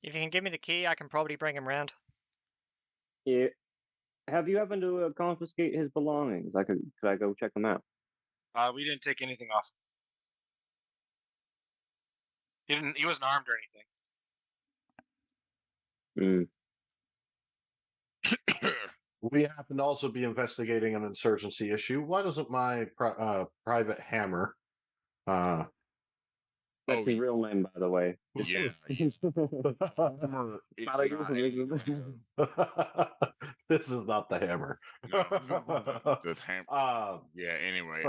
If you can give me the key, I can probably bring him round. Yeah. Have you happened to confiscate his belongings? Could I go check them out? We didn't take anything off. He wasn't armed or anything. We happen to also be investigating an insurgency issue. Why doesn't my private Hammer? That's his real name, by the way. Yeah. Hammer. Not a euphemism. This is not the Hammer. No, the hammer. Yeah. Anyway,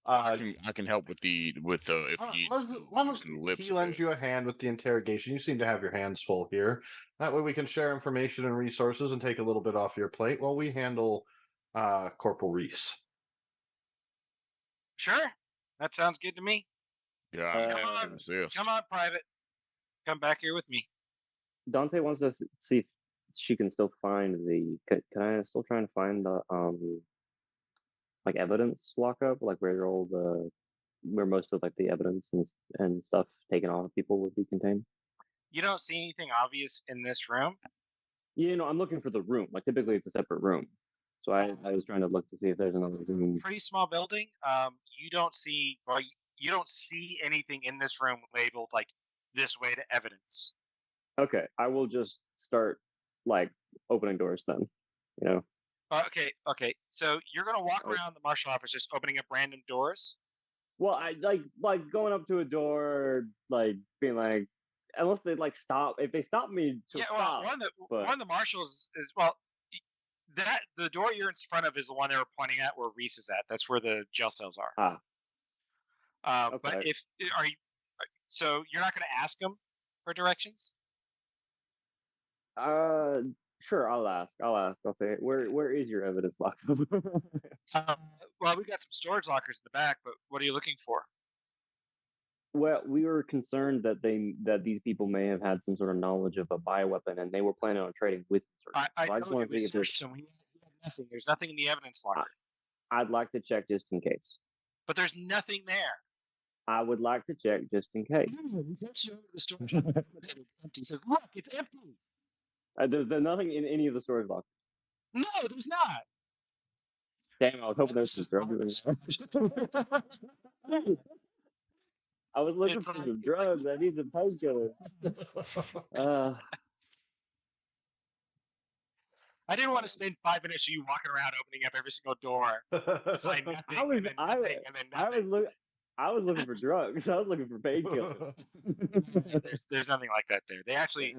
I can help with the if you why don't he lends you a hand with the interrogation? You seem to have your hands full here. That way we can share information and resources and take a little bit off your plate while we handle Corporal Reese. Sure, that sounds good to me. Yeah. Come on, Private. Come back here with me. Dante wants to see if she can still find the. Can I still try and find the like evidence lockup, like where all the where most of like the evidence and stuff taken off people would be contained? You don't see anything obvious in this room? You know, I'm looking for the room. Like typically it's a separate room. So I was trying to look to see if there's another room. Pretty small building. You don't see anything in this room labeled like this way to evidence. Okay, I will just start like opening doors then. You know. Okay. So you're gonna walk around the marshal office just opening up random doors? Well, I like going up to a door, like being like, unless they like stop. If they stop me, stop. One of the marshals is that the door you're in front of is the one they were pointing at where Reese is at. That's where the jail cells are. Okay. But so you're not going to ask them for directions? Sure. I'll ask. I'll say, where is your evidence locker? Well, we got some storage lockers in the back, but what are you looking for? Well, we were concerned that these people may have had some sort of knowledge of a bioweapon, and they were planning on trading with. I just want to see if there's nothing. There's nothing in the evidence locker. I'd like to check just in case. But there's nothing there. I would like to check just in case. The storage locker. It's empty. He says, "Look, it's empty." There's nothing in any of the storage lockers. No, there's not. Damn, I was hoping there's some drugs. I was looking for some drugs. I need some painkillers. I didn't want to spend 5 minutes of you walking around opening up every single door. Find nothing, I was looking for drugs. I was looking for painkillers. There's nothing like that there. They actually,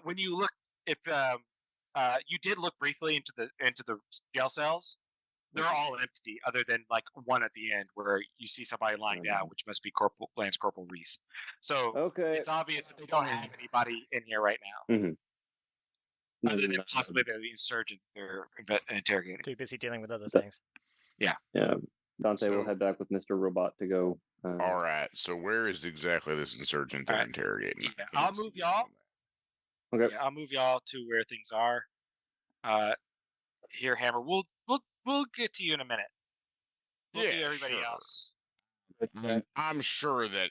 when you look, if you did look briefly into the jail cells, they're all empty, other than like one at the end where you see somebody lying down, which must be Lance Corporal Reese. So it's obvious that they don't have anybody in here right now. Mm-hmm. Other than possibly the insurgent they're interrogating. Too busy dealing with other things. Yeah. Dante will head back with Mr. Robot to go All right. So where is exactly this insurgent they're Alright. interrogating? Yeah, I I'll can't move see y'all. on that. Okay. Yeah, I'll move y'all to where things are. Here, Hammer. We'll get to you in a minute. We'll do Yeah, everybody sure. else. I'm sure that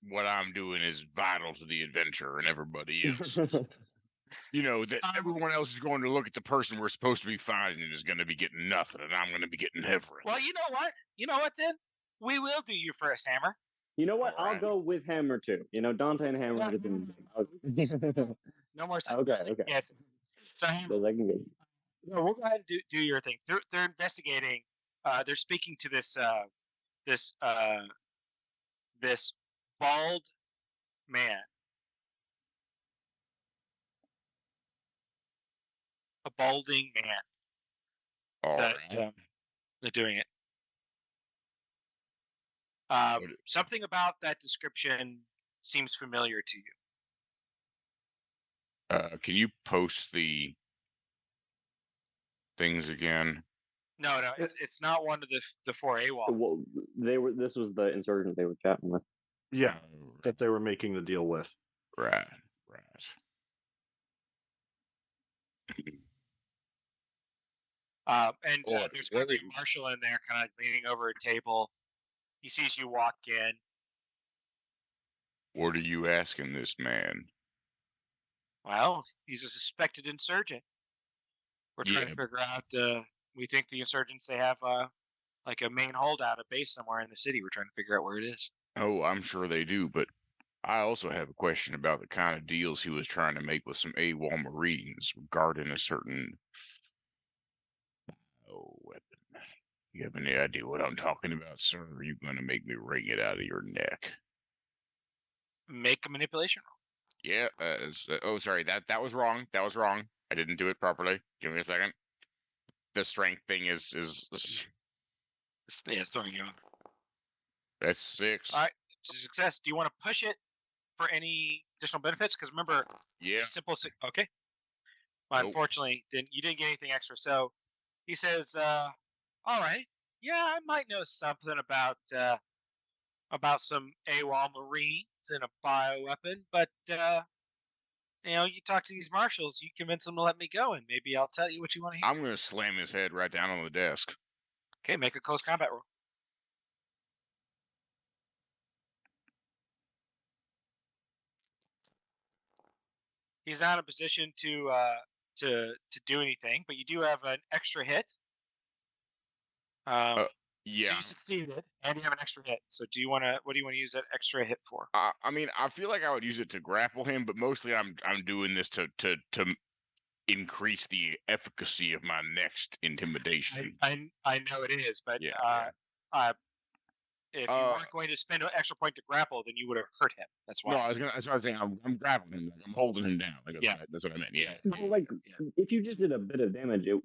what I'm doing is vital to the adventure and everybody else. You know, that everyone else is going to look at the person we're supposed to be finding and is going to be getting nothing, and I'm going to be getting everything. Well, you know what? You know what? Then we will do you first, Hammer. You know what? I'll Alright. go with Hammer too. You know, Dante and Hammer. No more. Okay. Yes. So Hammer, Those I can get. no, we'll go ahead and do your thing. They're investigating. They're speaking to this this bald man, a balding man. All That right. they're doing it. Something about that description seems familiar to you. Can you post the things again? No, it's not one of the four AWOL. Well, This was the insurgent they were chatting with. Yeah, that they were making the deal with. Right. And there's going to be a marshal in there, kind of leaning over a table. He sees you walk in. What are you asking this man? Well, he's a suspected insurgent. We're trying to Yeah. figure out. We think the insurgents they have like a main holdout, a base somewhere in the city. We're trying to figure out where it is. Oh, I'm sure they do, but I also have a question about the kind of deals he was trying to make with some AWOL Marines regarding a certain weapon. You have any idea what I'm talking about, sir? Or are you going to make me wring it out of your neck? Make a manipulation roll. Yeah. Oh, sorry. That was wrong. That was wrong. I didn't do it properly. Give me a second. The strength thing is Yeah, throwing you off. that's 6. All right, it's a success. Do you want to push it for any additional benefits? Because remember, Yeah. simple. Okay. Well, Nope. unfortunately, you didn't get anything extra. So he says, "All right, yeah, I might know something about some AWOL Marines and a bioweapon, but you talk to these marshals, you convince them to let me go, and maybe I'll tell you what you want to hear." I'm going to slam his head right down on the desk. Okay, make a close combat roll. He's not in a position to do anything, but you do have an extra hit. So Yeah. you succeeded, and you have an extra hit. So what do you want to use that extra hit for? I mean, I feel like I would use it to grapple him, but mostly I'm doing this to increase the efficacy of my next intimidation. I know it is, but Yeah. if you weren't going to spend an extra point to grapple, then you would have hurt him. That's why. No, that's what I was saying. I'm grappling him. Like, I'm holding him down. Like, Yeah. That's what I meant. Yeah. Well, like, if you just did a bit of damage, I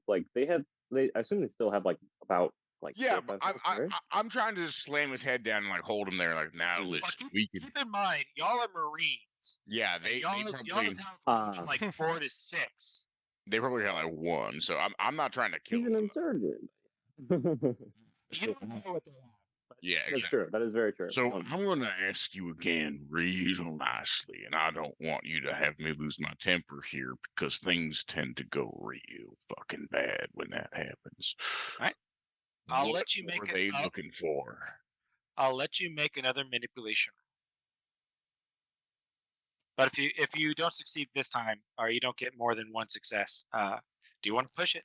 assume they still have like about like. Yeah, 4 or but 5 health, right? I'm trying to just slam his head down and like hold him there. Like, now listen, we can. Keep in mind, y'all are Marines. Yeah, they y'all probably have from like 4 to 6. they probably got like 1. So I'm not trying to kill He's an him. insurgent. You don't know what they have. Yeah, That's exactly. true. That is very true. So I'm going to ask you again real nicely, and I don't want you to have me lose my temper here because things tend to go real fucking bad when that happens. All right. I'll let you make it. What are they looking for? I'll let you make another manipulation. But if you don't succeed this time, or you don't get more than 1 success, do you want to push it?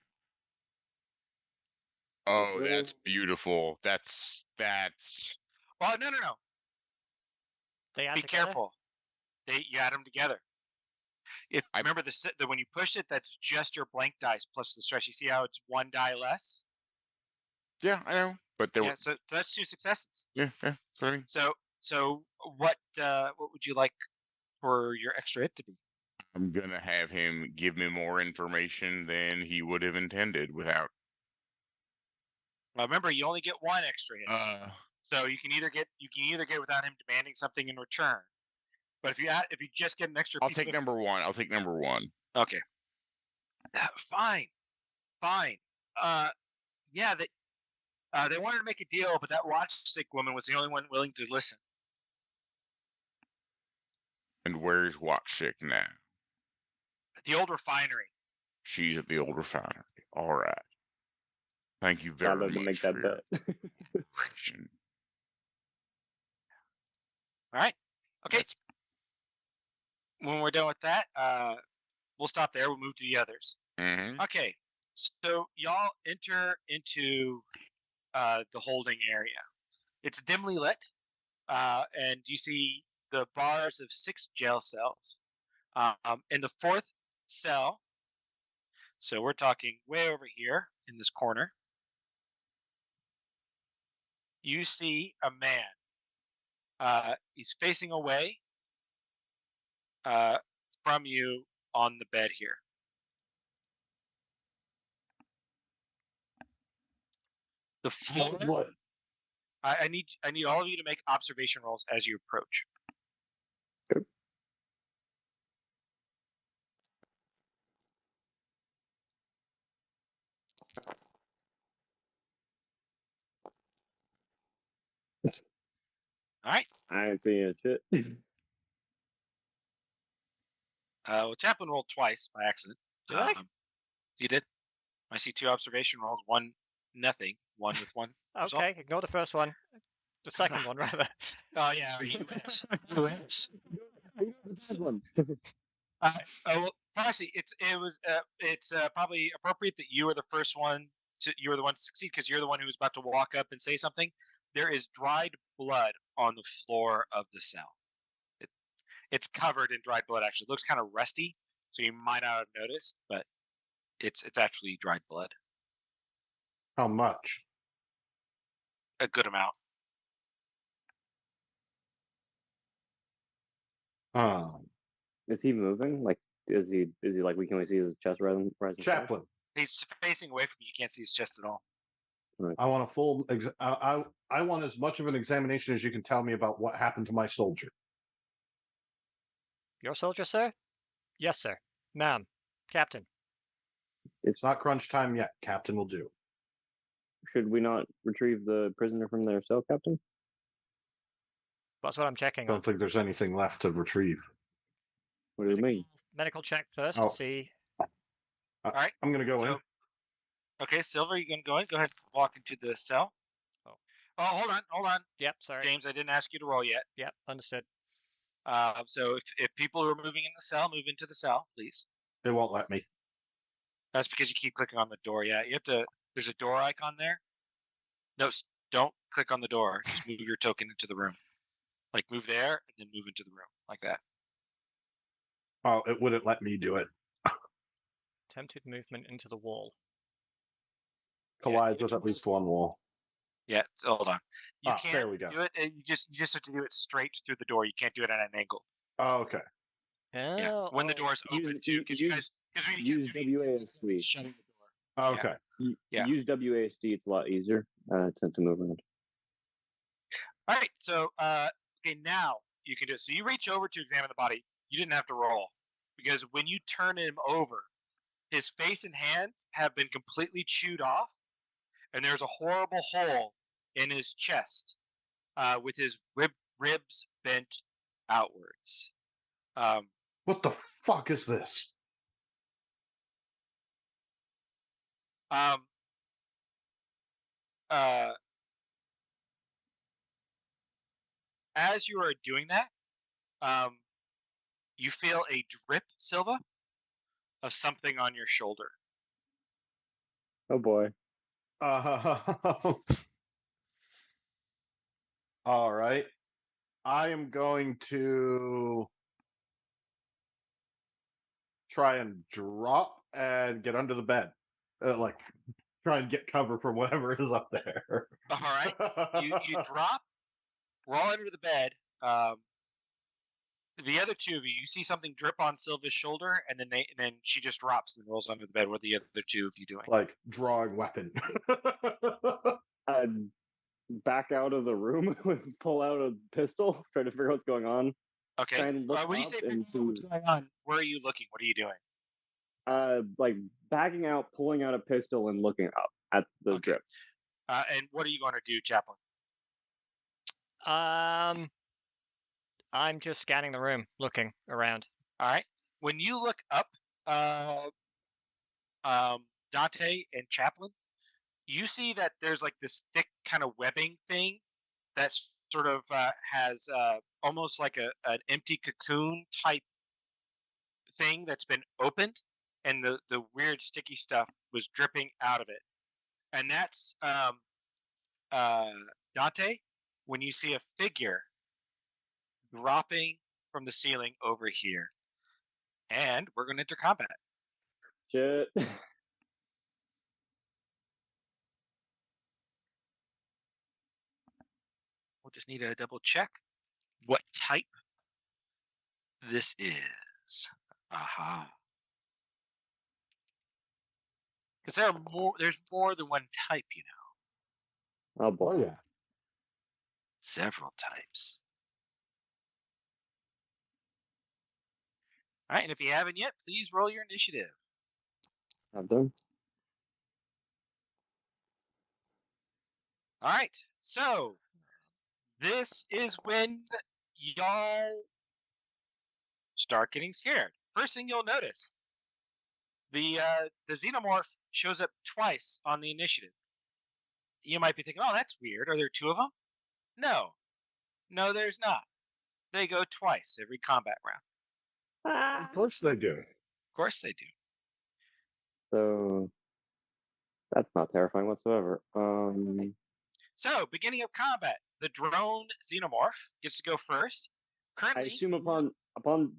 Oh, that's beautiful. That's. Well, no. They Be careful. You add them together. Remember when you push it, that's just your blank dice plus the stress. You see how it's 1 die less? Yeah, I know. But there so that's 2 successes. Yeah, sorry. So what would you like for your extra hit to be? I'm gonna have him give me more information than he would have intended without. Well, remember, you only get 1 extra hit. So you can either get without him demanding something in return. But if you just get an extra, I'll take number 1. I'll take number 1. Okay. Fine. Yeah. They wanted to make a deal, but that watchstick woman was the only one willing to listen. And where's Watchstick now? At the old refinery. She's at the old refinery. All right. Thank you I'd very love to much make for that your bet. information. All right. Okay. That's- When we're done with that, we'll stop there. We'll move to the others. mhm. Okay. So y'all enter into the holding area. It's dimly lit, and you see the bars of 6 jail cells. In the 4th cell, so we're talking way over here in this corner, you see a man. He's facing away from you on the bed here. The floor. What? I need all of you to make observation rolls as you approach. All right. I ain't seeing shit. Well, Chaplin rolled twice by accident. Did I? You did. I see 2 observation rolls. 1 nothing. 1 with 1. result. Okay, ignore the first one. The second one, rather. Oh yeah, you wish. You wish. One. Well, honestly, it's probably appropriate that you were the first one. You were the one to succeed because you're the one who was about to walk up and say something. There is dried blood on the floor of the cell. It's covered in dried blood. Actually, it looks kind of rusty, so you might not have noticed, but it's actually dried blood. How much? A good amount. Is he moving? Like, is he like we can only see his chest rising? Chaplain, He's facing away from you. You can't see his chest at all. I want a full. I want as much of an examination as you can tell me about what happened to my soldier. Your soldier, sir? Yes, sir. Ma'am. Captain. It's not crunch time yet. Captain will do. Should we not retrieve the prisoner from their cell, Captain? That's what I'm checking I on. don't think there's anything left to retrieve. What do you mean? Medical check first Oh. to see. All right. I'm gonna go in. So- Okay, Silver, you gonna go in? Go ahead, walk into the cell. Oh. Hold on, Yep, sorry. James. I didn't ask you to roll yet. Yep, understood. So if people who are moving in the cell move into the cell, please. They won't let me. That's because you keep clicking on the door. Yeah, you have to. There's a door icon there. No, don't click on the door. Just move your token into the room. Like move there and then move into the room like that. Oh, it wouldn't let me do it. Attempted movement into the wall. Collides with at least one wall. Yeah. So hold on. You Ah, can't there we go. do it. And you just have to do it straight through the door. You can't do it at an angle. Oh, okay. Yeah. Oh, When the door's open too, because you guys. Because we use WASD. shutting the door. Oh, okay. Yeah. Use WASD. It's a lot easier to move around. All right, so okay, now you can do it. So you reach over to examine the body. You didn't have to roll because when you turn him over, his face and hands have been completely chewed off, and there's a horrible hole in his chest with his ribs bent outwards. What the fuck is this? As you are doing that, you feel a drip, Silva, of something on your shoulder. Oh boy. All right. I am going to try and drop and get under the bed. Like, try and get cover from whatever is up there. All right. You drop, roll under the bed. The other 2 of you, you see something drip on Silva's shoulder, and then she just drops and rolls under the bed. What are the other 2 of you doing? Like, drawing weapon. Back out of the room, pull out a pistol, try to figure out what's going on. Okay. Try and look When you up say into, what's going on, where are you looking? What are you doing? like backing out, pulling out a pistol, and looking up at the Okay. drip. And what are you going to do, Chaplain? I'm just scanning the room, looking around. All right. When you look up, Dante and Chaplain, you see that there's like this thick kind of webbing thing that's sort of has almost like an empty cocoon type thing that's been opened, and the weird sticky stuff was dripping out of it, and that's Dante. When you see a figure dropping from the ceiling over here, and we're going to enter combat. Shit. We'll just need to double check what type this is. Aha. Because there's more than one type, you know. Oh boy. Oh, yeah. Several types. All right, and if you haven't yet, please roll your initiative. I've done. All right, so this is when y'all start getting scared. First thing you'll notice, the xenomorph shows up twice on the initiative. You might be thinking, "Oh, that's weird. Are there two of them?" No, there's not. They go twice every combat round. Of course they do. Of course they do. So that's not terrifying whatsoever. So, beginning of combat, the drone xenomorph gets to go first. Currently, I assume upon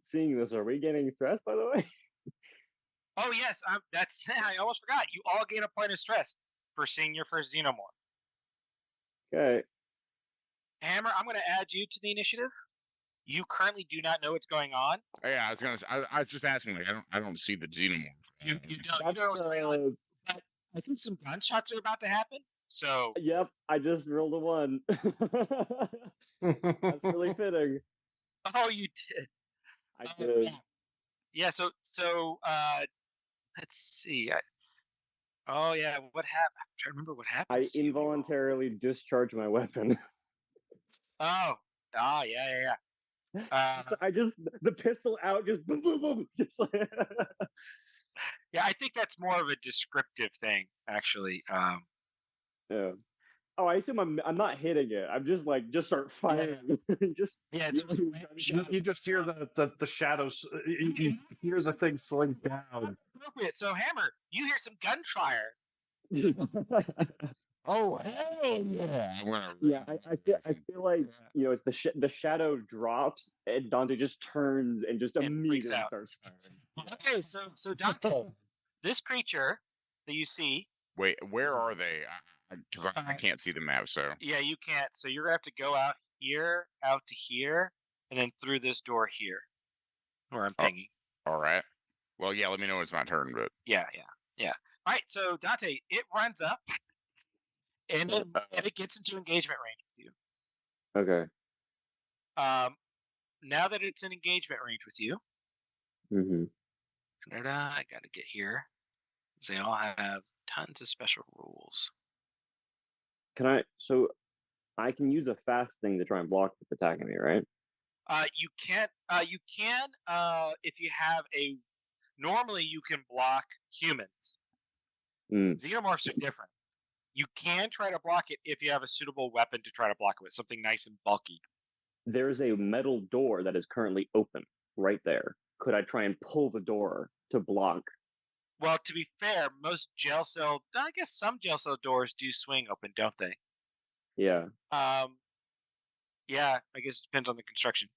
seeing this, are we getting stressed? By the way. Oh yes, that's I almost forgot. You all gain a point of stress for seeing your first xenomorph. Okay. Hammer, I'm going to add you to the initiative. You currently do not know what's going on. Oh, yeah, I was just asking. Like, I don't see the xenomorph. You don't That's, know what's going on. But I think some gunshots are about to happen. So Yep, I just rolled a 1. That's really fitting. oh, you did. I did. Yeah. So let's see. Oh yeah, what happened? I'm trying to remember what happened. I involuntarily discharged my weapon. Oh. Yeah. So I just the pistol out, just boom, boom, boom, just like. Yeah, I think that's more of a descriptive thing, actually. Yeah. Oh, I assume I'm not hitting it. I'm just like start firing. Just Yeah, it's You just hear the shadows. You hear the thing slowing down. appropriate. So, Hammer, you hear some gunfire. Oh hell yeah! I'm gonna. Yeah, I feel like it's the shadow drops and Dante just turns and just And freaks immediately out. starts firing. Okay, so Dante, this creature that you see. Wait, where are they? Because I can't see the map. So Yeah, you can't. So you're gonna have to go out here, out to here, and then through this door here, where I'm pinging. all right. Well, yeah. Let me know when it's my turn. But Yeah. All right, so Dante, it runs up, and it gets into engagement range with you. Okay. Now that it's in engagement range with you, Mm-hmm. I gotta get here. They all have tons of special rules. So I can use a fast thing to try and block it attacking me, right? You can't. You can. If you have a. Normally, you can block humans. Xenomorphs are different. You can try to block it if you have a suitable weapon to try to block it with, something nice and bulky. There's a metal door that is currently open right there. Could I try and pull the door to block? Well, to be fair, most jail cell. I guess some jail cell doors do swing open, don't they? Yeah. Yeah. I guess it depends on the construction.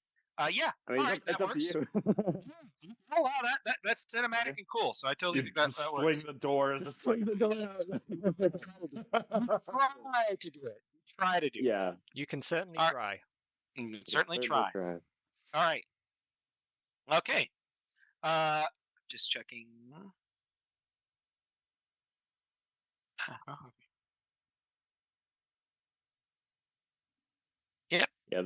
Yeah. I mean, all right, that's that up to works. you. Oh wow, that's cinematic and cool. So I totally think that works. Swing the door. Just swing the door out. Try to do it. Try to do it. Yeah. You can certainly All right. try. Certainly try. All right. Okay. Just checking. Yep. Yeah,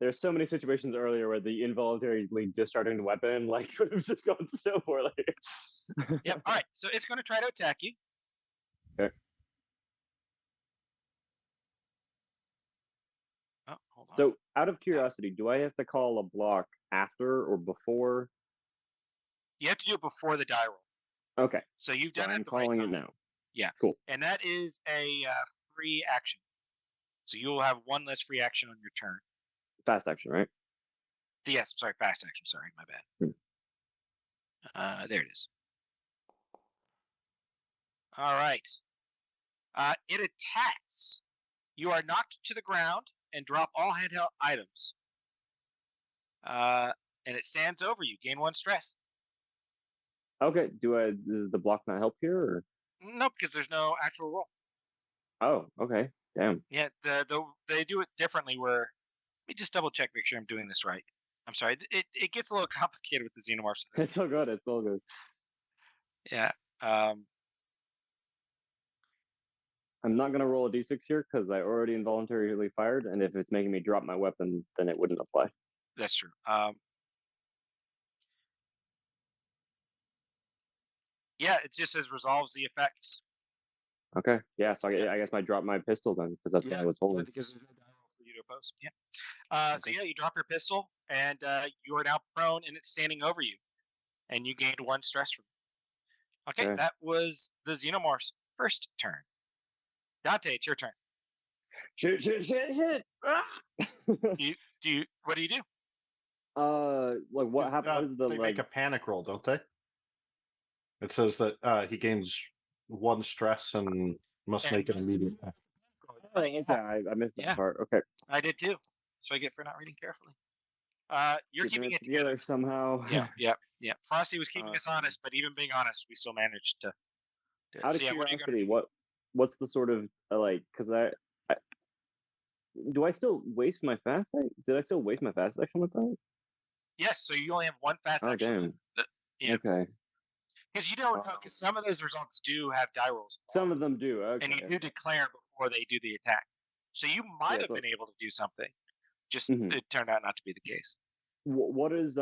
there's so many situations earlier where the involuntarily discharging the weapon like could have just gone so poorly. Yep. All right. So it's going to try to attack you. Okay. Hold on. So, out of curiosity, do I have to call a block after or before? You have to do it before the die roll. Okay, So you've so done it I'm at the right calling it time. now. Yeah. Cool. And that is a free action. So you will have one less free action on your turn. Fast action, right? Yes, sorry, fast action. Sorry, my bad. There it is. All right. It attacks. You are knocked to the ground and drop all handheld items. And it stands over you. Gain 1 stress. Okay. Does the block not help here? Or? No, because there's no actual roll. Oh, okay. Damn. Yeah, they do it differently. Where let me just double check, make sure I'm doing this right. I'm sorry, it gets a little complicated with the xenomorphs. It's so good. It's all good. Yeah. I'm not gonna roll a d6 here because I already involuntarily fired, and if it's making me drop my weapon, then it wouldn't apply. That's true. Yeah, it just says resolves the effects. Okay. Yeah. So I guess I drop my pistol then because that's what I was holding. Because there's no die roll for you to oppose. Yeah. So yeah, you drop your pistol, and you are now prone, and it's standing over you, and you gained 1 stress from it. Okay, Okay. that was the xenomorph's first turn. Dante, it's your turn. Shit! Ah! What do you do? Like what happened? What is the They like? make a panic roll, don't they? It says that he gains 1 stress and must And make an must immediate. Oh, okay, I missed that Yeah. part. Okay. I did too. So I get for not reading carefully. You're keeping it together somehow. Yeah. Frosty was keeping us honest, but even being honest, we still managed to do it. Out So of yeah, what are you curiosity, gonna do? what's the sort of like? Because I do I still waste my fast? Did I still waste my fast action with that? Yes, so you only have 1 fast Oh action. damn. Yeah. Okay. Because you don't know, because some of those results do have die rolls. Some of them do. Okay. And you do declare before they do the attack. So you might have so- been able to do something. Just Mhm. it turned out not to be the case. What is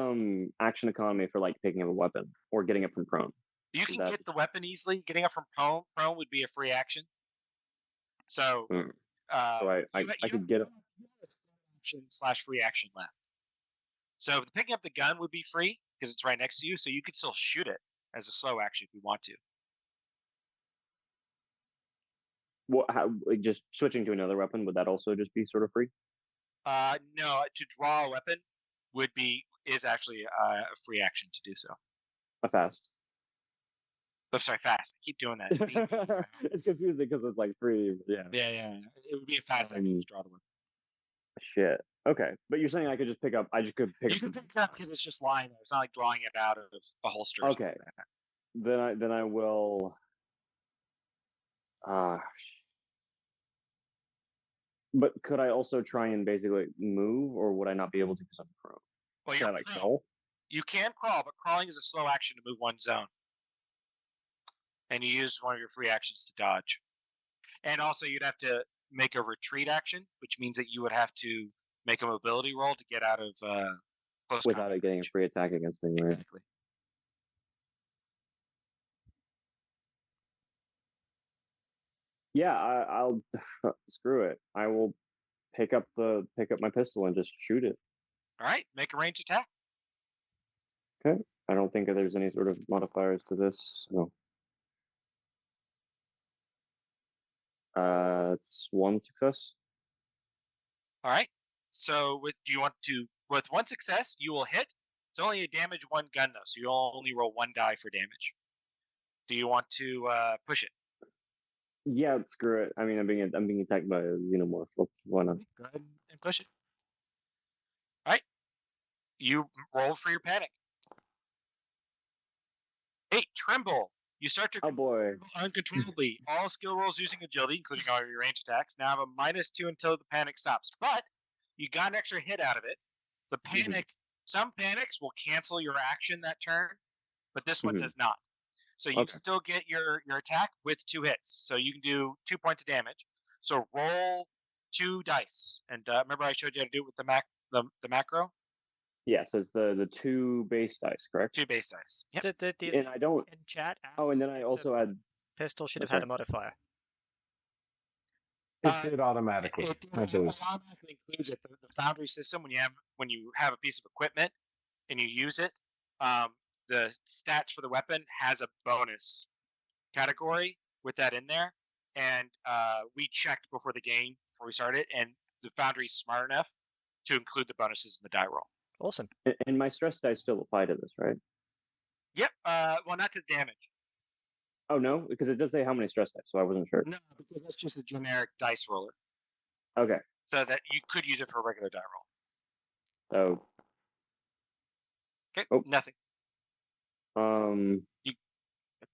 action economy for like picking up a weapon or getting it from prone? You can that- get the weapon easily. Getting up from prone would be a free action. So, Mm. So I could get it. /free action left. So picking up the gun would be free because it's right next to you. So you could still shoot it as a slow action if you want to. What? How? Like, just switching to another weapon, would that also just be sort of free? No, to draw a weapon is actually a free action to do so. A fast. Oh, sorry, fast. I keep doing that. It's confusing because it's like free. Yeah. Yeah. It would be a fast action to draw the weapon. Shit. Okay, but you're saying I could just pick up? I just could pick You can pick it up because it's just lying there. It's not like drawing it out of a holster. Or Okay. something like that. Then I will. But could I also try and basically move, or would I not be able to because I'm prone? Well, Should you're I like prone. crawl? You can crawl, but crawling is a slow action to move 1 zone. And you use one of your free actions to dodge. And also, you'd have to make a retreat action, which means that you would have to make a mobility roll to get out of close Without combat it getting a range. free attack against me, right? Exactly. Yeah, I'll screw it. I will pick up my pistol and just shoot it. All right, make a range attack. Okay. I don't think that there's any sort of modifiers to this. No. It's 1 success. All right. So with 1 success, you will hit. It's only a damage 1 gun though, so you'll only roll 1 die for damage. Do you want to push it? Yeah, screw it. I mean, I'm being attacked by a xenomorph. Why not? Go ahead and push it. All right. You roll for your panic. 8, tremble. You start to Oh boy. uncontrollably. All skill rolls using agility, including all your range attacks, now have a -2 until the panic stops. But you got an extra hit out of it. The panic, some panics will cancel your action that turn, but this one does not. So you Okay. still get your attack with 2 hits. So you can do 2 points of damage. So roll 2 dice. And remember I showed you how to do it with the macro? Yeah, so it's the 2 base dice, correct? 2 base dice. Yep. And I don't. In chat. Oh, and then asks I if also the add. pistol should Oh, have had a sorry. modifier. It did automatically. It I believe. automatically includes it. The Foundry system, when you have a piece of equipment and you use it, the stats for the weapon has a bonus category with that in there. And we checked before the game, before we started, and the Foundry's smart enough to include the bonuses in the die roll. Awesome. And my stress dice still apply to this, right? Yep. Well, not to damage. Oh no, because it does say how many stress dice, so I wasn't sure. No, because that's just a generic dice roller. Okay. So that you could use it for a regular die roll. Oh. Okay. Oh. Nothing. Um. I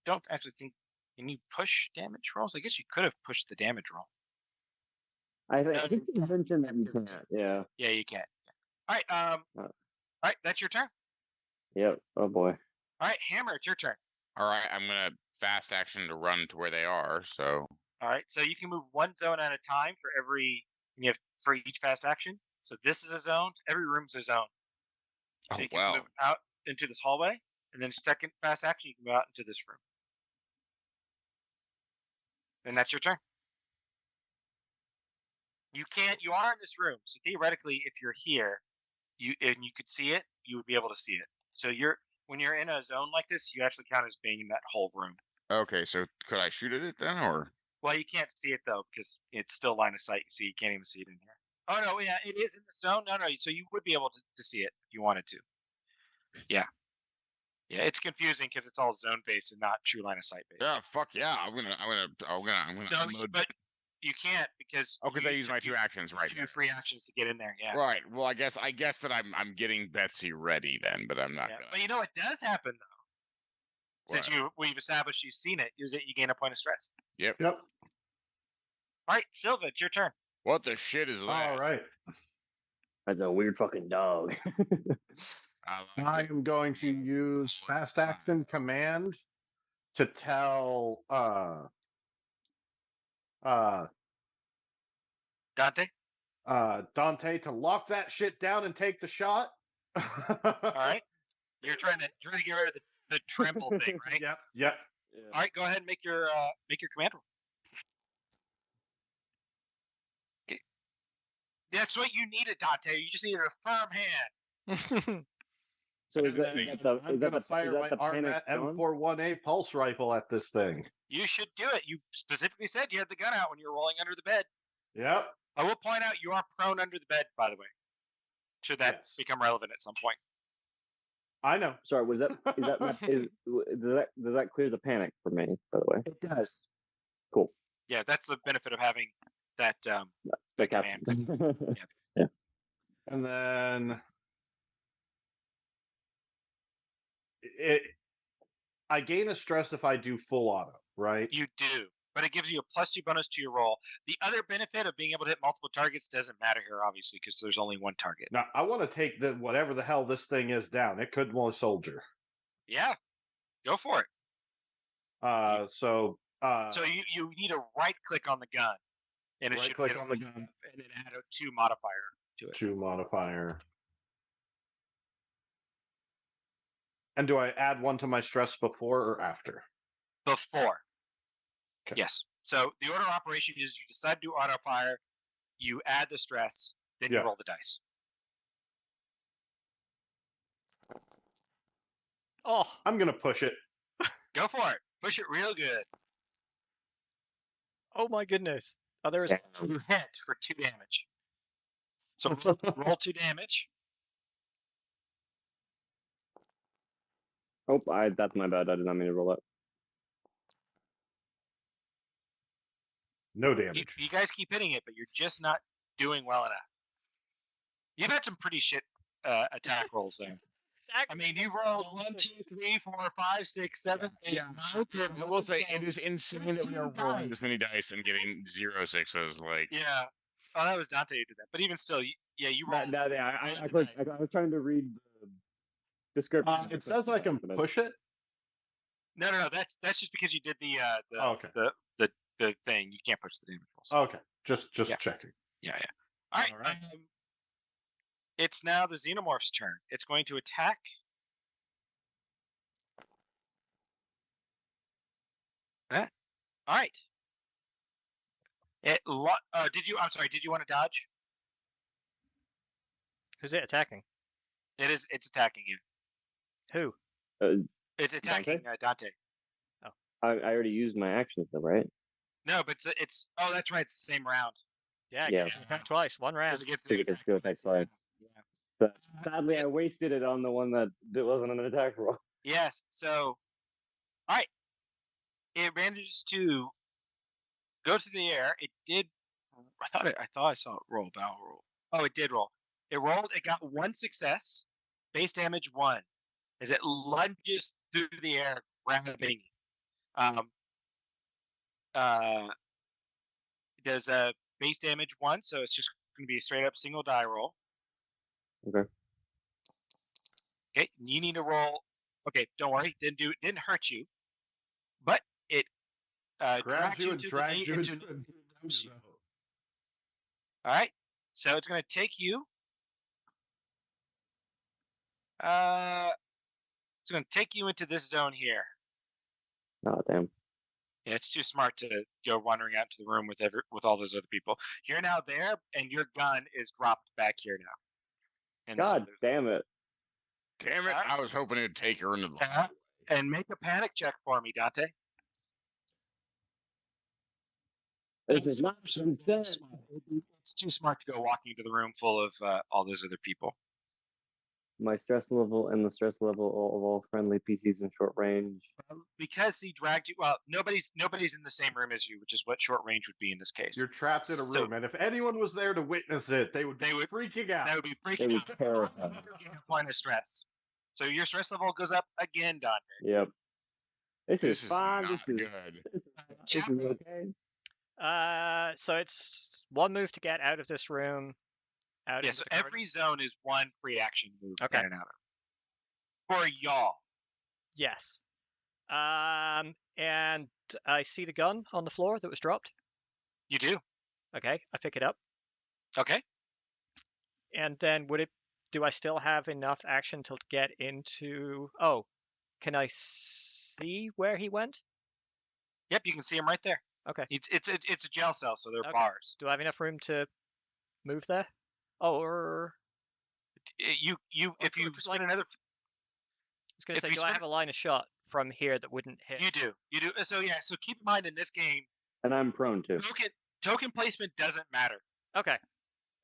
don't actually think. Can you push damage rolls? I guess you could have pushed the damage roll. I think you mentioned that you can't. Yeah. Yeah, you can. All right. All right. That's your turn. Yep. Oh boy. All right, Hammer. It's your turn. All right, I'm gonna fast action to run to where they are. So All right. So you can move one zone at a time for each fast action. So this is a zone. Every room's a zone. So oh you can well. move out into this hallway, and then second fast action, you can go out into this room. And that's your turn. You are in this room. So theoretically, if you're here, you could see it, you would be able to see it. So when you're in a zone like this, you actually count as being in that whole room. Okay, so could I shoot at it then, or? Well, you can't see it though because it's still line of sight. So you can't even see it in here. Oh no, yeah, it is in the zone. No, so you would be able to see it if you wanted to. Yeah, it's confusing because it's all zone based and not true line of sight based. Yeah, fuck yeah! I'm gonna No, unload. but you can't because because I use my 2 actions right. 2 free actions to get in there. Yeah. Right. Well, I guess that I'm getting Betsy ready then, but I'm not gonna. But you know what does happen though. What? Since we've established you've seen it, use it, you gain a point of stress. Yep. Yep. All right, Silva, it's your turn. What the shit is that? All right. That's a weird fucking dog. I am going to use fast action command to tell Dante. Dante to lock that shit down and take the shot. All right. You're trying to get rid of the trample thing, right? Yep. Yeah. All right, go ahead and make your command roll. Okay. That's what you needed, Dante. You just needed a firm hand. So is that I'm going to fire my the panic Armat zone? M41A pulse rifle at this thing. You should do it. You specifically said you had the gun out when you were rolling under the bed. Yep. I will point out you are prone under the bed, by the way. Should that become relevant at some point? I know. Sorry, does that clear the panic for me? By the way, It does. Cool. Yeah, that's the benefit of having that The command. Yeah. And then I gain a stress if I do full auto, right? You do, but it gives you a +2 bonus to your roll. The other benefit of being able to hit multiple targets doesn't matter here, obviously, because there's only one target. Now I want to take whatever the hell this thing is down. It could be a soldier. Yeah, go for it. So you need to right click on the gun, and it right should click hit on the gun. and then add a 2 modifier to it. 2 modifier. And do I add 1 to my stress before or after? Before. Okay. Yes. So the order of operation is you decide to do auto fire, you add the stress, then you roll the dice. Oh, I'm gonna push it. Go for it. Push it real good. oh my goodness. Oh, there is. You hit for 2 damage. So roll 2 damage. Oh, that's my bad. I did not mean to roll that. No damage. You guys keep hitting it, but you're just not doing well enough. You've had some pretty shit attack rolls there. I mean, you rolled 1, 2, 3, 4, 5, 6, 7, 8, 9, 10. I will say it is insane that we are rolling this many dice and getting 0 6s. Like, yeah. Oh, that was Dante who did that. But even still, you rolled. I was trying to read the description. It says I can push it. No. That's just because you did the thing. You can't push the damage rolls. Okay, just checking. Yeah. All right. It's now the Xenomorph's turn. It's going to attack. All right. Did you? I'm sorry. Did you want to dodge? Who's it attacking? It's attacking you. Who? It's attacking Dante. I already used my actions though, right? No, but it's. Oh, that's right. It's the same round. Yeah, Yeah. gets attacked twice. One round. Because it gets So it gets to attack twice. Yeah. But sadly, I wasted it on the one that wasn't an attack roll. Yes. So, all right. It manages to go through the air. It did. I thought I saw it roll, but I'll roll. Oh, it did roll. It rolled. It got 1 success. Base damage 1. As it lunges through the air, grabbing. It does base damage 1, so it's just going to be a straight up single die roll. Okay. Okay, you need to roll. Okay, don't worry, didn't hurt you, but it Grabs you and into drags you into into- a zone. All right, so it's going to take you. It's going to take you into this zone here. Oh damn. Yeah, it's too smart to go wandering out to the room with all those other people. You're now there, and your gun is dropped back here now. And God damn it. Damn it! I was hoping it'd take her into the. And make a panic check for me, Dante. This is not It's too smart to go walking into the room full of all those other people. my stress level and the stress level of all friendly PCs in short range. Because he dragged you. Well, nobody's in the same room as you, which is what short range would be in this case. You're trapped in a room, and if anyone was there to witness it, they would be freaking out. That would be They freaking would out. terrified. Getting a point of stress. So your stress level goes up again, Dante. Yep. This is This is fine. not This is good. this is okay. So it's one move to get out of this room. Out Yeah, into so the corridor. every zone is one free action move Okay. in and out of. For y'all. Yes. And I see the gun on the floor that was dropped. You do. Okay, I pick it up. Okay. And then do I still have enough action to get into? Oh, can I see where he went? Yep, you can see him right there. Okay. It's a jail cell, so there are Okay. bars. Do I have enough room to move there? Or If you good, spend another, I was going If to say, you do I spend- have a line of shot from here that wouldn't hit? you do. So yeah, so keep in mind in this game, And I'm prone to. token placement doesn't matter. Okay.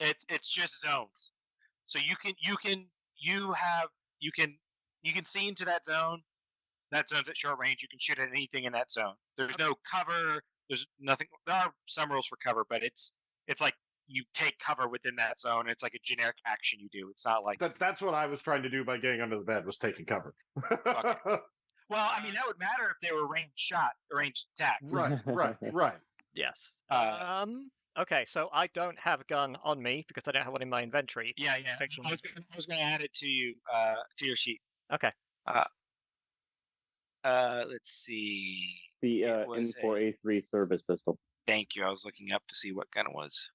It's just zones. So you can see into that zone. That zone's at short range. You can shoot at anything in that zone. There's no cover. There's nothing. There are some rules for cover, but it's like you take cover within that zone. It's like a generic action you do. It's not like That's what I was trying to do by getting under the bed, was taking cover. well, I mean that would matter if they were ranged attacks. Right. Yes. Uh, Okay, so I don't have a gun on me because I don't have one in my inventory. Yeah. Fiction. I was going to add it to you to your sheet. Okay. Let's see. The It was M4A3 service pistol. Thank you. I was looking up to see what gun it was.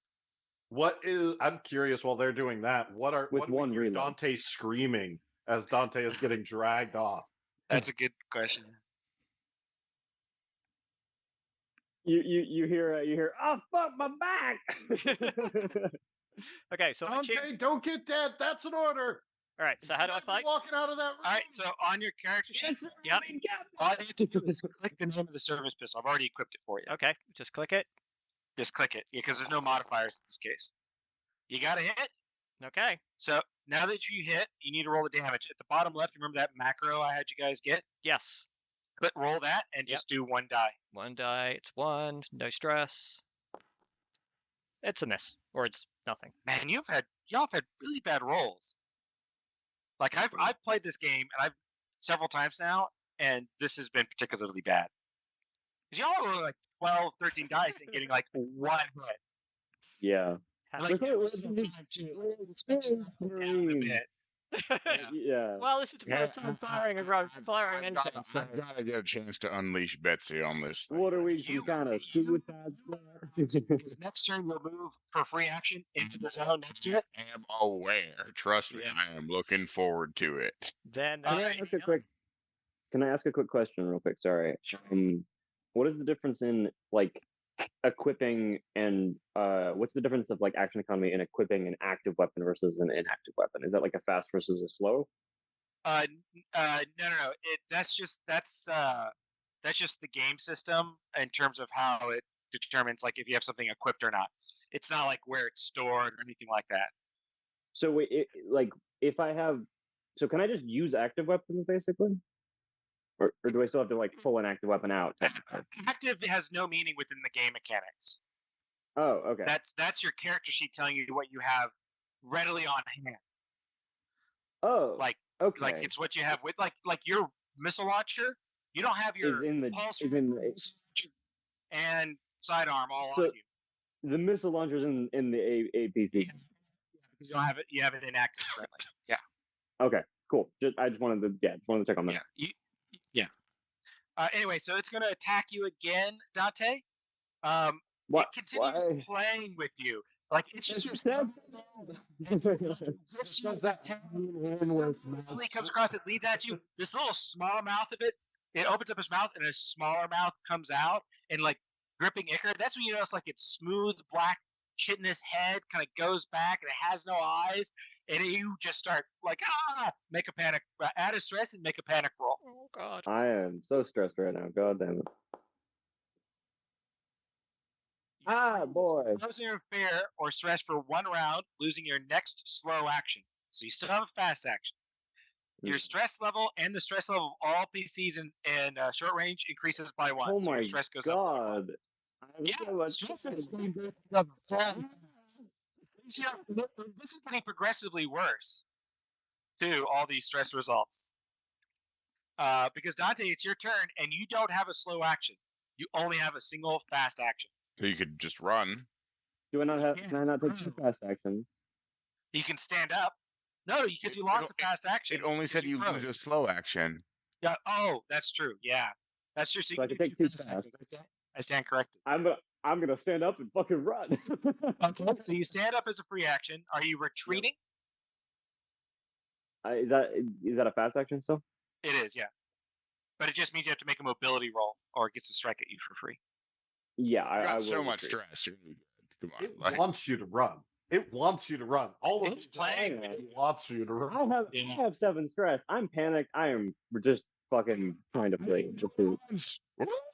What is? I'm curious. While they're doing that, what With do we one hear reload. Dante screaming as Dante is getting dragged off? That's a good question. You hear oh fuck my back. Okay, so I choose. Dante, don't get dead. That's an order. All right, so how do I You're fight? walking out of that room. All right, so on your character sheet, Yep. all you have to do is click the name of the service pistol. I've already equipped it for you. Okay, just click it. Just click it because there's no modifiers in this case. You got to hit. Okay. So now that you hit, you need to roll the damage. At the bottom left, remember that macro I had you guys get? Yes. But roll that and just do one die. One die. It's one. No stress. It's a miss, or it's nothing. Man, y'all have had really bad rolls. Like I've played this game and I've several times now, and this has been particularly bad. 'Cause y'all are like 12, 13 dice and getting like one hit. Yeah. And, like, Okay, you well, spend time to expect you to knock it down a bit. Yeah. Well, this is the first time firing anything. I've got to get a chance to unleash Betsy on this thing. What are we, some kind of suicide squad? Because next turn you'll move for free action into the zone next to it. I am aware. Trust me, Yeah. I am looking forward to it. Then Can I ask a quick question real quick? Sorry. What is the difference in like equipping and what's the difference of like action economy in equipping an active weapon versus an inactive weapon? Is that like a fast versus a slow? No. That's just the game system in terms of how it determines like if you have something equipped or not. It's not like where it's stored or anything like that. So wait, like if I have, so can I just use active weapons basically, or do I still have to like pull an active weapon out? Active has no meaning within the game mechanics. Oh, okay. That's your character sheet telling you what you have readily on hand. Oh, Like okay. it's what you have with like your missile launcher. You don't have your Is in the pulse is in the, and sidearm all so on you. the missile launchers in the APC. Yes. Because you don't have it. You have it inactive currently. Yeah. Okay, cool. I just wanted to check on that. Yeah. Anyway, so it's going to attack you again, Dante. What? It continues playing with you. Like it's just Suddenly comes across, it leads at you. This little small mouth of it opens up its mouth, and a smaller mouth comes out, and like gripping Icar. That's when you notice like its smooth black chitinous head kind of goes back, and it has no eyes, and you just start like make a panic, add a stress, and make a panic roll. Oh God. I am so stressed right now. God damn it. Boy. Losing your fear or stress for 1 round, losing your next slow action. So you still have a fast action. Your stress level and the stress level of all PCs and short range increases by 1. Oh so my your stress goes God. up. Stress is going up. This is getting progressively worse, too, all these stress results. Because Dante, it's your turn, and you don't have a slow action. You only have a single fast action. So you could just run. Do I not have? Can I not take 2 fast actions? You can stand up. No, because you lost the fast action. It only said you lose a slow action. Yeah. Oh, that's true. Yeah, that's true. So I can take 2 fast. I stand corrected. I'm gonna stand up and fucking run. Okay. So you stand up as a free action. Are you retreating? Is that a fast action still? It is. Yeah. But it just means you have to make a mobility roll, or it gets to strike at you for free. Yeah, I I got will so much retreat. stress. You're really good. Come on. It Like, wants you to run. It wants you to run. All of It's it playing. wants you to run. I have 7 stress. I'm panicked. I am just fucking trying to play.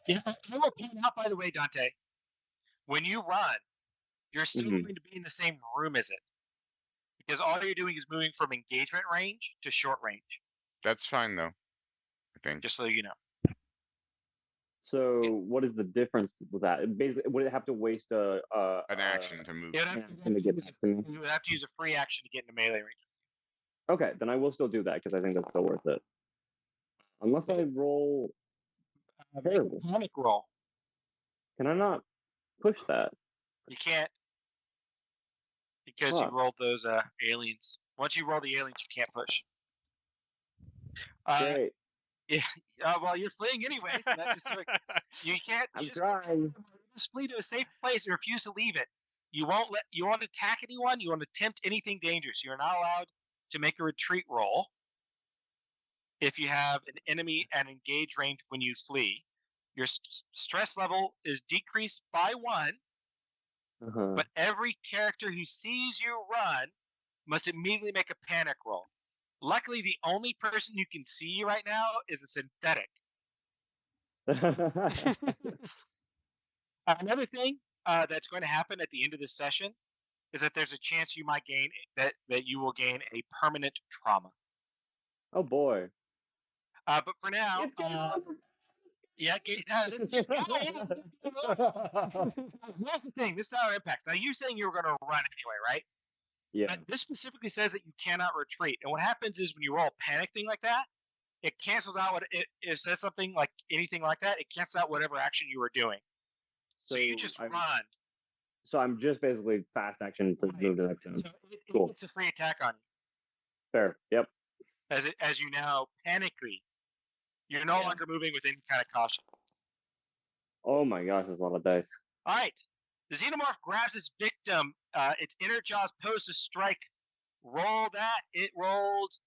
Yeah. I will point out, by the way, Dante, when you run, you're still going to be in the same room as it, because all you're doing is moving from engagement range to short range. that's fine though. I think. Just so you know. So what is the difference with that? Basically, would it have to waste An action to move. You to get back to me? would have to use a free action to get into melee range. Okay, then I will still do that because I think that's still worth it. Unless I roll terrible. Panic roll. Can I not push that? You can't, because you rolled those aliens. Once you roll the aliens, you can't push. Great. Well, you're fleeing anyway, so that just you can't. I'm just trying. Just flee to a safe place and refuse to leave it. You won't attack anyone. You won't attempt anything dangerous. You're not allowed to make a retreat roll if you have an enemy at engage range when you flee. Your stress level is decreased by 1, but every character who sees you run must immediately make a panic roll. Luckily, the only person who can see you right now is a synthetic. Another thing that's going to happen at the end of this session is that there's a chance you might gain that you will gain a permanent trauma. Oh boy. But for now, here's the thing. This is how it impacts. Now, you saying you were going to run anyway, right? Yeah. But this specifically says that you cannot retreat. And what happens is when you roll a panic thing like that, it cancels out what it says something like anything like that. It cancels out whatever action you were doing. So you just run. So I'm just basically fast action to move to the next zone. So it gets a free attack on you. Fair. Yep. As you now panically, you're no longer moving with any kind of caution. Oh my gosh, there's a lot of dice. All right. The xenomorph grabs its victim. Its inner jaws pose to strike. Roll that. It rolled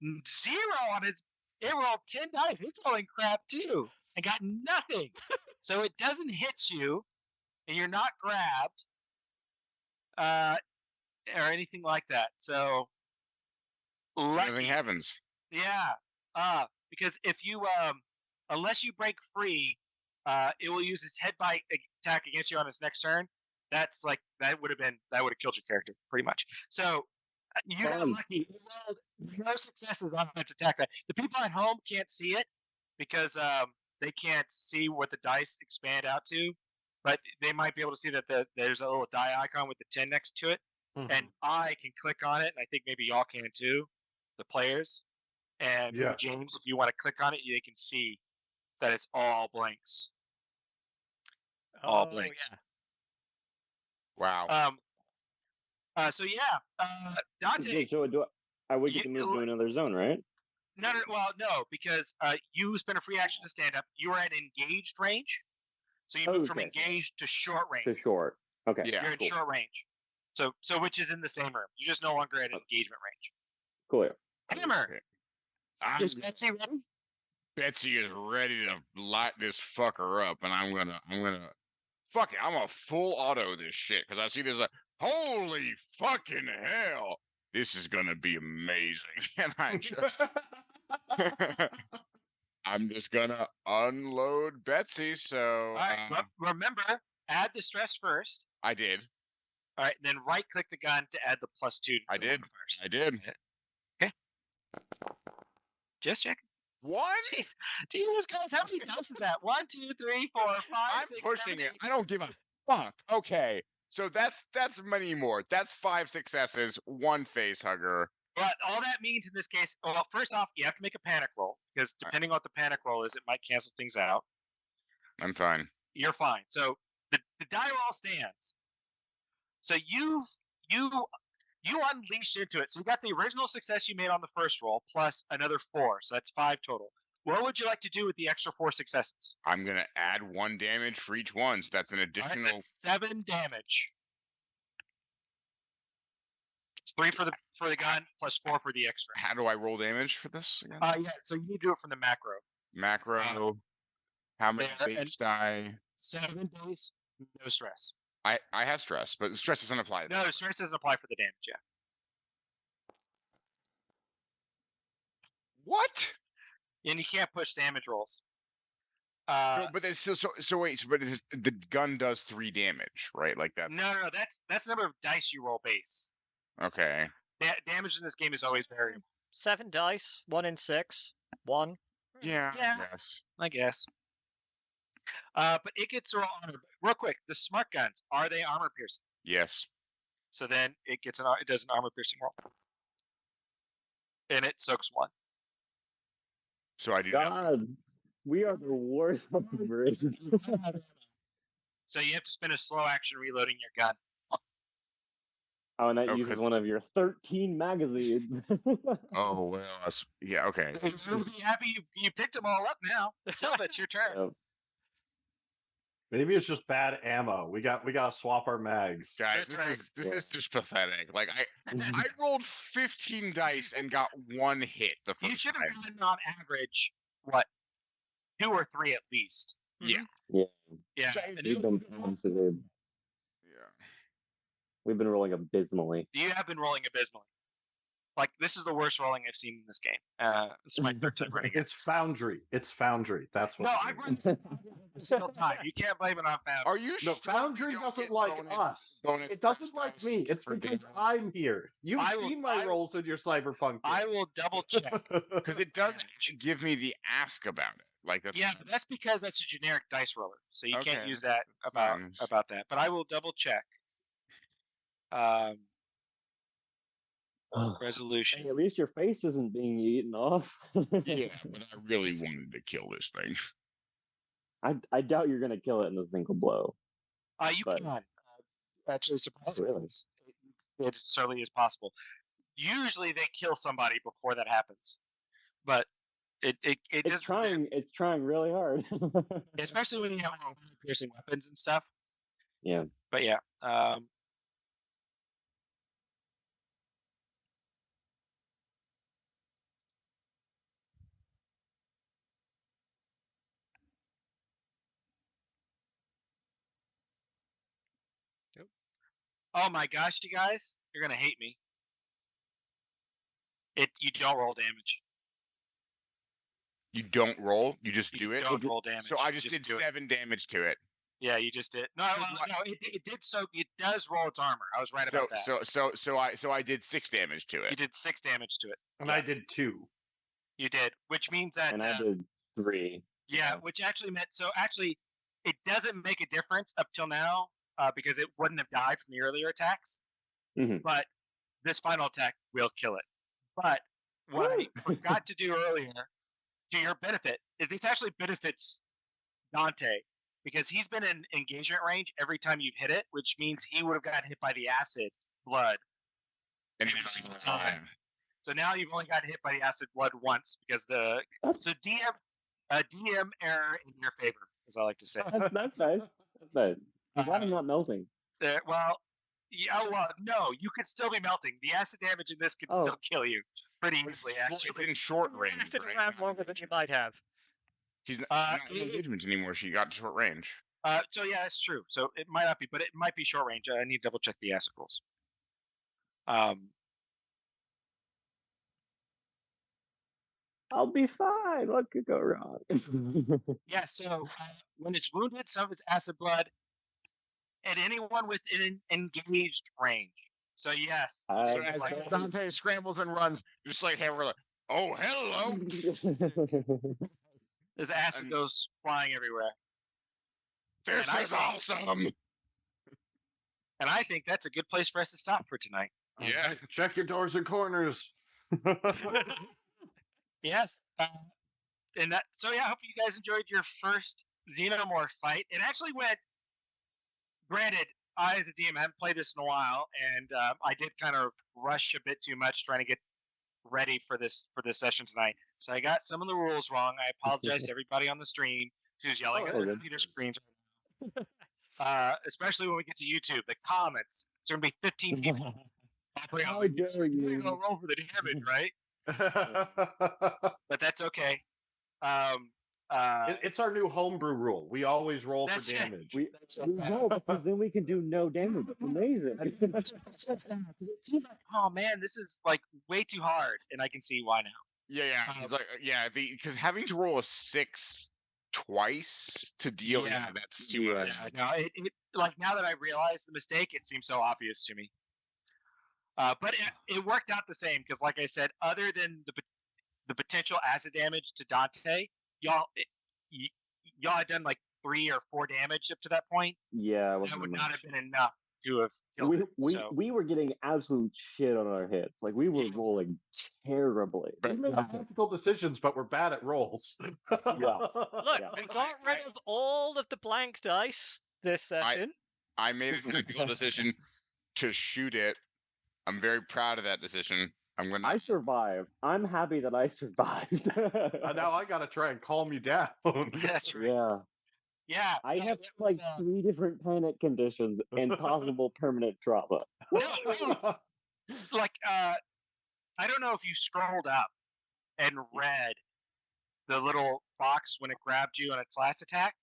0 on its. It rolled 10 dice. It's rolling crap too, and got nothing. So it doesn't hit you. and you're not grabbed, or anything like that. So, So lucky. nothing happens. Yeah. Because if you unless you break free, it will use its head bite attack against you on its next turn. That's like that would have killed your character pretty much. So you got Fun. lucky. You rolled no successes on its attack. The people at home can't see it because they can't see what the dice expand out to, but they might be able to see that there's a little die icon with the 10 next to it, and I can click on it, and I think maybe y'all can too, the players. And maybe Yeah. James, if you want to click on it, they can see that it's all blanks. All blanks. Yeah. Wow. So yeah, Dante. So I would get to You- move to another zone, right? No, because you spent a free action to stand up. You were at engaged range, so you moved from Okay. engaged to short range. To short. Okay. Yeah. You're in cool. short range. So which is in the same room. You're just no longer at engagement range. Cool. Hammer. Okay. I'm Is Betsy ready? Betsy is ready to light this fucker up, and I'm gonna fuck it. I'm gonna full auto this shit because I see this like, holy fucking hell, this is gonna be amazing. And I just, I'm just gonna unload Betsy. So All right. But remember, add the stress first. I did. All right. Then right click the gun to add the +2. To I did. modifiers. I did. Just check. What? Jeez. Jesus Christ, how many dice is that? 1, 2, 3, 4, 5, I'm 6, pushing 7, it. 8. I don't give a fuck. Okay. So that's many more. That's 5 successes, 1 face hugger. But all that means in this case, well, first off, you have to make a panic roll because depending on what the panic roll is, it might cancel things out. I'm fine. You're fine. So the die roll stands. So you unleashed into it. So you got the original success you made on the first roll plus another 4. So that's 5 total. What would you like to do with the extra 4 successes? I'm gonna add 1 damage for each one, so that's an All right, additional. that's 7 damage. It's 3 for the gun plus 4 for the extra. How do I roll damage for this again? Yeah. So you need to do it from the macro. Macro. How many there, base die? 7 days, no stress. I have stress, but stress doesn't apply. To No, this. stress doesn't apply for the damage. Yeah. What? And you can't push damage rolls. No, but it's still so wait. But the gun does 3 damage, right? Like that's No. That's the number of dice you roll base. okay. Damage in this game is always variable. 7 dice, 1 in 6, 1. Yeah. Yeah. Yes. I guess. But it gets to roll armor. Real quick, the smart guns, are they armor piercing? Yes. So then it does an armor piercing roll. And it soaks 1. So I do. Nothing. God, we are the worst fucking Marines. So you have to spend a slow action reloading your gun. Oh, and that Okay. uses one of your 13 magazines. Oh well. Yeah. Okay. You'll be happy you picked them all up now. Silva, it's your turn. Yep. Maybe it's just bad ammo. We got to swap our mags. Guys, That's this right. is just pathetic. Like I rolled 15 dice and got 1 hit the first You should time. have gotten on average, what, 2 or 3 at least. Yeah. Yeah. James, And We've been absolutely, Yeah. we've been rolling abysmally. you have been rolling abysmally. Like, this is the worst rolling I've seen in this game. This is my third time running it. It's Foundry. It's Foundry. That's what. No, it I is. run this every single time. You can't blame it on Foundry. Are you No, sure Foundry you don't doesn't get like bonus- us. bonus It doesn't first like dice me. It's for because damage? I'm here. You've I will- seen my I will- rolls in your Cyberpunk. I will double check. Because it does give me the ask about it. Like that's Yeah, but that's because that's a generic dice roller, so you can't Okay, use that that's about fine. that. But I will double check. Resolution. Hey, at least your face isn't being eaten off. Yeah, but I really wanted to kill this thing. I doubt you're gonna kill it in a single blow. You But- can. Actually, surprisingly, Really? it certainly is possible. Usually, they kill somebody before that happens, but it It's does trying. It's trying really hard. especially when you have piercing weapons and stuff. Yeah. But yeah, Oh my gosh, you guys, you're gonna hate me. You don't roll damage. You don't roll. You just You do it. don't roll damage. So I you just did do it. 7 damage to it. Yeah, you just did. No, So well, do I- no, it did. So it does roll its armor. I was right about that. So I did 6 damage to You it. did 6 damage to it. And Yeah. I did 2. You did, which means that. And I did 3. Yeah, Yeah. which actually meant actually it doesn't make a difference up till now because it wouldn't have died from the earlier attacks. Mhm. But this final attack will kill it. But what I forgot to do earlier, to your benefit, this actually benefits Dante because he's been in engagement range every time you've hit it, which means he would have gotten hit by the acid blood And every single time. So now you've only gotten hit by the acid blood once because so DM error in your favor, as I like to say. That's nice. That's nice. I'm glad I'm not melting. Well, yeah, well, no, you could still be melting. The acid damage in this could Oh. still kill you pretty easily, It's actually. in short range. Lasted Right? around longer than you might have. She's not in engagement anymore. She got short range. So yeah, that's true. So it might not be, but it might be short range. I need to double check the acid rules. I'll be fine. What could go wrong? Yeah. So when it's wounded, some of its acid blood, and anyone within engaged range. So yes. So as Dante scrambles and runs, just like hey, we're like, oh hello. This acid And- goes flying everywhere. This And I is think- awesome. And I think that's a good place for us to stop for tonight. Yeah. Check your doors and corners. Yes. And that. So yeah, I hope you guys enjoyed your first Xenomorph fight. It actually went. Granted, I as a DM haven't played this in a while, and I did kind of rush a bit too much trying to get ready for this session tonight. So I got some of the rules wrong. I apologize to everybody on the stream who's yelling Oh, at yeah. their computer screens. Especially when we get to YouTube, the comments. It's gonna be 15 people. How dare you? Gonna roll for the damage, right? But that's okay. It's our new homebrew rule. We always roll for That's it. damage. We roll because then we can do no damage. It's amazing. It seemed like, oh man, this is like way too hard, and I can see why now. Yeah. He's like, because having to roll a 6 twice to deal, Yeah. that's too much. Yeah, no, it like now that I realize the mistake, it seems so obvious to me. But it worked out the same because, like I said, other than the potential acid damage to Dante, y'all had done like 3 or 4 damage up to that point. Yeah, it That wasn't would much. not have been enough to have killed it. So We were getting absolute shit on our hits. Like we were rolling terribly. We make tactical decisions, but we're bad at rolls. Look, Yeah. we got rid of all of the blank dice this session. I made a tactical decision to shoot it. I'm very proud of that decision. I'm gonna. I survived. I'm happy that I survived. Now I gotta try and calm you down. that's right. Yeah. Yeah, I no, have that was, like 3 different panic conditions and possible permanent trauma. like I don't know if you scrolled up and read the little box when it grabbed you on its last attack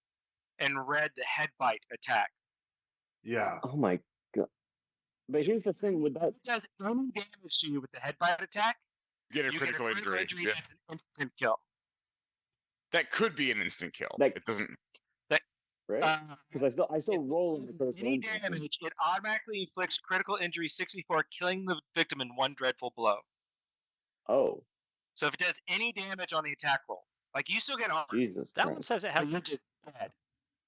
and read the head bite attack. Yeah. Oh my god. But here's the thing with that. If it does any damage to you with the head bite attack, Get a you critical get a critical injury. injury Yeah. that's an instant kill. That could be an instant kill. Like- It doesn't. Right? Because I still roll in the critical Any injury. damage, it automatically inflicts critical injury 64, killing the victim in 1 dreadful blow. Oh, So if it does any damage on the attack roll, like you still get armor, Jesus. That one Christ. says it but has. you're just dead,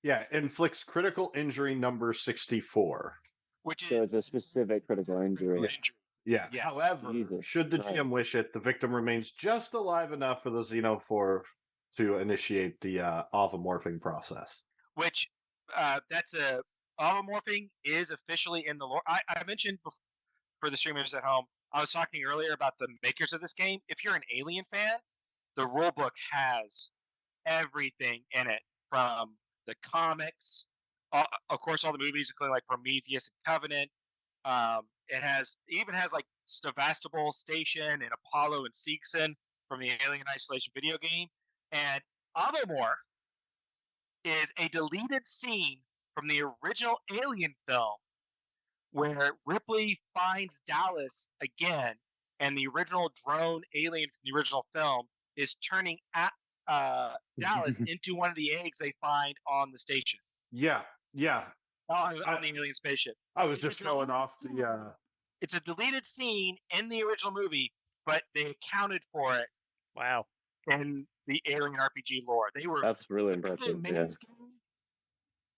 Yeah. Inflicts critical injury number 64. which is So it's a specific critical injury. critical injury. Yeah. Yes. However, Jesus should the Christ. GM wish it, the victim remains just alive enough for the Xenophore to initiate the ovomorphing process. Which that's a ovomorphing is officially in the lore. I mentioned before, for the streamers at home, I was talking earlier about the makers of this game. If you're an Alien fan, the rule book has everything in it from the comics, of course, all the movies, including like Prometheus and Covenant. It even has like Sevastopol Station and Apollo and Seegson from the Alien Isolation video game. And Avomorph is a deleted scene from the original Alien film where Ripley finds Dallas again, and the original drone alien from the original film is turning Dallas into one of the eggs they find on the station, Yeah, on the alien spaceship. I was just going off the. It's a deleted scene in the original movie, but they accounted for it Wow. in the Alien RPG lore. They were That's really the people who impressive. made Yeah. this game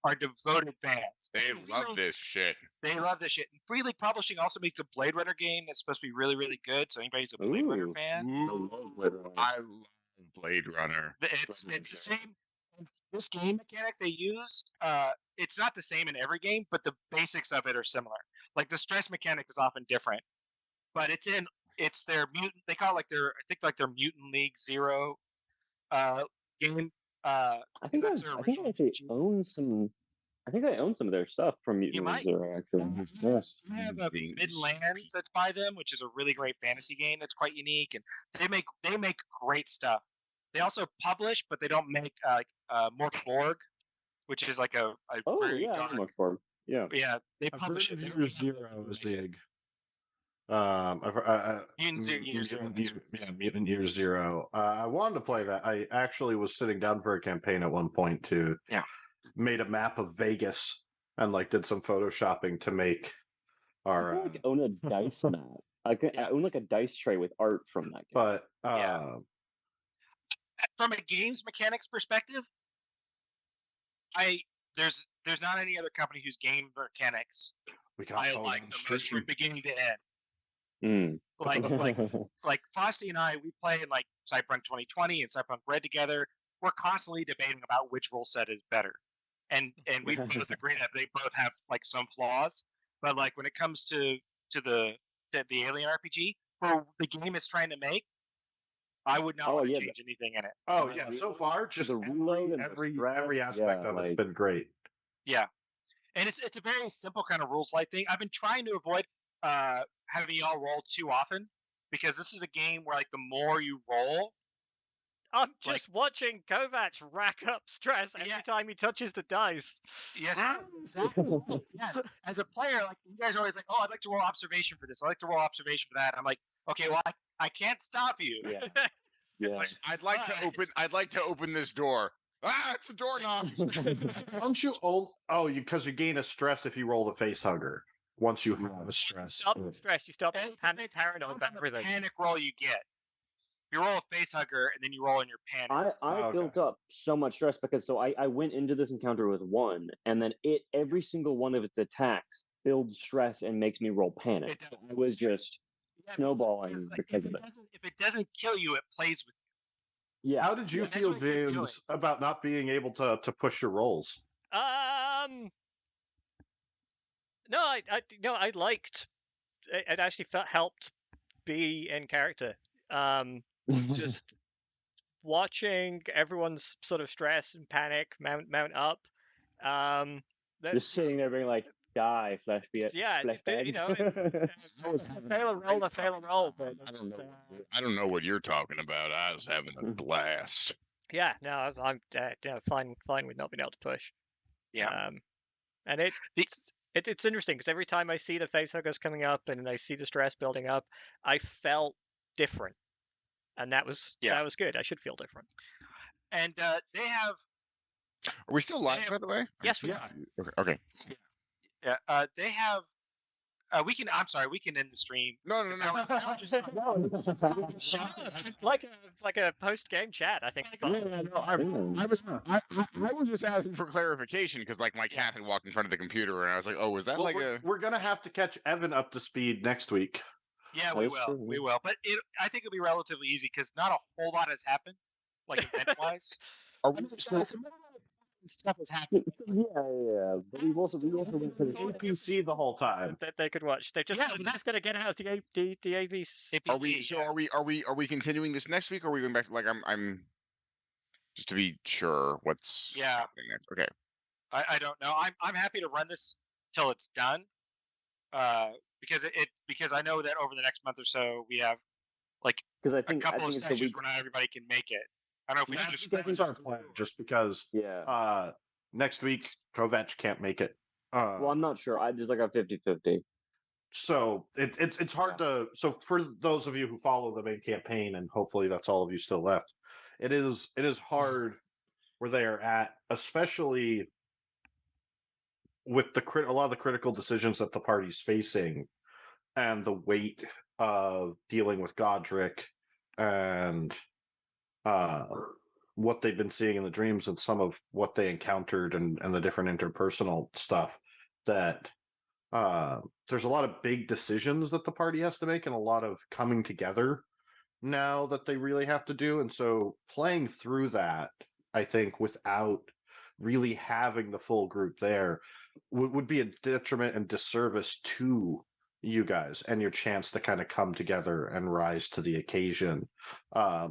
are devoted fans. They love this shit. They love this shit. And Free League Publishing also makes a Blade Runner game that's supposed to be really, really good. So anybody who's a Blade Runner Ooh. fan, Ooh, I love Blade Runner. it's the same. This game mechanic they use, it's not the same in every game, but the basics of it are similar. Like the stress mechanic is often different, but it's their mutant. They call it like their Mutant League Zero game. I think that's I their think I original actually RPG. own some. I think I own some of their stuff from Mutant League might. Zero. Actually, yeah. I have a Forbidden Lands that's by them, which is a really great fantasy game that's quite unique, and they make great stuff. They also publish, but they don't make Mork Borg, which is like a Oh very yeah, dark. I'm Mark Borg. Yeah. Yeah, they I've publish heard it. of Year Zero is the egg. Mutant Year Zero. I wanted to play that. I actually was sitting down for a campaign at one point to made a map of Vegas and like did some photoshopping to make our. I like own a dice map. I own like a dice tray with art from that game. But from a games mechanics perspective, there's not any other company whose game mechanics we got I phone like on the most stream. from beginning to end. Mm. Like Fossey and I, we play in like Cyberpunk 2020 and Cyberpunk Red together. We're constantly debating about which rule set is better, and we both agree that they both have like some flaws. But like when it comes to the Alien RPG for the game it's trying to make, I would not want to change anything in it. Oh yeah, so far just the reload and every aspect of it's been great. Yeah, and it's a very simple kind of rules light thing. I've been trying to avoid having y'all roll too often because this is a game where like the more you roll, I'm just watching Kovacs rack up stress every time he touches the dice. Yes, exactly. Yes. As a player, like you guys are always like, "Oh, I'd like to roll observation for this. I like to roll observation for that." I'm like, "Okay, well, I can't stop you." Yeah. Yeah. I'd like to open this door. Ah, it's the doorknob. Don't you because you gain a stress if you roll the face hugger. Once you have a stress. Stop stress. You stop And paranoid about everything. Panic roll you get. You roll a face hugger and then you roll in your panic. I built up so much stress because I went into this encounter with one, and then every single one of its attacks builds stress and makes me roll panic. I was just snowballing because of it. If it doesn't kill you, it plays with you. Yeah. How did you feel, James, about not being able to push your rolls? No, I liked. It actually helped be in character. Just watching everyone's sort of stress and panic mount up. Just sitting there being like, die, flesh bags. Fail a roll. But I don't know what you're talking about. I was having a blast. Yeah, no, I'm fine with not being able to push. Yeah, and it's interesting because every time I see the facehuggers coming up and I see the stress building up, I felt different, and that was good. I should feel different. And they have. Are we still live, by the way? Yes, we are. Okay. Yeah, they have. We can. I'm sorry. We can end the stream. No. like a post game chat. I think. I was just asking for clarification because like my cat had walked in front of the computer and I was like, oh, was that We're gonna have to catch Evan up to speed next week. Yeah, we will. We will. But I think it'll be relatively easy because not a whole lot has happened, like event wise. Stuff has happened. Yeah. But we've also been NPC the whole time that they could watch. They're just gonna get out of the AVs. Are we continuing this next week or are we going back to like I'm just to be sure what's happening next? Okay. I don't know. I'm happy to run this till it's done. Because I know that over the next month or so we have like a couple of sessions where not everybody can make it. I don't know if we should just our plan just because next week Kovac can't make it. Well, I'm not sure. I just like a 50-50. So it's hard to. So for those of you who follow the main campaign, and hopefully that's all of you still left, it is hard where they are at, especially with a lot of the critical decisions that the party's facing, and the weight of dealing with Godric, and what they've been seeing in the dreams, and some of what they encountered, and the different interpersonal stuff that. There's a lot of big decisions that the party has to make, and a lot of coming together now that they really have to do. And so playing through that, I think, without really having the full group there would be a detriment and disservice to you guys and your chance to kind of come together and rise to the occasion.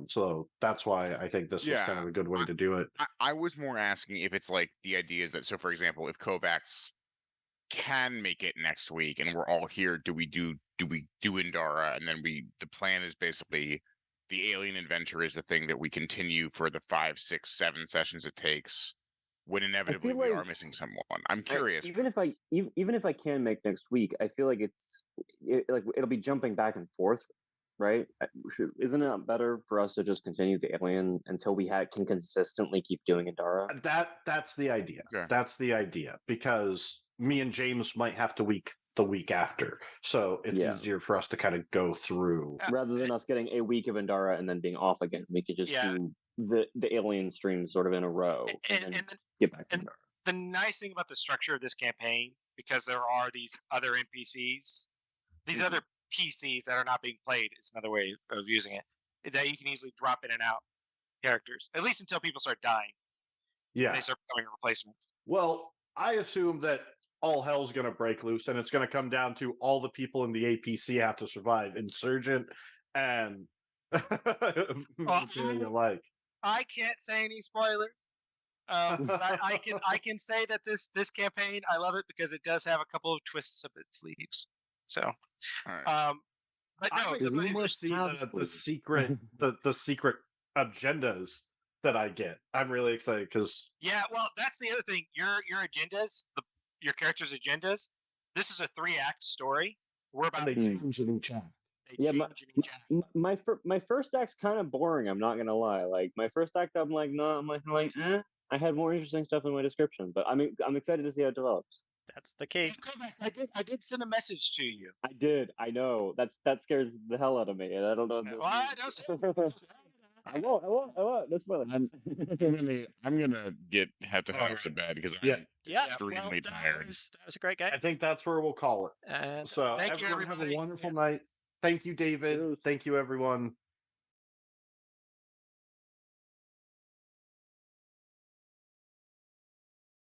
So that's why I think this was kind of a good way to do it. I was more asking if it's like the idea is that, so for example, if Kovacs can make it next week and we're all here, do we do Indara, and then the plan is basically the alien adventure is the thing that we continue for the 5, 6, 7 sessions it takes, when inevitably we are missing someone. I'm curious. Even if I can make next week, I feel like it'll be jumping back and forth, right? Isn't it better for us to just continue the alien until we can consistently keep doing Indara? That's the idea. Okay. That's the idea, because me and James might have to the week after, so it's easier for us to kind of go through rather than us getting a week of Indara and then being off again. We could just do the alien streams sort of in a row and get back to Indara. The nice thing about the structure of this campaign, because there are these other NPCs, these other PCs that are not being played, is another way of using it, is that you can easily drop in and out characters, at least until people start dying. Yeah. They start becoming replacements. Well, I assume that all hell's going to break loose, and it's going to come down to all the people in the APC have to survive. Insurgent and material like. I can't say any spoilers. But I can say that this campaign, I love it because it does have a couple of twists up its sleeves. So, but no, the secret the secret agendas that I get. I'm really excited because well, that's the other thing. Your agendas, your characters' agendas. This is a 3-act story. We're about they change in each act. My first act's kind of boring. I'm not gonna lie. Like my first act, I'm like, I had more interesting stuff in my description, but I'm excited to see how it develops. That's the key. I did send a message to you. I did. I know. That scares the hell out of me, and I don't know. I won't. That's fine. I'm gonna have to head off to bed because I'm extremely tired. That was a great game. I think that's where we'll call it. And so thank you, everyone have everybody. a wonderful night. Thank you, David. Thank you, everyone.